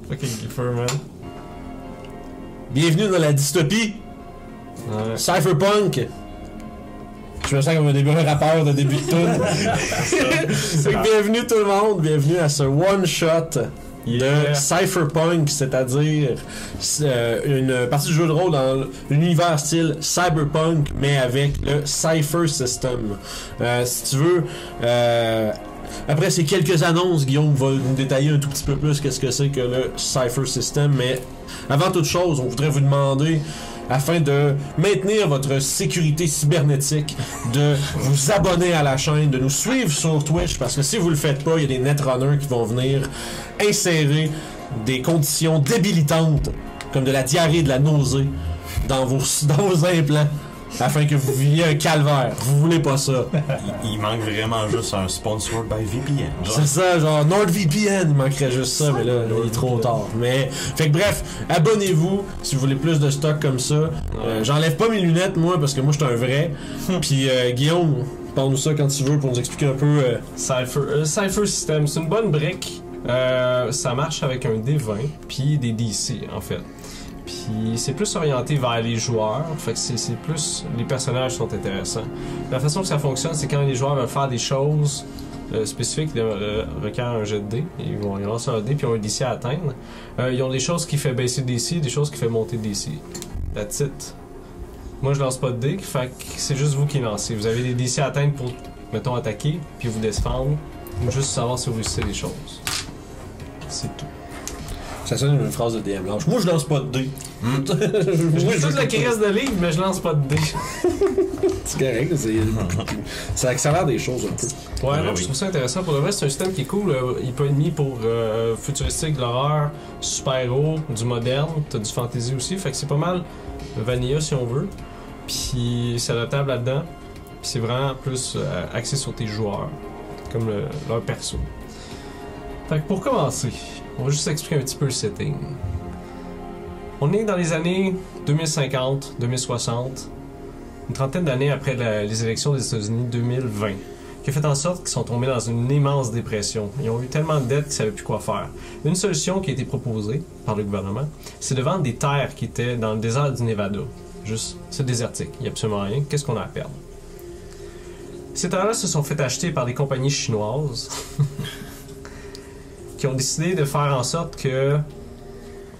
Fucking Gipher, man. Bienvenue dans la dystopie. Ouais. Cypherpunk. Je me sens comme un rappeur de début de tune. Fait que bienvenue tout le monde, bienvenue à ce one-shot de Cypherpunk, c'est-à-dire une partie du jeu de rôle dans l'univers style Cyberpunk, mais avec le Cypher System. Si tu veux, après ces quelques annonces, Guillaume va nous détailler un tout petit peu plus qu'est-ce que c'est que le Cypher System, mais avant toute chose, on voudrait vous demander, afin de maintenir votre sécurité cybernétique, de vous abonner à la chaîne, de nous suivre sur Twitch, parce que si vous le faites pas, il y a des netrunners qui vont venir insérer des conditions débilitantes, comme de la diarrhée, de la nausée, dans vos implants, afin que vous viviez un calvaire. Vous voulez pas ça. Il manque vraiment juste un sponsor by VPN. C'est ça, genre NordVPN, il manquerait juste ça, mais là, il est trop tard. Mais, fait que bref, abonnez-vous si vous voulez plus de stock comme ça. J'enlève pas mes lunettes, moi, parce que moi, je suis un vrai. Puis, Guillaume, parle-nous ça quand tu veux pour nous expliquer un peu. Cypher System, c'est une bonne brique. Ça marche avec un D20, puis des DC, en fait. Puis c'est plus orienté vers les joueurs, fait que c'est plus... Les personnages sont intéressants. La façon que ça fonctionne, c'est quand les joueurs veulent faire des choses spécifiques, ils requièrent un jet de dés, ils vont lancer un dé, puis ils ont un DC à atteindre. Ils ont des choses qui fait baisser le DC, des choses qui fait monter le DC. That's it. Moi, je lance pas de dés, fait que c'est juste vous qui lancez. Vous avez des DC à atteindre pour, mettons, attaquer, puis vous défendre, ou juste savoir si vous réussissez les choses. C'est tout. Ça sonne une phrase de DM Blanche. Moi, je lance pas de dés. Je lis toute la crise de livre, mais je lance pas de dés. C'est correct, ça accélère des choses un peu. Ouais, non, je trouve ça intéressant. Pour le reste, c'est un système qui est cool. Il peut être mis pour futuristique, de l'horreur, super-héros, du moderne. T'as du fantasy aussi. Fait que c'est pas mal vanilla si on veut. Puis c'est adaptable là-dedans. Puis c'est vraiment plus axé sur tes joueurs, comme leur perso. Fait que pour commencer, on va juste expliquer un petit peu le setting. On est dans les années 2050, 2060, une trentaine d'années après les élections des États-Unis 2020, qui a fait en sorte qu'ils sont tombés dans une immense dépression. Ils ont eu tellement de dettes qu'ils ne savaient plus quoi faire. Une solution qui a été proposée par le gouvernement, c'est de vendre des terres qui étaient dans le désert du Nevada. Juste, c'est désertique, il n'y a absolument rien. Qu'est-ce qu'on a à perdre? Ces terres-là se sont fait acheter par des compagnies chinoises qui ont décidé de faire en sorte que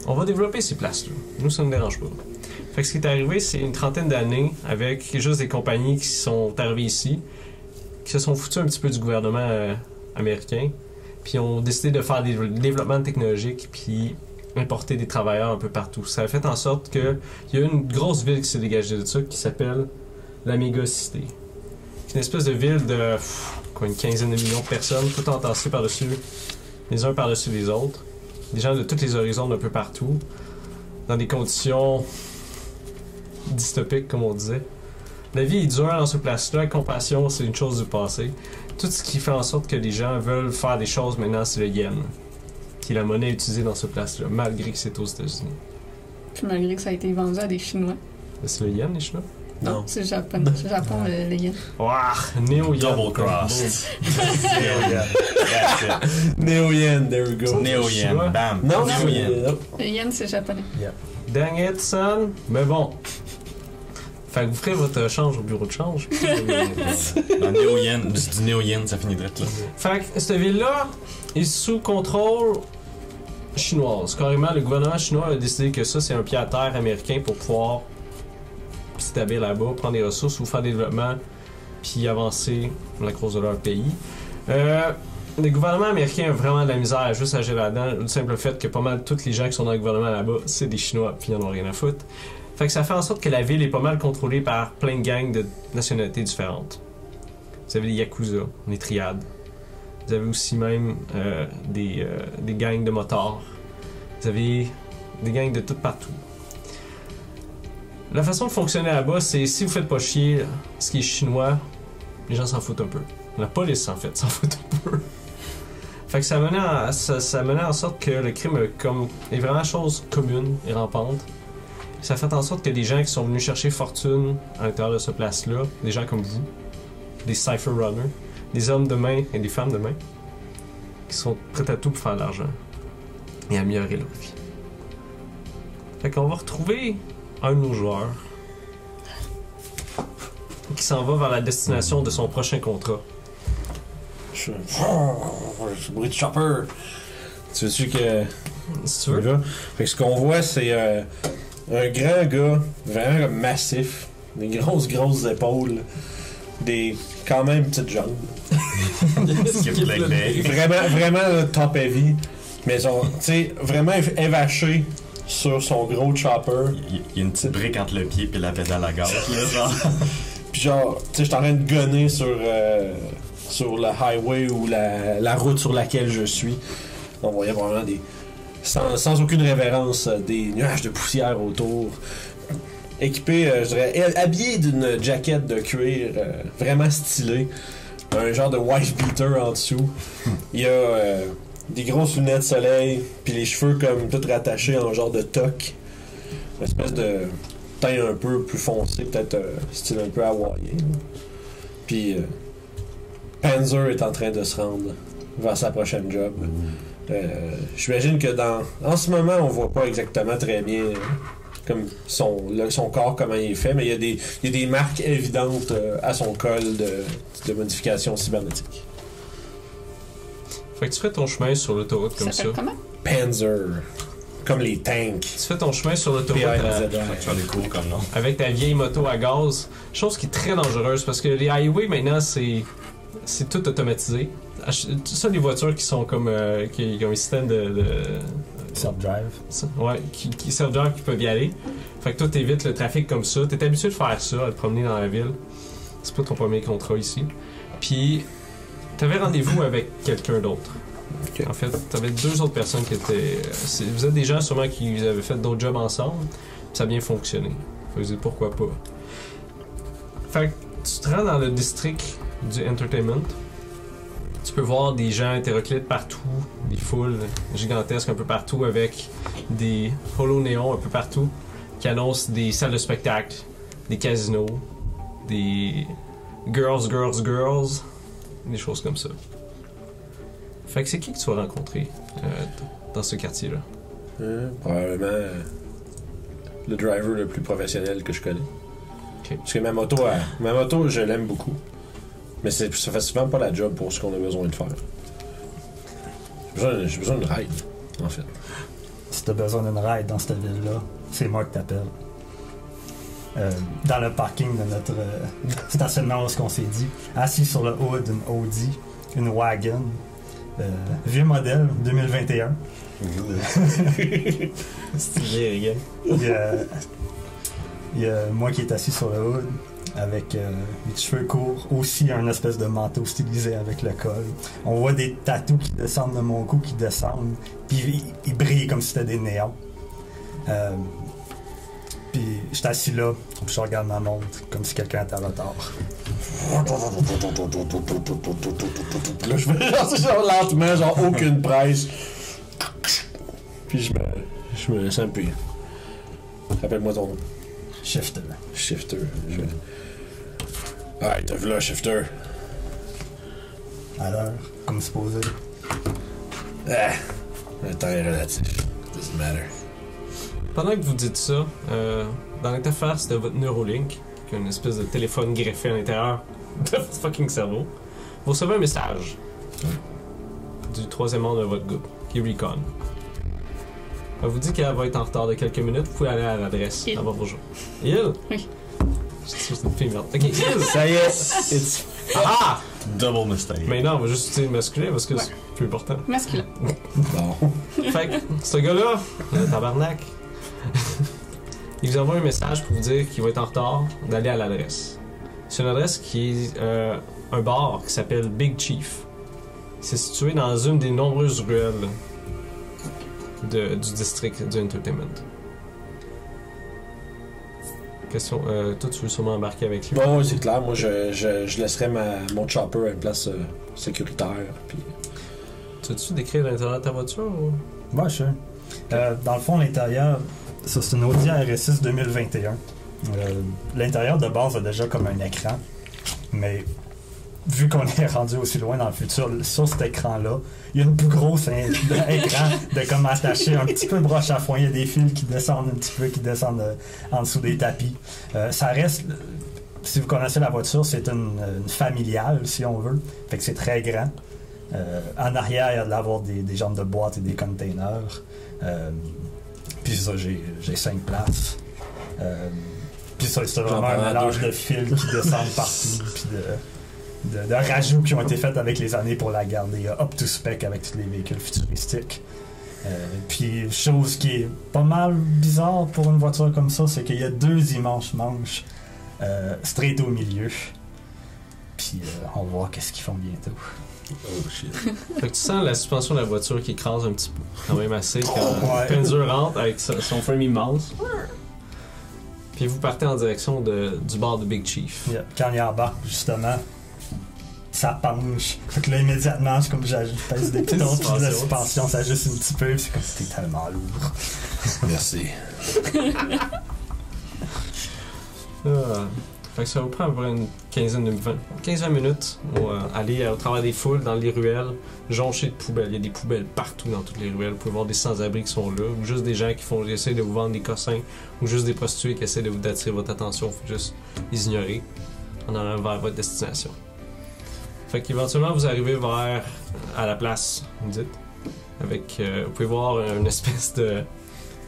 on va développer ces places-là. Nous, ça ne nous dérange pas. Fait que ce qui est arrivé, c'est une trentaine d'années avec juste des compagnies qui sont arrivées ici, qui se sont foutues un petit peu du gouvernement américain, puis ont décidé de faire des développements technologiques, puis importer des travailleurs un peu partout. Ça a fait en sorte qu'il y a une grosse ville qui s'est dégagée de ça, qui s'appelle la Mégacité. C'est une espèce de ville de une quinzaine de millions de personnes, tout entassées par-dessus les uns par-dessus les autres. Des gens de tous les horizons d'un peu partout. Dans des conditions dystopiques, comme on disait. La vie est dure dans ce place-là. La compassion, c'est une chose du passé. Tout ce qui fait en sorte que les gens veulent faire des choses maintenant, c'est le yen. Qui est la monnaie utilisée dans ce place-là, malgré que c'est aux États-Unis. Puis malgré que ça a été vendu à des Chinois. C'est le yen, les Chinois? Non. C'est le Japon. C'est le Japon, le yen. Ouah! Néo-yen. Double cross. Néo-yen, there we go. Néo-yen, bam. Non, Néo-yen. Le yen, c'est japonais. Dang it, son! Mais bon. Fait que vous ferez votre change au bureau de change. Le Néo-yen, du Néo-yen, ça finit direct là. Fait que cette ville-là est sous contrôle chinoise. Carrément, le gouvernement chinois a décidé que ça, c'est un pied à terre américain pour pouvoir s'établir là-bas, prendre des ressources ou faire des développements puis avancer la cause de leur pays. Le gouvernement américain a vraiment de la misère à juste agir là-dedans. Le simple fait que pas mal tous les gens qui sont dans le gouvernement là-bas, c'est des Chinois puis ils en ont rien à foutre. Fait que ça fait en sorte que la ville est pas mal contrôlée par plein de gangs de nationalités différentes. Vous avez les Yakuza, les triades. Vous avez aussi même des gangs de motards. Vous avez des gangs de tout partout. La façon de fonctionner là-bas, c'est si vous faites pas chier ce qui est chinois, les gens s'en foutent un peu. La police, en fait, s'en fout un peu. Fait que ça menait en sorte que le crime est vraiment chose commune et rampante. Ça fait en sorte que des gens qui sont venus chercher fortune à l'intérieur de ce place-là, des gens comme vous, des Cypher Runners, des hommes de main et des femmes de main, qui sont prêts à tout pour faire de l'argent. et améliorer leur vie. Fait qu'on va retrouver un de nos joueurs qui s'en va vers la destination de son prochain contrat. Je bruit de chopper. Tu veux-tu que. Si tu veux. Là? Fait que ce qu'on voit, c'est un grand gars, vraiment comme massif, des grosses épaules, des quand même petites jambes. Vraiment là, top heavy, mais genre, tu sais, vraiment évaché sur son gros chopper. Il y a une petite brique entre le pied et la pédale à gaz, là, genre. Puis genre, tu sais, je suis en train de gonner sur le highway ou la route sur laquelle je suis. On voyait vraiment sans aucune révérence, des nuages de poussière autour. Équipé, je dirais, habillé d'une jaquette de cuir vraiment stylée. Un genre de wife beater en dessous. Il y a des grosses lunettes de soleil, puis les cheveux comme tout rattachés en genre de toque. Une espèce de teint un peu plus foncé, peut-être style un peu hawaïen. Puis Panzer est en train de se rendre vers sa prochaine job. J'imagine que en ce moment, on voit pas exactement très bien comme son corps, comment il est fait, mais il y a des marques évidentes à son col de modification cybernétique. Fait que tu fais ton chemin sur l'autoroute comme ça. Comment? Panzer. Comme les tanks. Tu fais ton chemin sur l'autoroute Tu as des cours comme non. avec ta vieille moto à gaz. Chose qui est très dangereuse parce que les highways maintenant c'est tout automatisé. Ça, les voitures qui sont comme qui ont un système de Self-drive. ouais, qui self-drive qui peuvent y aller. Fait que toi t'évites le trafic comme ça. T'es habitué de faire ça, à te promener dans la ville. C'est pas ton premier contrat ici. Puis t'avais rendez-vous avec quelqu'un d'autre. Okay. En fait, t'avais 2 autres personnes qui étaient. Vous êtes des gens sûrement qui avaient fait d'autres jobs ensemble. Ça a bien fonctionné. Fait que vous dites pourquoi pas. Fait que tu te rends dans le district du entertainment. Tu peux voir des gens hétéroclites partout, des foules gigantesques un peu partout avec des holo-néons un peu partout qui annoncent des salles de spectacle, des casinos, des girls, des choses comme ça. Fait que c'est qui que tu vas rencontrer dans ce quartier-là? Probablement le driver le plus professionnel que je connais. Okay. Parce que ma moto, je l'aime beaucoup. Mais ça fait souvent pas la job pour ce qu'on a besoin de faire. J'ai besoin d'une ride, en fait. Si t'as besoin d'une ride dans cette ville-là, c'est moi qui t'appelle. Dans le parking de notre stationnement où on s'est dit, assis sur le haut d'une Audi, une wagon, vieux modèle 2021. Stylé, les gars. Il y a moi qui est assis sur le hood avec les cheveux courts, aussi un espèce de manteau stylisé avec le col. On voit des tatous qui descendent de mon cou, qui descendent, puis ils brillent comme si c'était des néons. Puis je suis assis là, puis je regarde ma montre comme si quelqu'un était en retard. Là, je vais genre lentement, genre aucune presse. Puis je me laisse un peu. Rappelle-moi ton nom. Shifter. Ah, t'as vu là, Shifter. À l'heure, comme supposé. Ah, le temps est relatif. Doesn't matter. Pendant que vous dites ça, dans l'interface de votre Neuralink, qui a une espèce de téléphone greffé à l'intérieur de votre fucking cerveau, vous recevez un message du 3e membre de votre groupe, qui est Recon. Elle vous dit qu'elle va être en retard de quelques minutes, vous pouvez aller à l'adresse. Elle va vous rejoindre. Il? Oui. C'est une fille merde. Ok, Il! Ça y est, it's... Ah! Double mistake. Maintenant, on va juste utiliser le masculin parce que Ouais. c'est plus important. Masculin. Bon. Fait que, ce gars-là, le tabarnak, il vous envoie un message pour vous dire qu'il va être en retard, d'aller à l'adresse. C'est une adresse qui est un bar qui s'appelle Big Chief. C'est situé dans une des nombreuses ruelles du district du Entertainment. Question, toi tu veux sûrement embarquer avec lui? Bon, oui, c'est clair. Moi, je laisserais mon chopper à une place sécuritaire. Puis... Tu veux-tu décrire l'intérieur de ta voiture? Ou? Ouais, sûr. Dans le fond, l'intérieur, ça, c'est une Audi RS6 2021. L'intérieur de base a déjà comme un écran, mais vu qu'on est rendu aussi loin dans le futur, sur cet écran-là, il y a une plus grosse écran de comme attaché un petit peu broche à foin. Il y a des fils qui descendent un petit peu, qui descendent en dessous des tapis. Ça reste, si vous connaissez la voiture, c'est une familiale, si on veut. Fait que c'est très grand. En arrière, il y a de l'avoir des jambes de boîte et des containers. Puis ça, j'ai 5 places. Puis ça, c'est vraiment un mélange de fils qui descendent partout. Puis de rajouts qui ont été faits avec les années pour la garder up to spec avec tous les véhicules futuristiques. Puis, chose qui est pas mal bizarre pour une voiture comme ça, c'est qu'il y a 2 immenses manches straight au milieu. Puis, on va voir qu'est-ce qu'ils font bientôt. Oh shit. Fait que tu sens la suspension de la voiture qui écrase un petit peu, quand même assez, quand Pinzer rentre avec son frame immense. Puis vous partez en direction du bar de Big Chief. Yeah. Quand il embarque, justement, ça penche. Fait que là, immédiatement, c'est comme pèse des pitons, puis la suspension s'ajuste un petit peu, puis c'est comme si t'es tellement lourd. Merci. Fait que ça vous prend à peu près une 15-20 minutes pour aller au travers des foules, dans les ruelles, jonchées de poubelles. Il y a des poubelles partout dans toutes les ruelles. Vous pouvez voir des sans-abri qui sont là, ou juste des gens qui essaient de vous vendre des cossins, ou juste des prostituées qui essaient d'attirer votre attention. Faut juste les ignorer en allant vers votre destination. Fait qu'éventuellement, vous arrivez à la place, vous dites, avec, vous pouvez voir une espèce de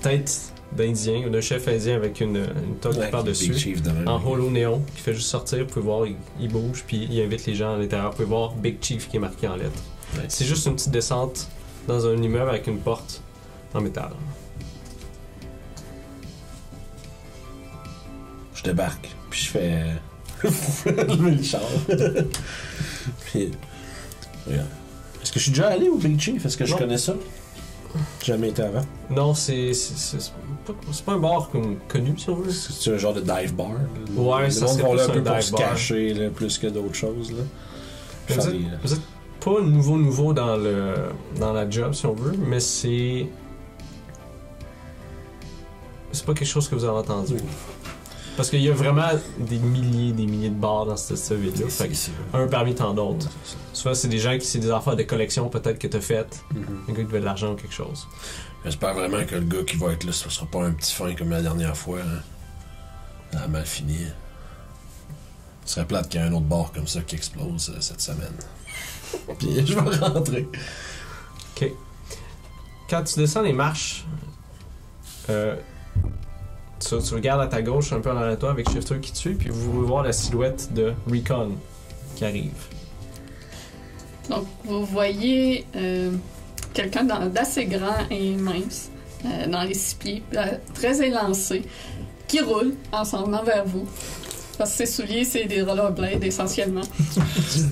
tête d'Indien, d'un chef indien avec une toque par-dessus, en holo néon, qui fait juste sortir. Vous pouvez voir, il bouge, puis il invite les gens à l'intérieur. Vous pouvez voir Big Chief qui est marqué en lettres. Ouais. C'est juste une petite descente dans un immeuble avec une porte en métal. Je débarque, puis je fais lever le char. Puis, regarde. Est-ce que je suis déjà allé au Big Chief? Est-ce que je connais ça? Jamais été avant. Non, c'est pas un bar connu, si on veut. C'est un genre de dive bar. Ouais, ça c'est un peu pour se cacher là, plus que d'autres choses. Là. Vous êtes pas nouveau dans la job, si on veut, mais c'est pas quelque chose que vous avez entendu. Parce qu'il y a vraiment des milliers de bars dans cette ville-là. Un parmi tant d'autres. Souvent, c'est des gens c'est des affaires de collection peut-être que t'as faites. Un gars qui veut de l'argent ou quelque chose. J'espère vraiment que le gars qui va être là, ce sera pas un petit fin comme la dernière fois. Hein. Ça a mal fini. Ce serait plate qu'il y ait un autre bar comme ça qui explose cette semaine. Puis je vais rentrer. Ok. Quand tu descends les marches, tu regardes à ta gauche, un peu en arrière de toi, avec Shifter qui te suit, puis vous pouvez voir la silhouette de Recon qui arrive. Donc, vous voyez quelqu'un d'assez grand et mince, dans les 6 pieds, très élancé, qui roule en s'en venant vers vous. Parce que ses souliers, c'est des rollerblades essentiellement.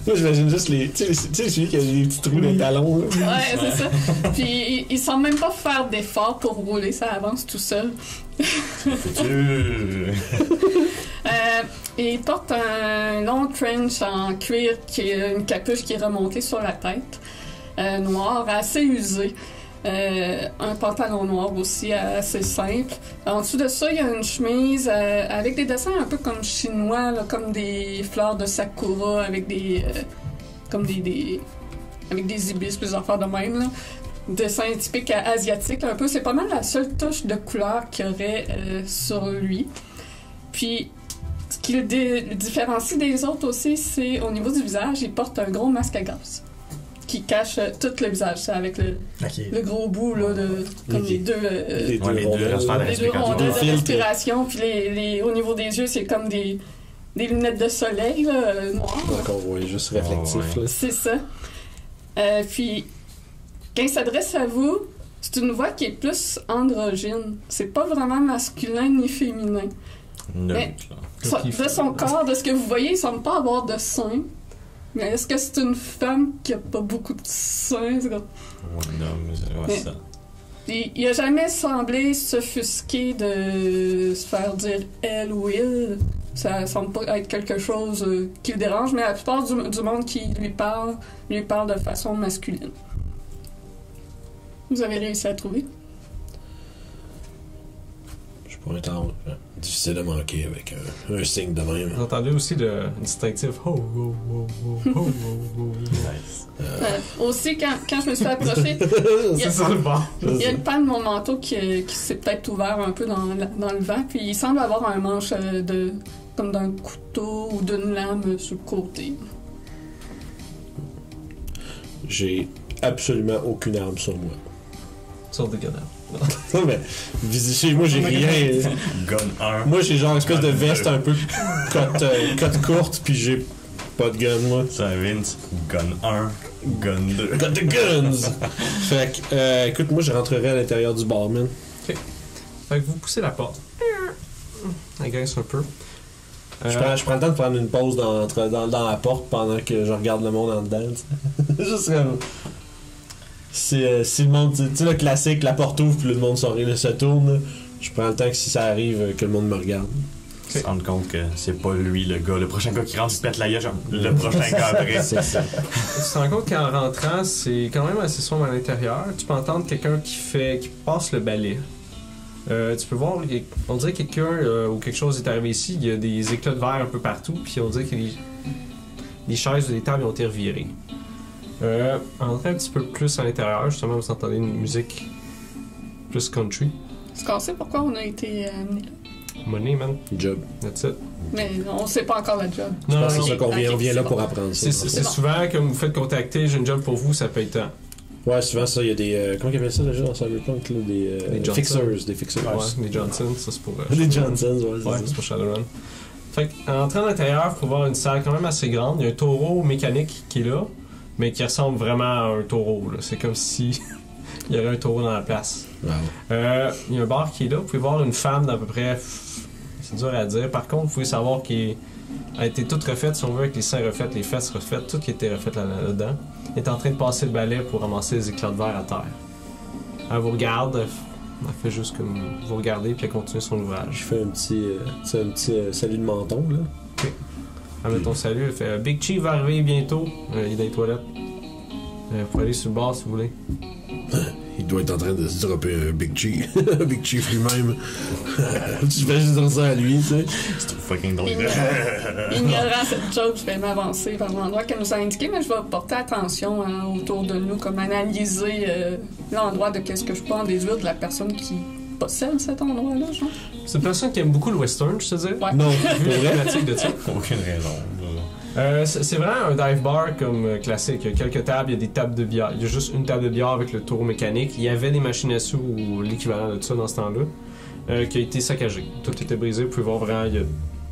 Moi, j'imagine juste les. Tu sais, celui qui a des petits trous dans les talons. Là. Ouais, c'est ça. Puis, il semble même pas faire d'effort pour rouler, ça avance tout seul. Et il porte un long trench en cuir qui a une capuche qui est remontée sur la tête, noir, assez usé. Un pantalon noir aussi assez simple. En dessous de ça, il y a une chemise avec des dessins un peu comme chinois, là, comme des fleurs de sakura avec des comme avec des ibis, plusieurs affaires de même. Là. Dessin typique asiatique un peu. C'est pas mal la seule touche de couleur qu'il y aurait sur lui. Puis ce qui le différencie des autres aussi, c'est au niveau du visage, il porte un gros masque à gaz qui cache tout le visage. C'est avec le gros bout là, comme les deux rondelles de respiration. Puis au niveau des yeux, c'est comme des lunettes de soleil là, noires. D'accord, oui, juste réflectif. Ouais. C'est ça. Puis quand il s'adresse à vous, c'est une voix qui est plus androgyne. C'est pas vraiment masculin ni féminin. Mais de son corps, de ce que vous voyez, il semble pas avoir de seins. Mais est-ce que c'est une femme qui a pas beaucoup de seins? C'est comme... non, mais c'est ça. Il a jamais semblé s'offusquer de se faire dire elle ou il. Ça semble pas être quelque chose qui le dérange, mais la plupart du monde qui lui parle de façon masculine. Vous avez réussi à trouver? Je pourrais être difficile à manquer avec un signe de même. Vous entendez aussi le distinctif ho ho ho ho ho ho ho. Nice. Aussi, quand je me suis approchée, C'est ça le bar. il y a une panne de mon manteau qui s'est peut-être ouvert un peu dans le vent, puis il semble avoir un manche comme d'un couteau ou d'une lame sur le côté. J'ai absolument aucune arme sur moi. Sur des cadavres. Non, mais chez moi, j'ai rien. Gun 1. Moi, j'ai genre une espèce de veste un peu cote courte, puis j'ai pas de gun, moi. Ça, Vince. Gun 1, gun 2. Got the guns! Fait que, écoute, moi, je rentrerai à l'intérieur du bar, man. Fait que vous poussez la porte. Elle grince un peu. Je prends le temps de prendre une pause dans la porte pendant que je regarde le monde en dedans. Juste comme. Si le monde. Tu sais, le classique, la porte ouvre, puis le monde se tourne. Là. Je prends le temps que si ça arrive, que le monde me regarde. Se rendre compte que c'est pas lui le gars. Le prochain gars qui rentre, il se pète la gueule, genre le prochain gars après. C'est ça. Tu te rends compte qu'en rentrant, c'est quand même assez sombre à l'intérieur. Tu peux entendre quelqu'un qui passe le balai. Tu peux voir, on dirait que quelqu'un ou quelque chose est arrivé ici. Il y a des éclats de verre un peu partout, puis on dirait que les chaises ou les tables ont été revirées. Entrez un petit peu plus à l'intérieur, justement, vous entendez une musique plus country. Est-ce qu'on sait pourquoi on a été amené là? Money, man. Job. That's it. Mais on sait pas encore la job. Je pense que non, c'est ça qu'on vient, ok, on vient c'est là bon. pour apprendre ça. c'est bon. souvent, comme vous faites contacter, j'ai une job pour vous, ça paye tant. Ouais, souvent ça, il y a des. Comment ils appellent ça déjà dans Cyberpunk là, des Johnson. fixers. Des fixers. Ouais, des Johnson, ça c'est pour. Des Johnsons, ouais, Ouais, c'est c'est pour Shadowrun. Fait qu'en entrant à l'intérieur, il faut voir une salle quand même assez grande. Il y a un taureau mécanique qui est là, mais qui ressemble vraiment à un taureau. Là. C'est comme si il y avait un taureau dans la place. Wow. Il y a un bar qui est là. Vous pouvez voir une femme d'à peu près. C'est dur à dire. Par contre, vous pouvez savoir qu'elle a été toute refaite, si on veut, avec les seins refaits, les fesses refaites, tout qui était refait là-dedans. Elle est en train de passer le balai pour ramasser les éclats de verre à terre. Elle vous regarde, elle fait juste comme vous regardez, puis elle continue son Je ouvrage. fais un petit salut de menton là. Elle met ton salut, elle fait Big Chief va arriver bientôt. Il est dans les toilettes. Vous pouvez aller sur le bar si vous voulez. Il doit être en train de se dropper un Big Chief. Big Chief lui-même. Tu fais juste dire ça à lui, tu sais. C'est fucking drôle. Ignorant cette joke, je vais m'avancer vers l'endroit qu'elle nous a indiqué, mais je vais porter attention autour de nous, comme analyser l'endroit de qu'est-ce que je peux en déduire de la personne qui possède cet endroit-là, genre. C'est une personne qui aime beaucoup le western, je te dis. Ouais. Non, Vu pour la vrai. thématique de ça. Aucune raison. C'est vraiment un dive bar comme classique. Il y a quelques tables, il y a des tables de bière. Il y a juste une table de bière avec le taureau mécanique. Il y avait des machines à sous ou l'équivalent de ça dans ce temps-là, qui a été saccagé. Tout était brisé. Vous pouvez voir vraiment, il y a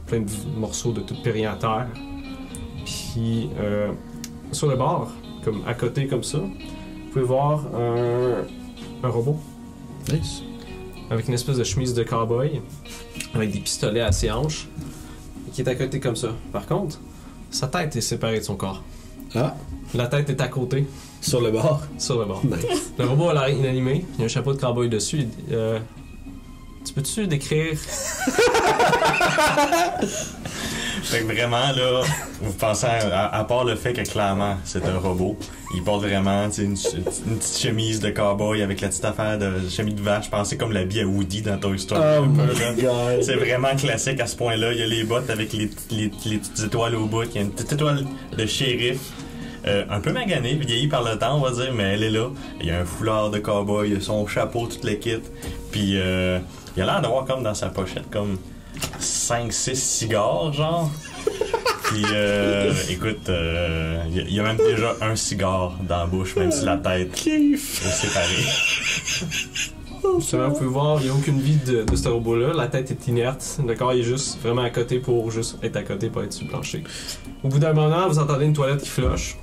plein de morceaux de tout péri à terre. Puis sur le bar, comme à côté comme ça, vous pouvez voir un robot Nice. avec une espèce de chemise de cowboy, avec des pistolets à ses hanches, qui est à côté comme ça. Par contre, sa tête est séparée de son corps. Ah, La tête est à côté, sur le bar. sur le bord. Nice. Le robot a l'air inanimé, il y a un chapeau de cowboy dessus. Il dit, tu peux-tu décrire... Fait que vraiment, là, vous pensez à part le fait que clairement, c'est un robot, il porte vraiment une petite chemise de cowboy avec la petite affaire de chemise de vache, pensez comme l'habit à Woody dans Toy Story. Oh un peu, my là. god. C'est vraiment classique à ce point-là. Il y a les bottes avec les petites étoiles au bout. Il y a une petite étoile de shérif. Un peu maganée, vieillie par le temps, on va dire, mais elle est là. Il y a un foulard de cowboy, il y a son chapeau, toute l'équipe. Puis il a l'air d'avoir comme dans sa pochette comme 5-6 cigares, genre. Puis écoute, il y a même déjà un cigare dans la bouche, même si la tête est séparée. Justement, vous pouvez voir, il n'y a aucune vie de ce robot-là. La tête est inerte. Le corps est juste vraiment à côté pour juste être à côté, pas être sur le plancher. Au bout d'un moment, vous entendez une toilette qui flush.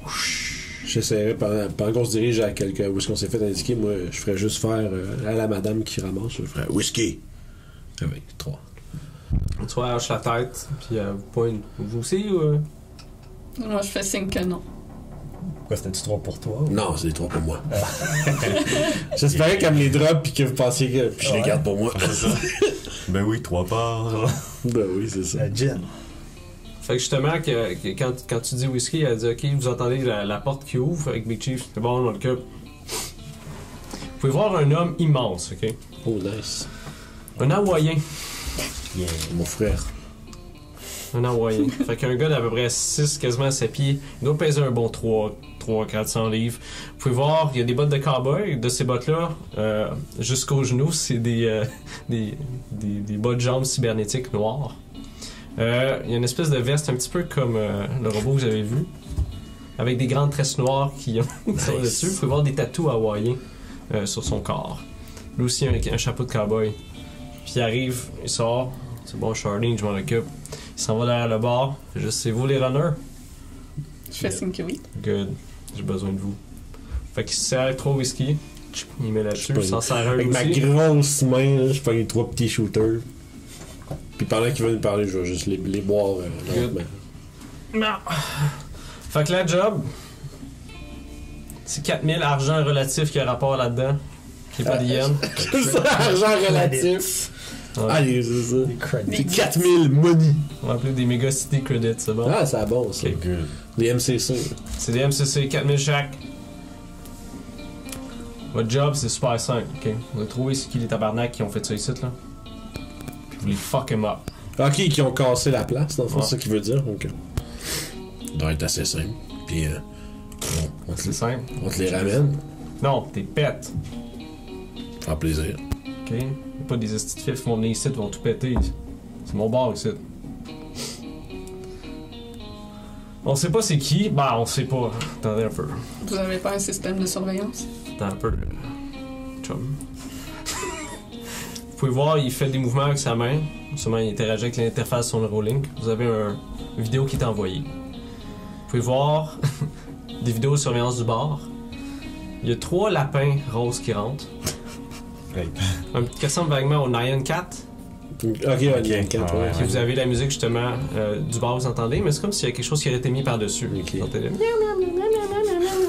J'essaierai, pendant qu'on se dirige à où est-ce qu'on s'est fait indiquer, moi, je ferais juste faire à la madame qui ramasse, je ferais whisky. Avec 3. Tu vois, elle hoche la tête, puis vous pointe. Vous aussi, ou... Moi, je fais signe que non. Quoi, c'était-tu 3 pour toi? Ou... Non, c'est les 3 pour moi. J'espérais qu'elle me les drop puis que vous pensiez que. Puis je les garde pour moi. C'est ça. Ben oui, 3 parts. Ben oui, c'est ça. Gin. Fait que justement, quand tu dis whisky, elle dit ok, vous entendez la porte qui ouvre avec Big Chief, c'est bon, dans le cup. Vous pouvez voir un homme immense, ok? Oh, nice. Un Hawaïen. Yeah. Mon frère. Un Hawaïen. Fait qu'un gars d'à peu près 6, quasiment 7 pieds, il doit peser un bon 300-400 livres. Vous pouvez voir, il y a des bottes de cowboy. De ces bottes-là, jusqu'aux genoux, c'est des bottes de jambes cybernétiques noires. Il y a une espèce de veste un petit peu comme le robot que vous avez vu, avec des grandes tresses noires qui sont dessus. Vous pouvez voir des tatous hawaïens sur son corps. Lui aussi, un chapeau de cowboy. Puis il arrive, il sort. C'est bon, Charlene, je m'en occupe. Il s'en va derrière le bar. Juste, c'est vous les runners? Je fais signe que oui. Good. J'ai besoin de vous. Fait qu'il se sert 3 whisky. Il met là-dessus. Il s'en sert un Avec aussi. ma grosse main, là, je prends les 3 petits shooters. Puis pendant qu'il va nous parler, je vais juste les boire lentement. Non. Fait que la job, c'est 4000 argent relatif qui a rapport là-dedans. Qui est pas des yens. C'est ça, argent relatif. Ouais. Allez, c'est ça. Des credits. C'est 4000 money. On va appeler des Mega City Credits, c'est bon? Ah, c'est bon, ça. Ok. Good. Les MCC. C'est des MCC, 4000 chaque. Votre job, c'est super simple, ok? Vous allez trouver c'est qui les tabarnak qui ont fait ça ici, là. Puis vous les fuck em up. Ok, qui ont cassé la place, dans le fond, Ouais. c'est ça qu'il veut dire. Ok. Ça doit être assez simple. Puis, on C'est simple. te les ramène. Non, t'es pète, Faire plaisir. ok? Y'a pas des estis de fifs qui vont venir ici, ils vont tout péter. C'est mon bar ici. On sait pas c'est qui, bah on sait pas. Attendez un peu. Vous avez pas un système de surveillance? Attends un peu. Chum. Vous pouvez voir, il fait des mouvements avec sa main. Sûrement, il interagit avec l'interface sur le Neuralink. Vous avez une vidéo qui est envoyée. Vous pouvez voir des vidéos de surveillance du bar. Il y a 3 lapins roses qui rentrent. Hey. Un qui ressemble vaguement au Nyan Cat. Ok, ouais, il y a un 4, Ah ouais. Puis vous avez la musique justement du bar, vous entendez, mais c'est comme s'il y a quelque chose qui aurait été mis par-dessus. Ok. Vous entendez le-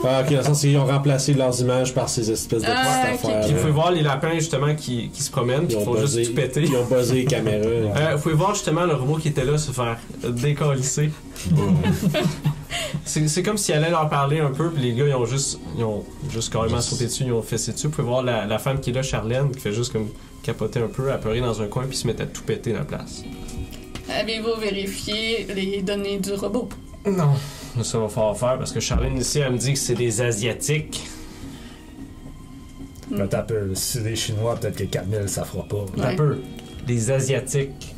Ah, ok, dans le sens qu'ils ont remplacé leurs images par ces espèces de petites Ah, ok, affaires. Puis vous pouvez voir les lapins justement qui se promènent, puis Ils qui ont font juste buzzé, tout péter. ils ont buzzé les caméras. Vous pouvez voir justement le robot qui était là se faire décalisser. C'est comme s'il allait leur parler un peu, puis les gars ils ont juste carrément sauté dessus, ils ont fessé dessus. Vous pouvez voir la femme qui est là, Charlène, qui fait juste comme capoter un peu, apeurer dans un coin, puis se mettre à tout péter la place. Avez-vous vérifié les données du robot? Non. Ça va falloir faire parce que Charlène ici, elle me dit que c'est des Asiatiques. Mais t'as peu, si c'est des Chinois, peut-être que 4000 ça fera pas. Un Ouais. peu. Des Asiatiques.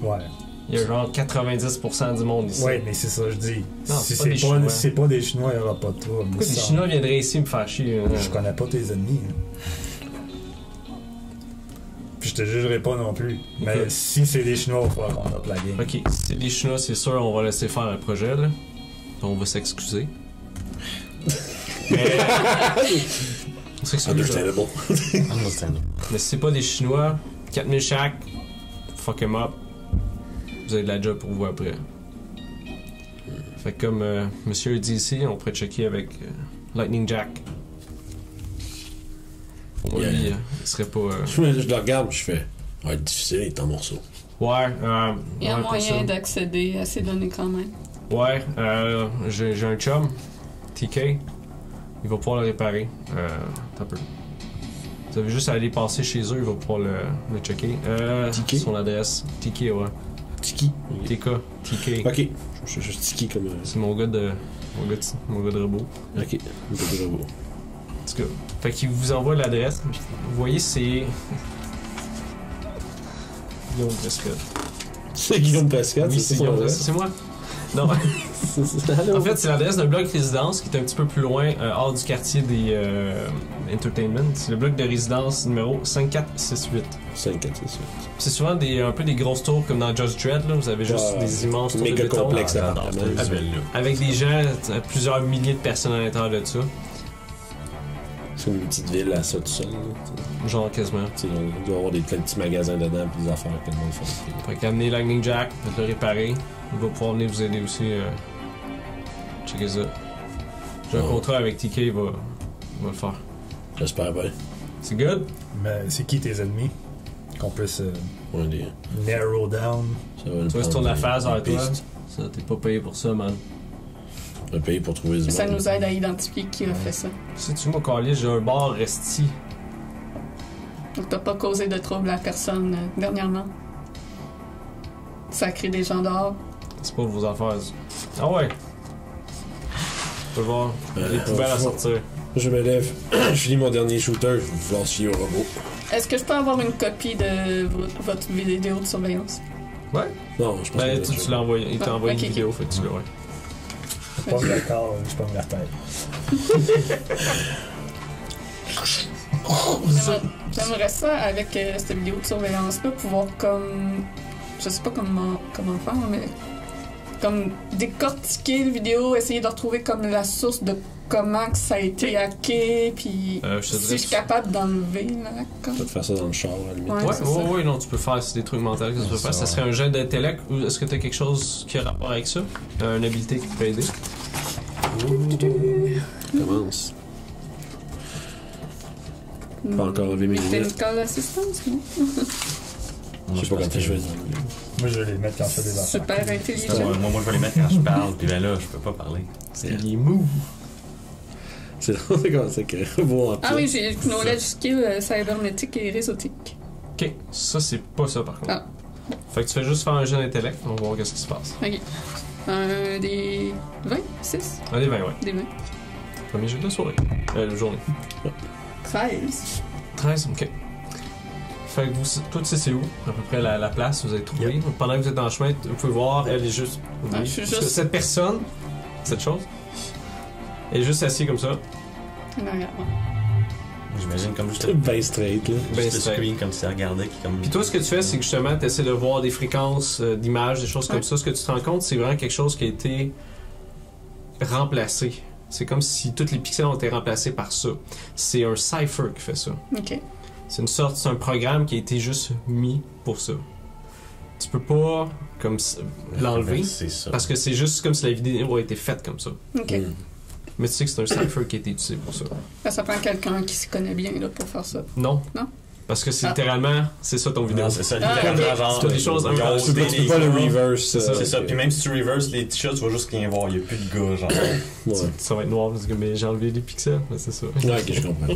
Ouais. Il y a genre 90% du monde ici. Ouais, mais c'est ça, je dis. Non, si c'est pas des Chinois. si c'est pas des Chinois, il y aura pas de trouble. Pourquoi Mais les ça, Chinois viendraient ici me faire chier? Je connais pas tes ennemis. hein. Puis je te jugerai pas non plus. Mais Écoute. si c'est des Chinois, il va falloir qu'on up la game. Ok, si c'est des Chinois, c'est sûr, on va laisser faire le projet, là. On va s'excuser. Mais... on s'excuse. Understandable. Understandable. Mais si c'est pas des Chinois, 4000 chaque, fuck em up. Vous avez de la job pour vous après. Fait que comme monsieur dit ici, on pourrait checker avec Lightning Jack. Pour moi, Yeah. lui, il serait pas... Je le regarde, je fais. Ça va être difficile, il est en morceaux. Ouais, Il y a ouais, moyen pour ça. d'accéder à ces données quand même. Ouais, j'ai un chum, TK. Il va pouvoir le réparer. Attends un peu. Vous avez juste à aller passer chez eux, il va pouvoir le checker. TK? Son adresse. TK, ouais. Tiki. TK. TK. Ok. Je suis Tiki comme. C'est mon gars de robot. Ok. Un peu de robot. En tout cas. Fait qu'il vous envoie l'adresse. Vous voyez, c'est. Guillaume Prescott. C'est Guillaume Prescott, Oui, c'est c'est son Guillaume adresse. Prescott. C'est moi. Non. En fait, c'est l'adresse d'un bloc résidence qui est un petit peu plus loin, hors du quartier des Entertainment. C'est le bloc de résidence numéro 5468. 5, 4, c'est ça. C'est souvent un peu des grosses tours comme dans Just Dread. Là. Vous avez juste des immenses tours de méga béton. complexe Ah, appartement. j'adore ce visuel-là. Avec des gens, plusieurs milliers de personnes à l'intérieur de ça. C'est une petite ville à ça tout seul. Genre quasiment. Tu sais, on doit avoir plein de petits magasins dedans et des affaires que le monde fait. Fait qu'amener Lightning Jack, de le réparer. Il va pouvoir venir vous aider aussi. Checker ça. J'ai un Ouais. contrat avec TK, il va le faire. J'espère bien. C'est good? Mais c'est qui tes ennemis? Qu'on puisse On est. narrow down. Ça va nous Tu vois, c'est prendre ton affaire des vers toi. pistes. Ça, t'es pas payé pour ça, man. On va payer pour trouver du Ça monde. nous aide à identifier qui a fait ça. Si tu m'as calé, j'ai un bar resti. Donc, t'as pas causé de trouble à personne dernièrement. Ça crée des gens dehors. C'est pas de vos affaires. Ah ouais. Tu peux voir les poubelles à sortir. Je me lève, je finis mon dernier shooter, je vais vouloir chier au robot. Est-ce que je peux avoir une copie de votre vidéo de surveillance? Ouais. Non, je pense Ben, que tu l'as envoyé. Il t'a envoyé ok, une vidéo, fait que tu l'as, ouais. Je suis pas d'accord, je pomme la tête. J'aimerais ça, avec cette vidéo de surveillance-là, pouvoir comme... Je sais pas comment faire, mais... Comme décortiquer la vidéo, essayer de retrouver comme la source de comment que ça a été hacké, puis si je suis capable d'enlever là, je vais te faire ça dans le char, à la limite. Ouais, non, tu peux faire, c'est des trucs mentaux que tu peux faire. Ça serait un jet d'intellect, ou est-ce que tu as quelque chose qui a rapport avec ça? Une habilité qui peut aider? Commence. Pas encore enlevé mes lunettes. Technical assistance, non? Je sais pas quand je vais dire. Moi, je vais les mettre quand je fais des affaires. Super intelligent. Moi, je vais les mettre quand je parle, puis ben là, je peux pas parler. Il est mou. C'est comme ça que bon, Ah oui, j'ai knowledge skill cybernétique et réseautique. Ok, ça c'est pas ça par contre. Ah. Fait que tu fais juste faire un jet d'intellect, on va voir qu'est-ce qui se passe. Ok. Des 20? 6? Un des 20, ouais. Des 20. Premier jet de la soirée. De journée. 13. 13, ok. Fait que vous, toi, tu sais c'est où, à peu près la place que vous avez trouvée. Yep. Pendant que vous êtes dans le chemin, vous pouvez voir, elle est juste. Ah, je suis Parce que juste- cette personne, cette chose, elle est juste assise comme ça. Non, regarde. J'imagine comme juste ben straight, là. Ben le straight. screen comme si tu regardais qui comme. Puis toi, ce que tu fais, c'est que justement, tu essaies de voir des fréquences d'images, des choses comme Ouais. ça. Ce que tu te rends compte, c'est vraiment quelque chose qui a été remplacé. C'est comme si tous les pixels ont été remplacés par ça. C'est un cipher qui fait ça. Ok. C'est un programme qui a été juste mis pour ça. Tu peux pas comme l'enlever C'est ça. parce que c'est juste comme si la vidéo a été faite comme ça. Ok. Mm. Mais tu sais que c'est un cipher qui a été utilisé pour ça. Ça prend quelqu'un qui s'y connaît bien là, pour faire ça. Non. Non? Parce que c'est Ah. littéralement, c'est ça ton vidéo. Non, c'est ça, Ah, littéralement, ok. genre. C'est des choses ils ont un- osé Tu peux les pas le gars. reverse. C'est ça, puis même si tu reverses les t-shirts, tu vas juste rien voir, il y a plus de gars, genre. Ouais. Ça va être noir parce que mais j'ai enlevé les pixels, mais c'est ça. Ouais, ok, je comprends.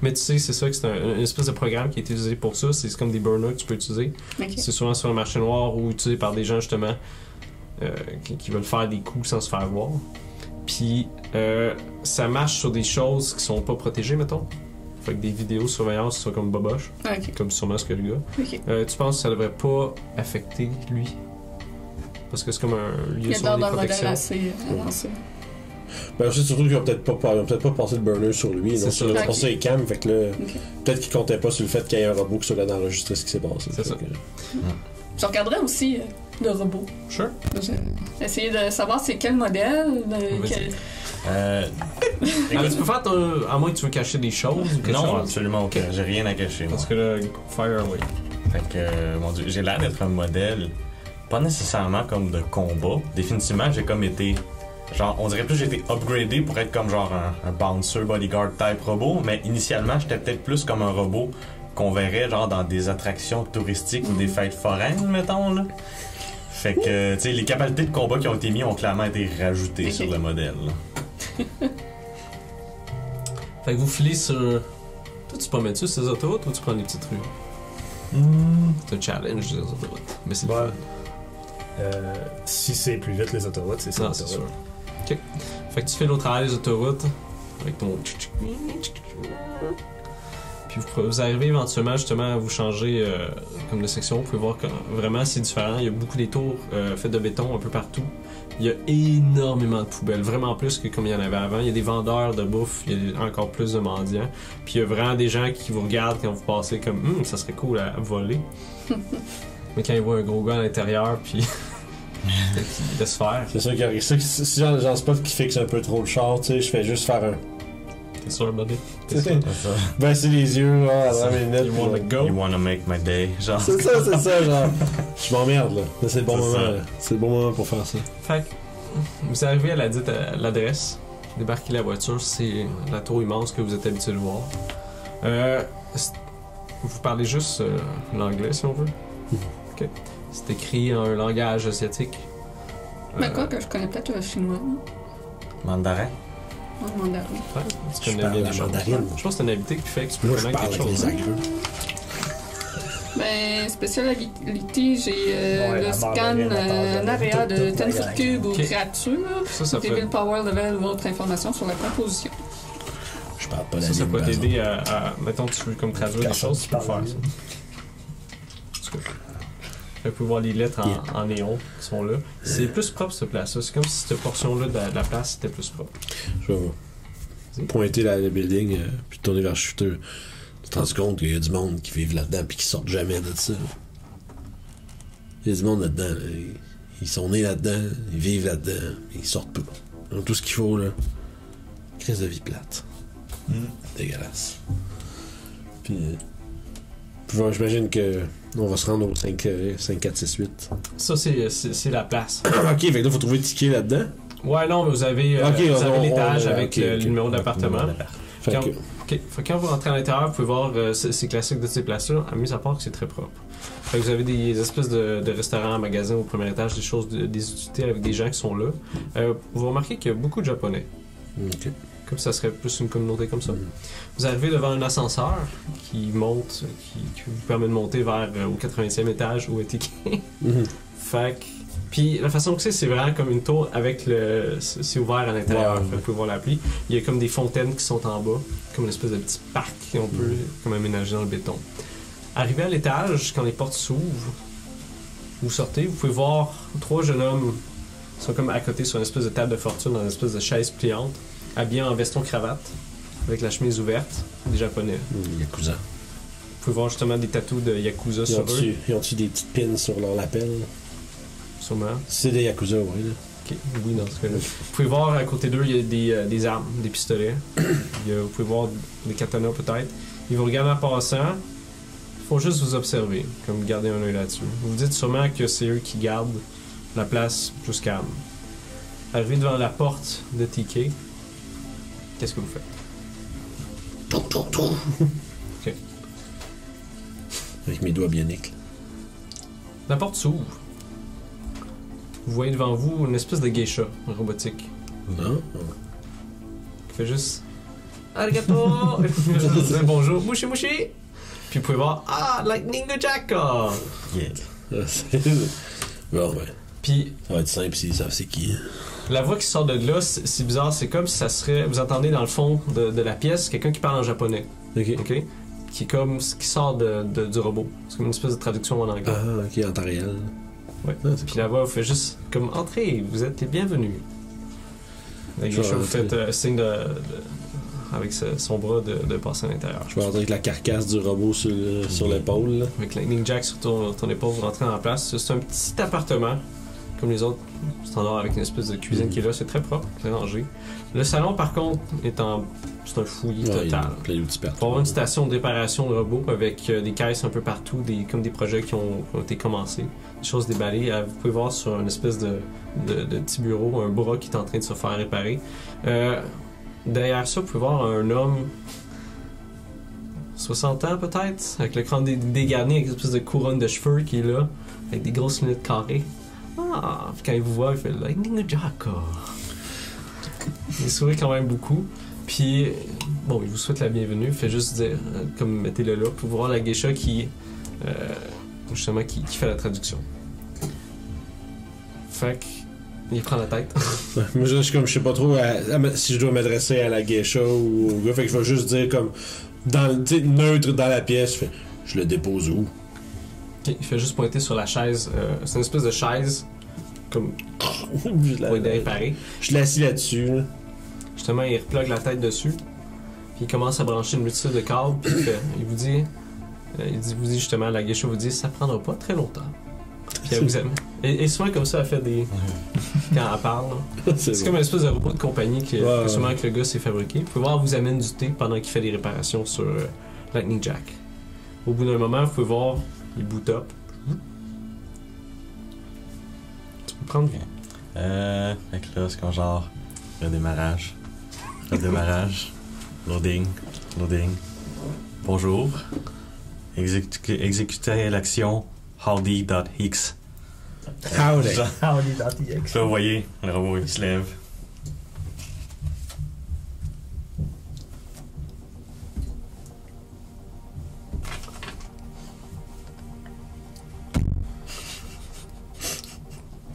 Mais tu sais, c'est ça que c'est une espèce de programme qui est utilisé pour ça. C'est comme des burners que tu peux utiliser. Ok. C'est souvent sur le marché noir ou utilisé par des gens justement qui veulent faire des coups sans se faire voir. Puis ça marche sur des choses qui sont pas protégées, mettons. Fait que des vidéos de surveillance sont comme boboche, Ah, ok. comme sûrement ce que le gars. Ok. Tu penses que ça devrait pas affecter lui? Parce que c'est comme un Il lieu y a sur l'air des d'un modèle protections. assez avancé. Ben, c'est surtout qu'ils ont peut-être pas passé le burner sur lui. C'est Donc, ça. ils ont Ok. passé les cams, fait que là, Ok. peut-être qu'ils comptaient pas sur le fait qu'il y ait un robot qui soit là d'enregistrer ce qui s'est passé. C'est ça. Fait que- Je regarderais aussi le robot. Sure. Essayer de savoir c'est quel modèle. Vas-y. Quel... Ah, tu peux faire à moins que tu veux cacher des choses ou quelque Non, chose. absolument aucun. J'ai rien à cacher, moi. Parce que là, fire away. Fait que, mon dieu, j'ai l'air d'être un modèle, pas nécessairement comme de combat. Définitivement, j'ai comme été. Genre, on dirait plus que j'ai été upgradé pour être comme genre un bouncer bodyguard type robot, mais initialement, j'étais peut-être plus comme un robot qu'on verrait genre dans des attractions touristiques ou des fêtes foraines, mettons, là. Fait que, tu sais, les capacités de combat qui ont été mises ont clairement été rajoutées Ok. sur le modèle. là. Fait que vous filez sur. Toi, tu peux mettre sur ces autoroutes ou tu prends les petites rues? C'est un challenge des autoroutes. Mais c'est Ouais. Si c'est plus vite les autoroutes, c'est ça. Non, c'est sûr. Ok. Fait que tu fais au travers des autoroutes avec ton. Puis vous arrivez éventuellement justement à vous changer comme de section. Vous pouvez voir que vraiment c'est différent. Il y a beaucoup des tours faites de béton un peu partout. Il y a énormément de poubelles, vraiment plus que comme il y en avait avant. Il y a des vendeurs de bouffe, il y a encore plus de mendiants. Puis il y a vraiment des gens qui vous regardent quand vous passez comme ça serait cool à voler. Mais quand ils voient un gros gars à l'intérieur, puis il laisse faire. C'est ça qui arrive. Si j'en spot qui fixe un peu trop le char, tu sais, je fais juste faire un. T'es sûr, buddy? C'est ça. Baisser les yeux, là, avant mes lunettes. You puis wanna là. go? You wanna make my day, genre. C'est ça, genre. Je m'emmerde, là. Là, c'est le bon C'est moment, ça. là. C'est le bon moment pour faire ça. Fait que vous arrivez à l'adresse, débarquez la voiture, c'est la tour immense que vous êtes habitué de voir. Vous parlez juste l'anglais si on veut. Ok. C'est écrit en un langage asiatique. Mais quoi que je connais peut-être le chinois. hein, Mandarin? En mandarin. Ouais, tu Je connais parle bien la les choses. mandarine. Je pense que c'est une habilité qui fait que tu peux Moi, je connaître parle quelque avec chose. les agreux. Ben, spécialité, j'ai Ouais, le la scan mort de rien, un area toute de la Tensor gang. Cube ou Ok. créatures. Ça Reveal fait. power level ou autre information sur la composition. Je parle pas la Ça ligne, peut par exemple. t'aider à. Mettons, tu veux comme traduire des Personne choses, qui tu peux parle faire à ça. Vous pouvez voir les lettres en néon qui sont là. C'est plus propre cette place-là. C'est comme si cette portion-là de la place était plus propre. Je vais pointer le building, puis tourner vers le shooter. Tu te rends compte qu'il y a du monde qui vivent là-dedans puis qui sortent jamais de ça. Il y a du monde là-dedans. Là. Ils sont nés là-dedans, ils vivent là-dedans, ils sortent pas. Ils ont tout ce qu'il faut, là. Crise de vie plate. Dégueulasse. Puis, j'imagine que on va se rendre au 5, 4, 6, 8. Ça, c'est la place. Ok, fait que là, il faut trouver le ticket là-dedans. Ouais, non, mais vous avez, Ok, vous avez on- l'étage on- avec ok, le ok. numéro d'appartement. Fait Quand- que, Ok, fait que quand vous rentrez à l'intérieur, vous pouvez voir, c'est classique de ces places-là, à mis à part que c'est très propre. Fait que vous avez des espèces de restaurants, magasins au premier étage, des choses, des utilités avec des gens qui sont là. Vous remarquez qu'il y a beaucoup de Japonais, ok. comme ça serait plus une communauté comme ça. Mhm. Vous arrivez devant un ascenseur qui monte, qui vous permet de monter vers au 80e étage où est ticket. Mhm. Fait que. Puis la façon que c'est vraiment comme une tour avec le. C'est ouvert à l'intérieur. Ouais, Fait que vous pouvez voir l'appli. Il y a comme des fontaines qui sont en bas, comme une espèce de petit parc qu'on peut comme aménager dans le béton. Arrivé à l'étage, quand les portes s'ouvrent, vous sortez, vous pouvez voir 3 jeunes hommes qui sont comme à côté sur une espèce de table de fortune, dans une espèce de chaise pliante, habillés en veston-cravate, avec la chemise ouverte, des Japonais. Yakuza. Vous pouvez voir justement des tatous de Yakuza sur eux, Ils ont-tu des petites pins sur leur lapel? sûrement. C'est des Yakuza, oui. Là. Ok, oui, dans ce cas-là. Vous pouvez voir à côté d'eux, il y a des armes, des pistolets. Vous pouvez voir des katanas peut-être. Ils vous regardent en passant. Il faut juste vous observer, comme garder un œil là-dessus. Vous vous dites sûrement que c'est eux qui gardent la place plus calme. Arrivé devant la porte de TK, qu'est-ce que vous faites? Ok. Avec mes doigts bioniques. La porte s'ouvre. Vous voyez devant vous une espèce de geisha robotique Non? qui fait juste Arigato! Vous dites bonjour, mushi mushi! Puis vous pouvez voir Lightning Jacka! Yeah. Bon, ben, Puis ça va être simple s'ils savent c'est qui. la voix qui sort de là, c'est bizarre, c'est comme si ça serait. Vous entendez dans le fond de la pièce quelqu'un qui parle en japonais, Ok. ok? Qui est comme qui sort du robot. C'est comme une espèce de traduction en anglais. Ah, ok, en temps réel. Ouais. Ah, c'est Puis la voix vous fait juste comme entrez, vous êtes les bienvenus. La Je geisha vais vous rentrer. fait signe avec son bras de passer à l'intérieur. Je vais rentrer avec la carcasse du robot sur l'épaule. Là. Avec Lightning Jack sur ton épaule, vous rentrez dans la place. C'est un petit appartement, comme les autres standards, avec une espèce de cuisine qui est là. C'est très propre, très rangé. Le salon, par contre, c'est un fouillis Ouais, il y a total. plein d'outils partout. Pour avoir une station de réparation de robots avec des caisses un peu partout, comme des projets qui ont été commencés, des choses déballées. Vous pouvez voir sur une espèce de petit bureau un bras qui est en train de se faire réparer. Derrière ça, vous pouvez voir un homme 60 ans peut-être, avec le crâne dégarni, avec une espèce de couronne de cheveux qui est là, avec des grosses lunettes carrées. Puis quand il vous voit, il fait Lightning Jacka. Il sourit quand même beaucoup. Puis, bon, il vous souhaite la bienvenue. Il fait juste dire, comme mettez-le là, pour voir la geisha justement, qui fait la traduction. Fait que, il prend la tête. Ouais, moi, je suis comme, je sais pas trop si je dois m'adresser à la geisha ou au gars. Fait que je vais juste dire comme, neutre dans la pièce. Je le dépose où? Ok, il fait juste pointer sur la chaise. C'est une espèce de chaise, comme, je pour aider à réparer. je l'assis là-dessus. Là. Justement, il replogue la tête dessus. Puis il commence à brancher une multitude de câbles. Puis il vous dit justement, la geisha vous dit, ça prendra pas très longtemps. Puis elle vous aime. Et souvent comme ça, elle fait des. Quand elle parle. Là. C'est bon. comme une espèce de robot de compagnie que Ouais, sûrement que le gars s'est fabriqué. Vous pouvez voir, elle vous amène du thé pendant qu'il fait des réparations sur Lightning Jack. Au bout d'un moment, vous pouvez voir, il boot up. Tu peux prendre. Fait que là, c'est comme genre redémarrage. Loading. Bonjour. Exécutez l'action howdy.x. Howdy. Howdy.ex. Là, vous voyez, le robot il se lève.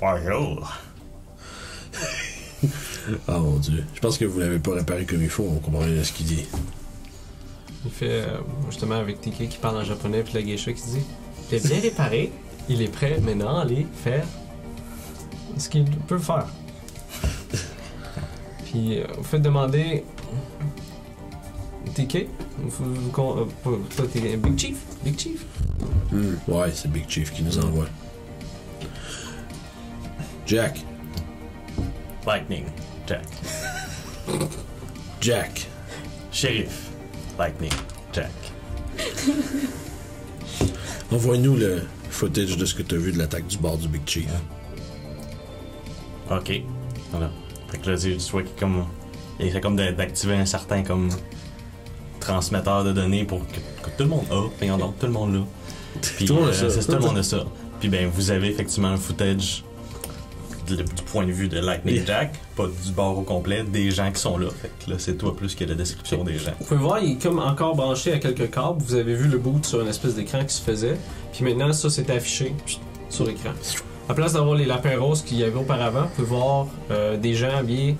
Bonjour. Oh mon dieu. Je pense que vous l'avez pas réparé comme il faut, on comprend rien à ce qu'il dit. Il fait, justement, avec TK qui parle en japonais, puis la geisha qui dit « Il est bien réparé, il est prêt maintenant à aller faire ce qu'il peut faire. » Puis, vous faites demander... TK? Toi, t'es Big Chief? Big Chief? Ouais, c'est Big Chief qui nous envoie. Jack. Lightning. Jack. Jack. Shérif. Lightning. Jack. Envoie-nous le footage de ce que t'as vu de l'attaque du bord du Big Chief. Ok. Voilà. Fait que là, tu vois qu'il est comme. Il essaie comme d'activer un certain comme transmetteur de données pour que tout le monde a. Voyons donc, tout le monde l'a. Puis Tout le monde a ça. tout le monde a ça. Puis ben, vous avez effectivement un footage du point de vue de Lightning Jack, pas du bord au complet, des gens qui sont là. Fait que là, c'est toi plus que la description des gens. Vous pouvez voir, il est comme encore branché à quelques câbles. Vous avez vu le boot sur une espèce d'écran qui se faisait. Puis maintenant, ça, c'est affiché sur l'écran. À place d'avoir les lapins roses qu'il y avait auparavant, vous pouvez voir des gens habillés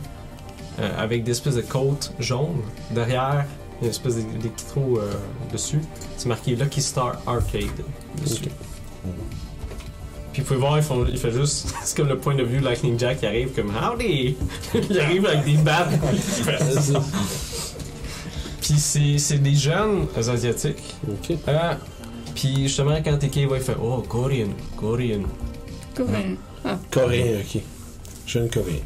avec des espèces de côtes jaunes. Derrière, il y a une espèce d'électro dessus. C'est marqué Lucky Star Arcade dessus. Ok. Puis vous pouvez voir, il fait juste. C'est comme le point de vue Lightning Jack qui arrive comme Howdy! Il arrive avec des battes. Puis c'est des jeunes asiatiques. Ok. Puis justement, quand TK va, il fait Oh, Korean. Coréen. Coréen, ok. Jeune coréen.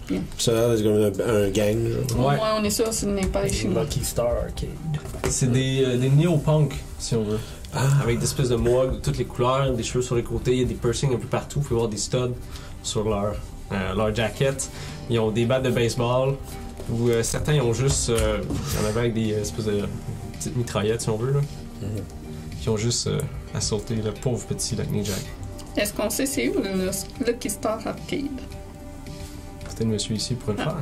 Bien. Ça a l'air d'être comme un gang, genre. Au Ouais. moins, on est sûr que ce n'est pas les Chinois. Lucky Star Arcade. C'est des néo-punk, si on veut. Ah. Avec des espèces de mohawks de toutes les couleurs, des cheveux sur les côtés, il y a des piercings un peu partout. Vous pouvez voir des studs sur leur jacket. Ils ont des battes de baseball. Ou certains ils ont juste. Il y en avait avec des espèces de petites mitraillettes, si on veut. Là. Qui ont juste assaulté le pauvre petit Lightning Jack. Est-ce qu'on sait c'est où le Lucky Star Arcade? C'était le monsieur ici pour le faire.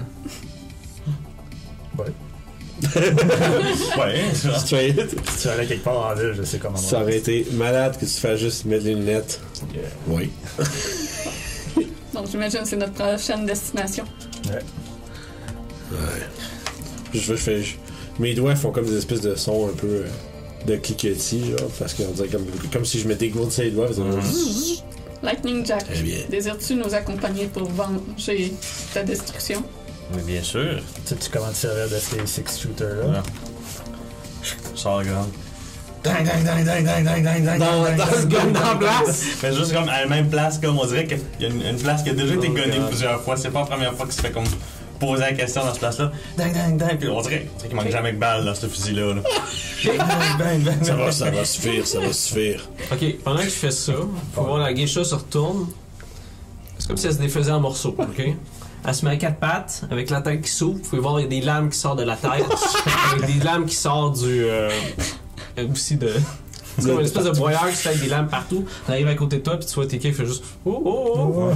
Ouais, ça. Straight. Si tu allais quelque part en ville, je sais comment. Ça aurait été malade que tu fasses juste mettre les lunettes. Yeah. Oui. Donc, j'imagine que c'est notre prochaine destination. Ouais. Mes doigts font comme des espèces de sons un peu de cliquetis, genre, parce qu'on dirait comme si je mettais gros sur les doigts. Lightning Jack, Très bien. désires-tu nous accompagner pour venger ta destruction? Mais bien sûr. Sais-tu comment te servir de ces 6 shooters-là? Ouais. Sors le gun. Dang, dang, dang, dang, dang, dang, dang, dang, Dans dang, ce dang, gun dang, dans dang, place. Mais juste comme à la même place, comme on dirait qu'il y a une place qui a déjà été Oh, gunnée God. plusieurs fois. C'est pas la première fois qu'il se fait comme poser la question dans cette place-là. Dang, dang, dang. Puis on dirait qu'il manque jamais de balles dans ce fusil-là. Là. Bang, bang, bang, Ça va suffire, ça va suffire. Ok, pendant que je fais ça, faut voir la geisha se retourne. C'est comme si elle se défaisait en morceaux, ok? Elle se met à quatre pattes, avec la tête qui s'ouvre. Vous pouvez voir, il y a des lames qui sortent de la tête. Avec des lames qui sortent du. Aussi de. C'est comme une espèce de broyeur qui fait avec des lames partout. Elle arrive à côté de toi, puis tu vois TK, il fait juste. Oh, oh, oh.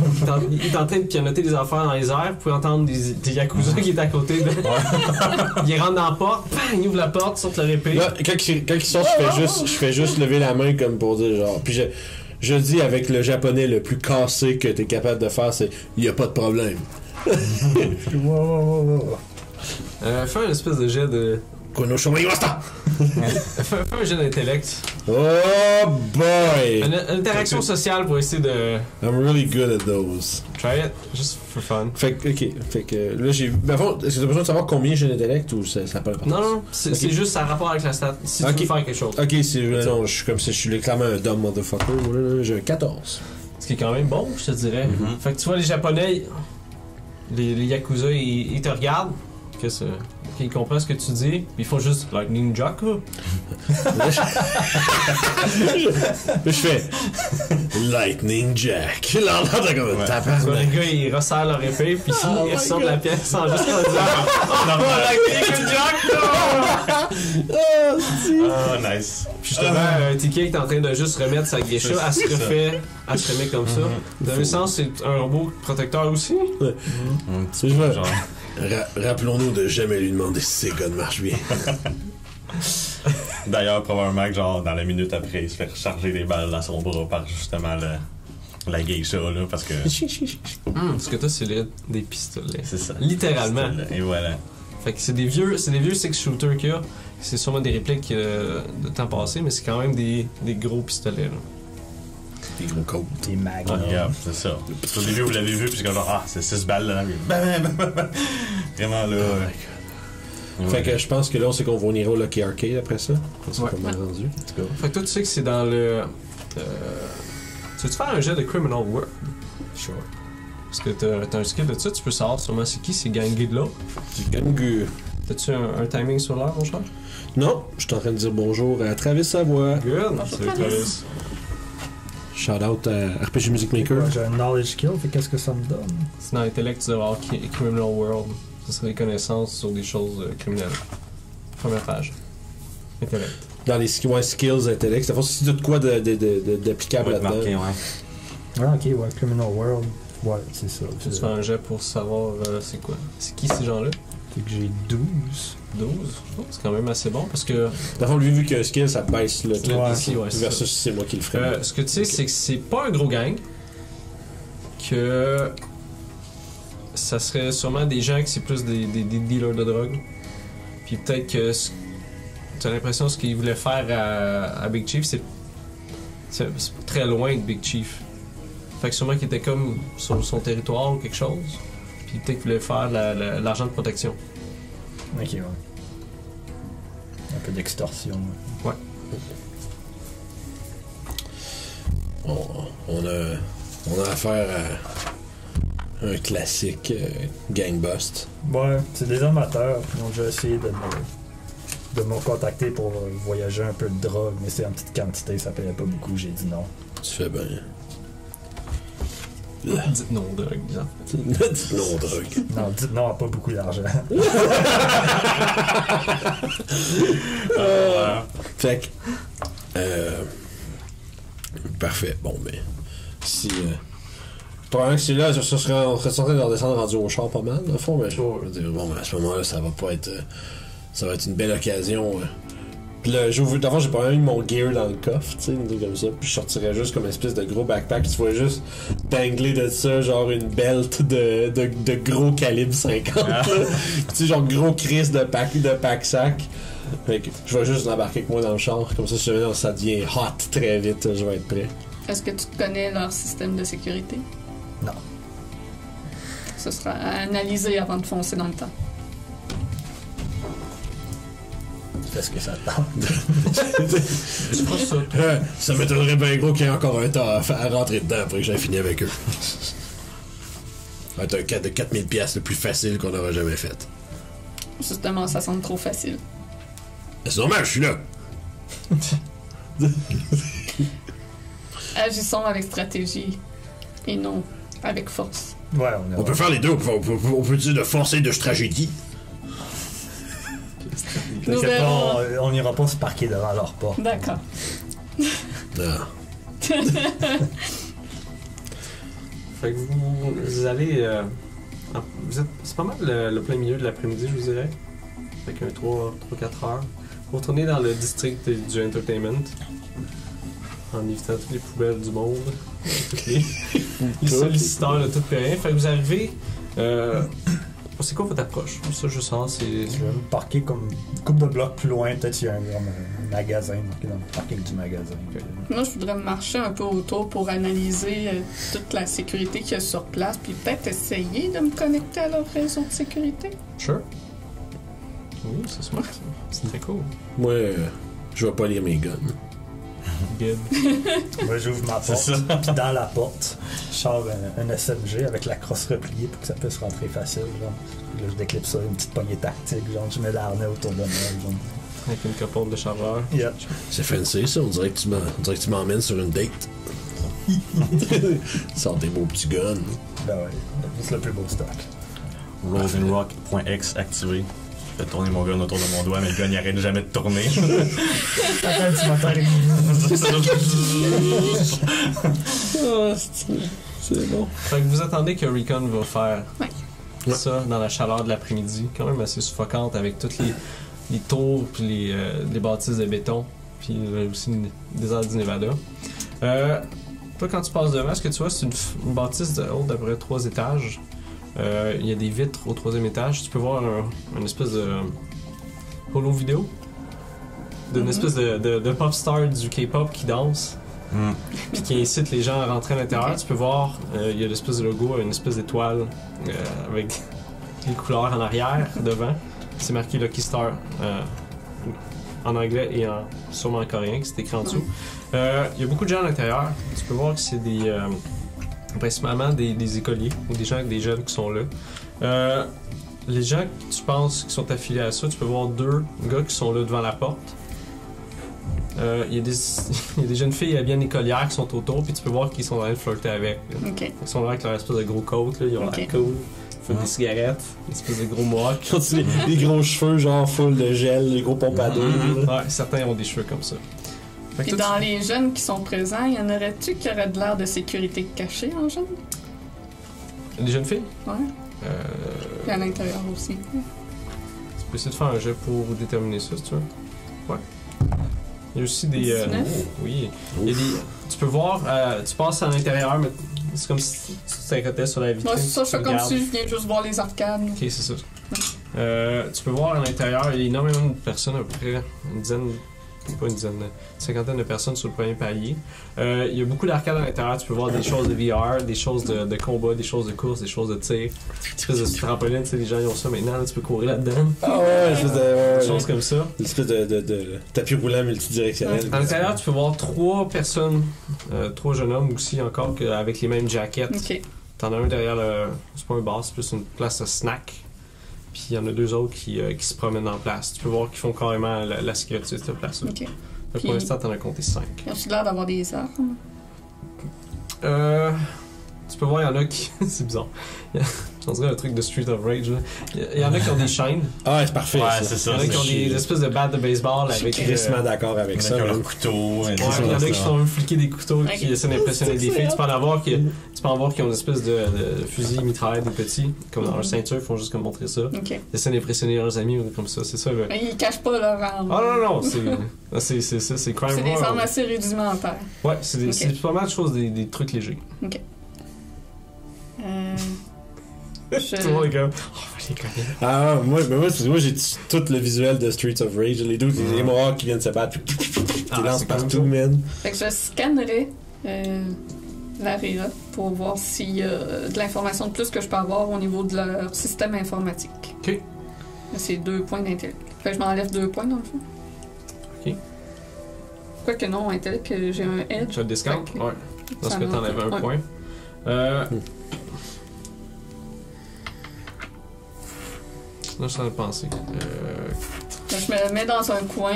Il est en train de pianoter des affaires dans les airs. Vous pouvez entendre des yakuza qui est à côté. Il rentre dans la porte, bang, il ouvre la porte, sort leur épée. Là, quand il sort, je fais juste lever la main comme pour dire genre. Puis je dis avec le japonais le plus cassé que t'es capable de faire, c'est y a pas de problème. Wow. Fais un espèce de jet de. Kono Shomayimasta! Fais un jet d'intellect. Oh boy! Une interaction sociale pour essayer de. I'm really good at those. Try it, just for fun. Fait que là j'ai. Mais avant, est-ce que t'as besoin de savoir combien j'ai d'intellect ou ça n'a pas rapport? Non, c'est Ok. c'est juste ça a rapport avec la stat. Si Ok. tu veux faire quelque chose. Ok, non, je suis comme si je suis clairement un dumb motherfucker. Là, j'ai un 14. Ce qui est quand même bon, je te dirais. Mhm. Fait que tu vois, les Japonais, les Yakuza, ils te regardent. Qu'est-ce que ils comprennent ce que tu dis, puis ils font juste Lightning Jack, là. Là, je fais Lightning Jack. Là, on entend comme un Tu vois, tabarnak. les gars, ils resserrent leur épée, puis ils ressortent de la pièce sans juste en disant Lightning Jack, là! Oh, nice. Puis justement, TK est en train de juste remettre sa geisha, elle se remet comme ça. Dans le sens, c'est un robot protecteur aussi. Un petit C'est vrai. genre. Rappelons-nous de jamais lui demander si ses guns marchent bien. D'ailleurs, probablement que genre dans la minute après, il se fait recharger des balles dans son bras par justement la geisha, là, parce que Ce que t'as, c'est des pistolets. c'est ça. Littéralement. Et voilà. Fait que c'est des vieux six shooters qu'il y a. C'est sûrement des répliques de temps passé, mais c'est quand même des gros pistolets. Là. Des gros côtes. Des mags. Ah, regarde, c'est ça. Au début, vous l'avez vu, puis c'est comme genre, c'est 6 balles là. Vraiment là. Ouais. Fait que je pense que là, on sait qu'on va venir au Lucky Arcade après ça. On s'est Ouais. pas mal rendu. Fait que toi, tu sais que c'est dans le. Tu veux-tu faire un jet de Criminal World? Sure. Parce que t'as un skill de ça, tu peux savoir sûrement c'est qui, c'est Gangue de là. Du Gangu. T'as-tu un timing sur l'heure, mon cher? Non, je suis en train de dire bonjour à Travis Savoie. Good! Bonjour, Salut, Travis. Travis. Shout out à RPG Music Maker. J'ai un knowledge skill, fait qu'est-ce que ça me donne? C'est dans l'intellect, tu dois avoir Criminal World. Ça serait des connaissances sur des choses criminelles. Première page. Intellect. Dans les skills intellect. Ça fait si tu as de quoi d'applicable Va être là-dedans. marqué, ouais. Ah, ok, ouais, Criminal World. Ouais, c'est ça. Tu fais un jet pour savoir c'est quoi. C'est qui ces gens-là? Fait que j'ai 12. 12? Oh, c'est quand même assez bon parce que. Dans le fond, lui, vu qu'il y a un skill, ça baisse le Ouais, ici, ouais, c'est versus si c'est moi qui le ferais. Ce que tu sais, c'est que c'est pas un gros gang. Que. Ça serait sûrement des gens qui c'est plus des dealers de drogue. Puis peut-être que. Tu as l'impression que ce qu'ils voulaient faire à Big Chief, c'est très loin de Big Chief. Fait que sûrement qu'il était comme sur son territoire ou quelque chose. Puis peut-être qu'il voulait faire l'argent de protection. Ok, ouais. Un peu d'extorsion. Ouais. On a affaire à un classique gang bust. Ouais, c'est des amateurs. Donc j'ai essayé de me contacter pour voyager un peu de drogue, mais c'est en petite quantité, ça payait pas beaucoup, j'ai dit non. Tu fais bien. Dites non, drogue, bizarre. Non, drogue. Non, dites non à pas beaucoup d'argent. Fait que. Parfait. Bon, ben. Si. Probablement que c'est là, on serait censé leur descendre rendu au char pas mal, dans le fond, mais je veux dire, bon, ben, à ce moment-là, ça va pas être. Ça va être une belle occasion. Puis là, d'avant, j'ai pas même mis mon gear dans le coffre, tu sais, une truc comme ça. Puis je sortirais juste comme une espèce de gros backpack. Tu vois juste dangler de ça, genre une belt de gros calibre 50. Là. Tu sais, genre gros crise de pack-sac. Fait que je vais juste l'embarquer avec moi dans le char. Comme ça, si jamais ça devient hot très vite, je vais être prêt. Est-ce que tu connais leur système de sécurité? Non. Ce sera à analyser avant de foncer dans le temps. Est-ce que ça te tente? Tu feras ça. Ça m'étonnerait bien gros qu'il y ait encore un temps à rentrer dedans après que j'ai fini avec eux. Ça va être un 4 de 4000$ le plus facile qu'on aura jamais fait. Justement, ça semble trop facile. C'est normal, je suis là. Agissons avec stratégie et non avec force. Ouais, On peut faire les deux, on peut dire de force et de tragédie. Nous T'inquiète verrons. pas, on n'ira pas se parquer devant leur porte. D'accord. Ah. Fait que vous allez. C'est pas mal le plein milieu de l'après-midi, je vous dirais. Fait qu'un 3-4 heures. Vous retournez dans le district du entertainment. En évitant toutes les poubelles du monde. Toutes les solliciteurs de tout et rien. Fait que vous arrivez. C'est quoi votre approche? Ça, je sens, c'est. Je vais me parquer comme une couple de blocs plus loin. Peut-être qu'il y a un magasin marqué dans le parking du magasin. Moi, je voudrais marcher un peu autour pour analyser toute la sécurité qu'il y a sur place, puis peut-être essayer de me connecter à leur réseau de sécurité. Sure. Oui, c'est smart, ça. C'est très cool. Moi, je vais pas lire mes guns. Good. Moi, j'ouvre ma porte. Puis dans la porte, je sors un SMG avec la crosse repliée pour que ça puisse rentrer facile. Genre. Là, je déclipe ça, une petite poignée tactique. Genre, je mets l'arnais autour de moi. Genre. Avec une capote de chargeur. Yeah. C'est fancy, ça. On dirait que tu m'emmènes sur une date. Sors des beaux petits guns. Ben ouais, c'est le plus beau stock. Rosenrock.x activé. Je fais tourner mon gun autour de mon doigt, mais le gun il arrête jamais de tourner. Attends, tu m'entends rien. C'est bon. Fait que vous attendez que Recon va faire Ouais. ça dans la chaleur de l'après-midi, quand même assez suffocante avec toutes les tours puis les bâtisses de béton, puis aussi des airs du Nevada. Toi, quand tu passes devant, ce que tu vois, c'est une bâtisse de haute d'à peu près 3 étages. Il y a des vitres au 3e étage. Tu peux voir une espèce de holo vidéo d'une espèce de pop star du K-pop qui danse. Puis qui incite les gens à rentrer à l'intérieur. Ok. Tu peux voir, il y a l'espèce de logo, une espèce d'étoile avec les couleurs en arrière, devant. C'est marqué Lucky Star en anglais et sûrement en coréen, qui c'est écrit en dessous. Il y a beaucoup de gens à l'intérieur. Tu peux voir que c'est principalement des écoliers ou des jeunes qui sont là. Les gens que tu penses qui sont affiliés à ça, tu peux voir 2 gars qui sont là devant la porte. Il y a des jeunes filles bien écolières qui sont autour, puis tu peux voir qu'ils sont en train de flirter avec. Là. Ok. Ils sont là avec leur espèce de gros coat, là, ils ont l'air cool. Ils fument des cigarettes, une espèce de gros mohawk. Quand tu les gros cheveux, genre full de gel, les gros pompes à dos. là. Ouais, certains ont des cheveux comme ça. Fait que Puis toi, dans les jeunes qui sont présents, y en aurait-tu qui auraient de l'air de sécurité cachée en jeune? des jeunes filles, Ouais. Puis à l'intérieur aussi. tu peux essayer de faire un jet pour déterminer ça, si tu veux. Ouais. Il y a aussi des... 19. oui. Il y a des... Tu peux voir, tu passes à l'intérieur, mais c'est comme si tu t'inquiétais sur la vitrine. Moi, ça, je tu fais comme regardes. si je viens juste voir les arcades. Ok, c'est ça. Tu peux voir à l'intérieur, il y a énormément de personnes, à peu près une dizaine, pas une dizaine, une cinquantaine de personnes sur le premier palier. Il y a beaucoup d'arcades à l'intérieur, tu peux voir des choses de VR, des choses de combat, des choses de course, des choses de tir. Une espèce de trampoline, tu sais, les gens ils ont ça maintenant, là, tu peux courir là-dedans. Ah ouais, Des choses comme ça. Une espèce de tapis roulant multidirectionnel. À l'intérieur, tu peux voir 3 personnes, 3 jeunes hommes aussi encore, avec les mêmes jackets. Ok. T'en as un derrière le. C'est pas un bar, c'est plus une place de snack. Puis il y en a 2 autres qui se promènent en place. Tu peux voir qu'ils font carrément la sécurité de cette place-là. Ok. Fait que Puis- pour l'instant, t'en as compté 5. Ils ont-tu l'air d'avoir des armes? Tu peux voir, il y en a qui. C'est bizarre. On dirait un truc de Street of Rage. Là. Il y en a qui ont des chaînes. Ah ouais, c'est parfait. Ouais, ça. c'est Il ça. y en a qui ont c'est- des espèces de battes de baseball Je suis avec. crissement d'accord avec ça. Avec man. leur couteau. Ouais, il y en a qui sont même fliqués des couteaux qui Ok. essaient d'impressionner des filles. C'est Tu peux en voir qui ont une espèce de fusil mitraillette des petits, comme dans leur ceinture, ils font juste comme montrer ça. Ok. Ils essaient d'impressionner leurs amis ou comme ça, c'est ça le. Mais ils cachent pas leurs armes. Ah non, c'est ça, c'est crime C'est des Royale. armes assez rudimentaires. Ouais, c'est Ok. c'est pas mal de choses, des trucs légers. Tout le monde est comme. Oh, on va les connaître. Ah, moi j'ai tout le visuel de Streets of Rage. Les deux, les Mohawks qui viennent se battre. Ah, Ils lancent c'est comme partout, ça. man. Fait que je scannerai l'AREA pour voir s'il y a de l'information de plus que je peux avoir au niveau de leur système informatique. Ok. C'est 2 points d'intellect. Fait que je m'enlève 2 points dans le fond. Ok. Quoique non, intellect, j'ai un edge. Tu as le discount? Fait que- Ouais. Parce ça que en t'en avais un ouais. point. Là, je suis en train de penser. Fait que je me mets dans un coin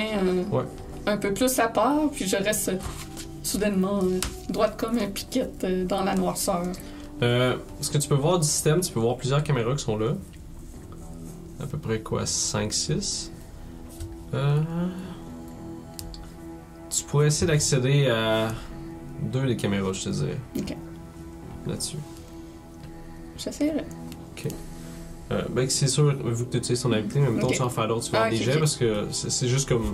Ouais. un peu plus à part, puis je reste soudainement droite comme un piquette dans la noirceur. Ce que tu peux voir du système, tu peux voir plusieurs caméras qui sont là. À peu près quoi, 5-6. Tu pourrais essayer d'accéder à 2 des caméras, je te dirais. Ok. Là-dessus. J'essaierai. Ben, c'est sûr, vu que tu utilises ton habilité, mais mettons, Ok. tu vas en faire d'autres, tu vas Ah, avoir des ok, jets ok. parce que c'est juste comme.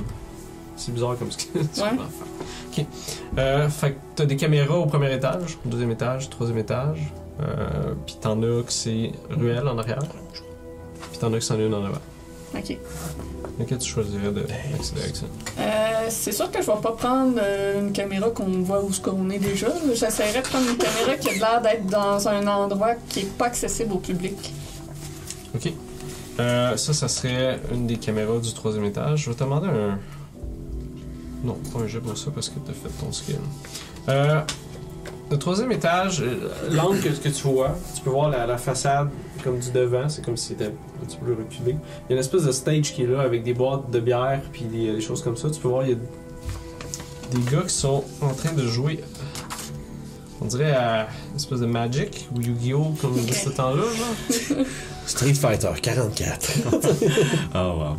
C'est bizarre comme ce que tu Ouais. vas en faire. Ok. Fait que t'as des caméras au premier étage, au 2e étage, 3e étage. Puis t'en as que c'est ruelle en arrière. Puis t'en as que c'en est une en avant. Ok. Lequel tu choisirais d'accéder avec ça? C'est sûr que je vais pas prendre une caméra qu'on voit où ce qu'on est déjà. J'essaierai de prendre une caméra qui a l'air d'être dans un endroit qui est pas accessible au public. Ok. Ça serait une des caméras du 3e étage. Je vais te demander un. Non, pas un jet pour ça parce que t'as fait ton skill. Le 3e étage, l'angle que tu vois, tu peux voir la façade comme du devant, c'est comme si c'était un petit peu reculé. Il y a une espèce de stage qui est là avec des boîtes de bière puis des choses comme ça. Tu peux voir, il y a des gars qui sont en train de jouer. On dirait à une espèce de Magic ou Yu-Gi-Oh! Comme de ce temps-là. Genre. Street Fighter 44. Oh wow.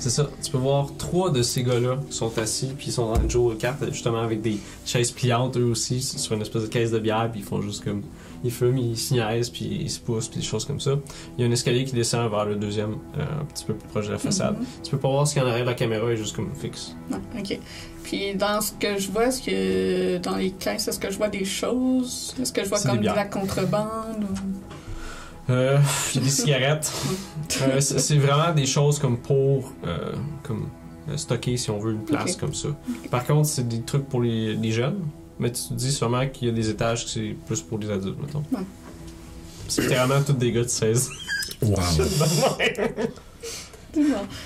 C'est ça. Tu peux voir 3 de ces gars-là qui sont assis, puis ils sont en train de jouer aux cartes, justement avec des chaises pliantes eux aussi, sur une espèce de caisse de bière, puis ils font juste comme. Ils fument, ils se niaisent, puis ils se poussent, puis des choses comme ça. Il y a un escalier qui descend vers le deuxième, un petit peu plus proche de la façade. Tu peux pas voir ce qu'il y en arrière de la caméra, est juste comme fixe. Non, ok. Puis dans ce que je vois, est-ce que dans les caisses, est-ce que je vois des choses? Est-ce que je vois C'est comme des de bières. la contrebande? Ou... Il y a des cigarettes. C'est vraiment des choses comme pour stocker, si on veut, une place Ok. comme ça. Par contre, c'est des trucs pour les jeunes, mais tu te dis sûrement qu'il y a des étages que c'est plus pour les adultes, mettons. Ouais. C'est littéralement tous des gars de 16. Wow. C'est bon.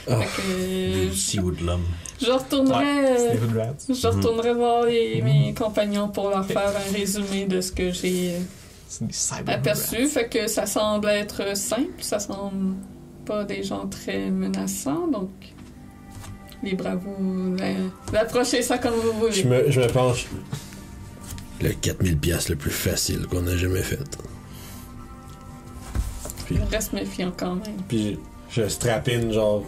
Ah. Fait que, Lucy Woodlum. je retournerai, C'est des hood rats. je retournerai voir mes compagnons pour leur faire un résumé de ce que j'ai C'est des cyber aperçu. Fait que ça semble être simple, ça semble pas des gens très menaçants, donc libre à vous d'approcher ça comme vous voulez. Je me penche. Le 4000$ le plus facile qu'on a jamais fait. Je reste méfiant quand même. Puis je strap-in, genre.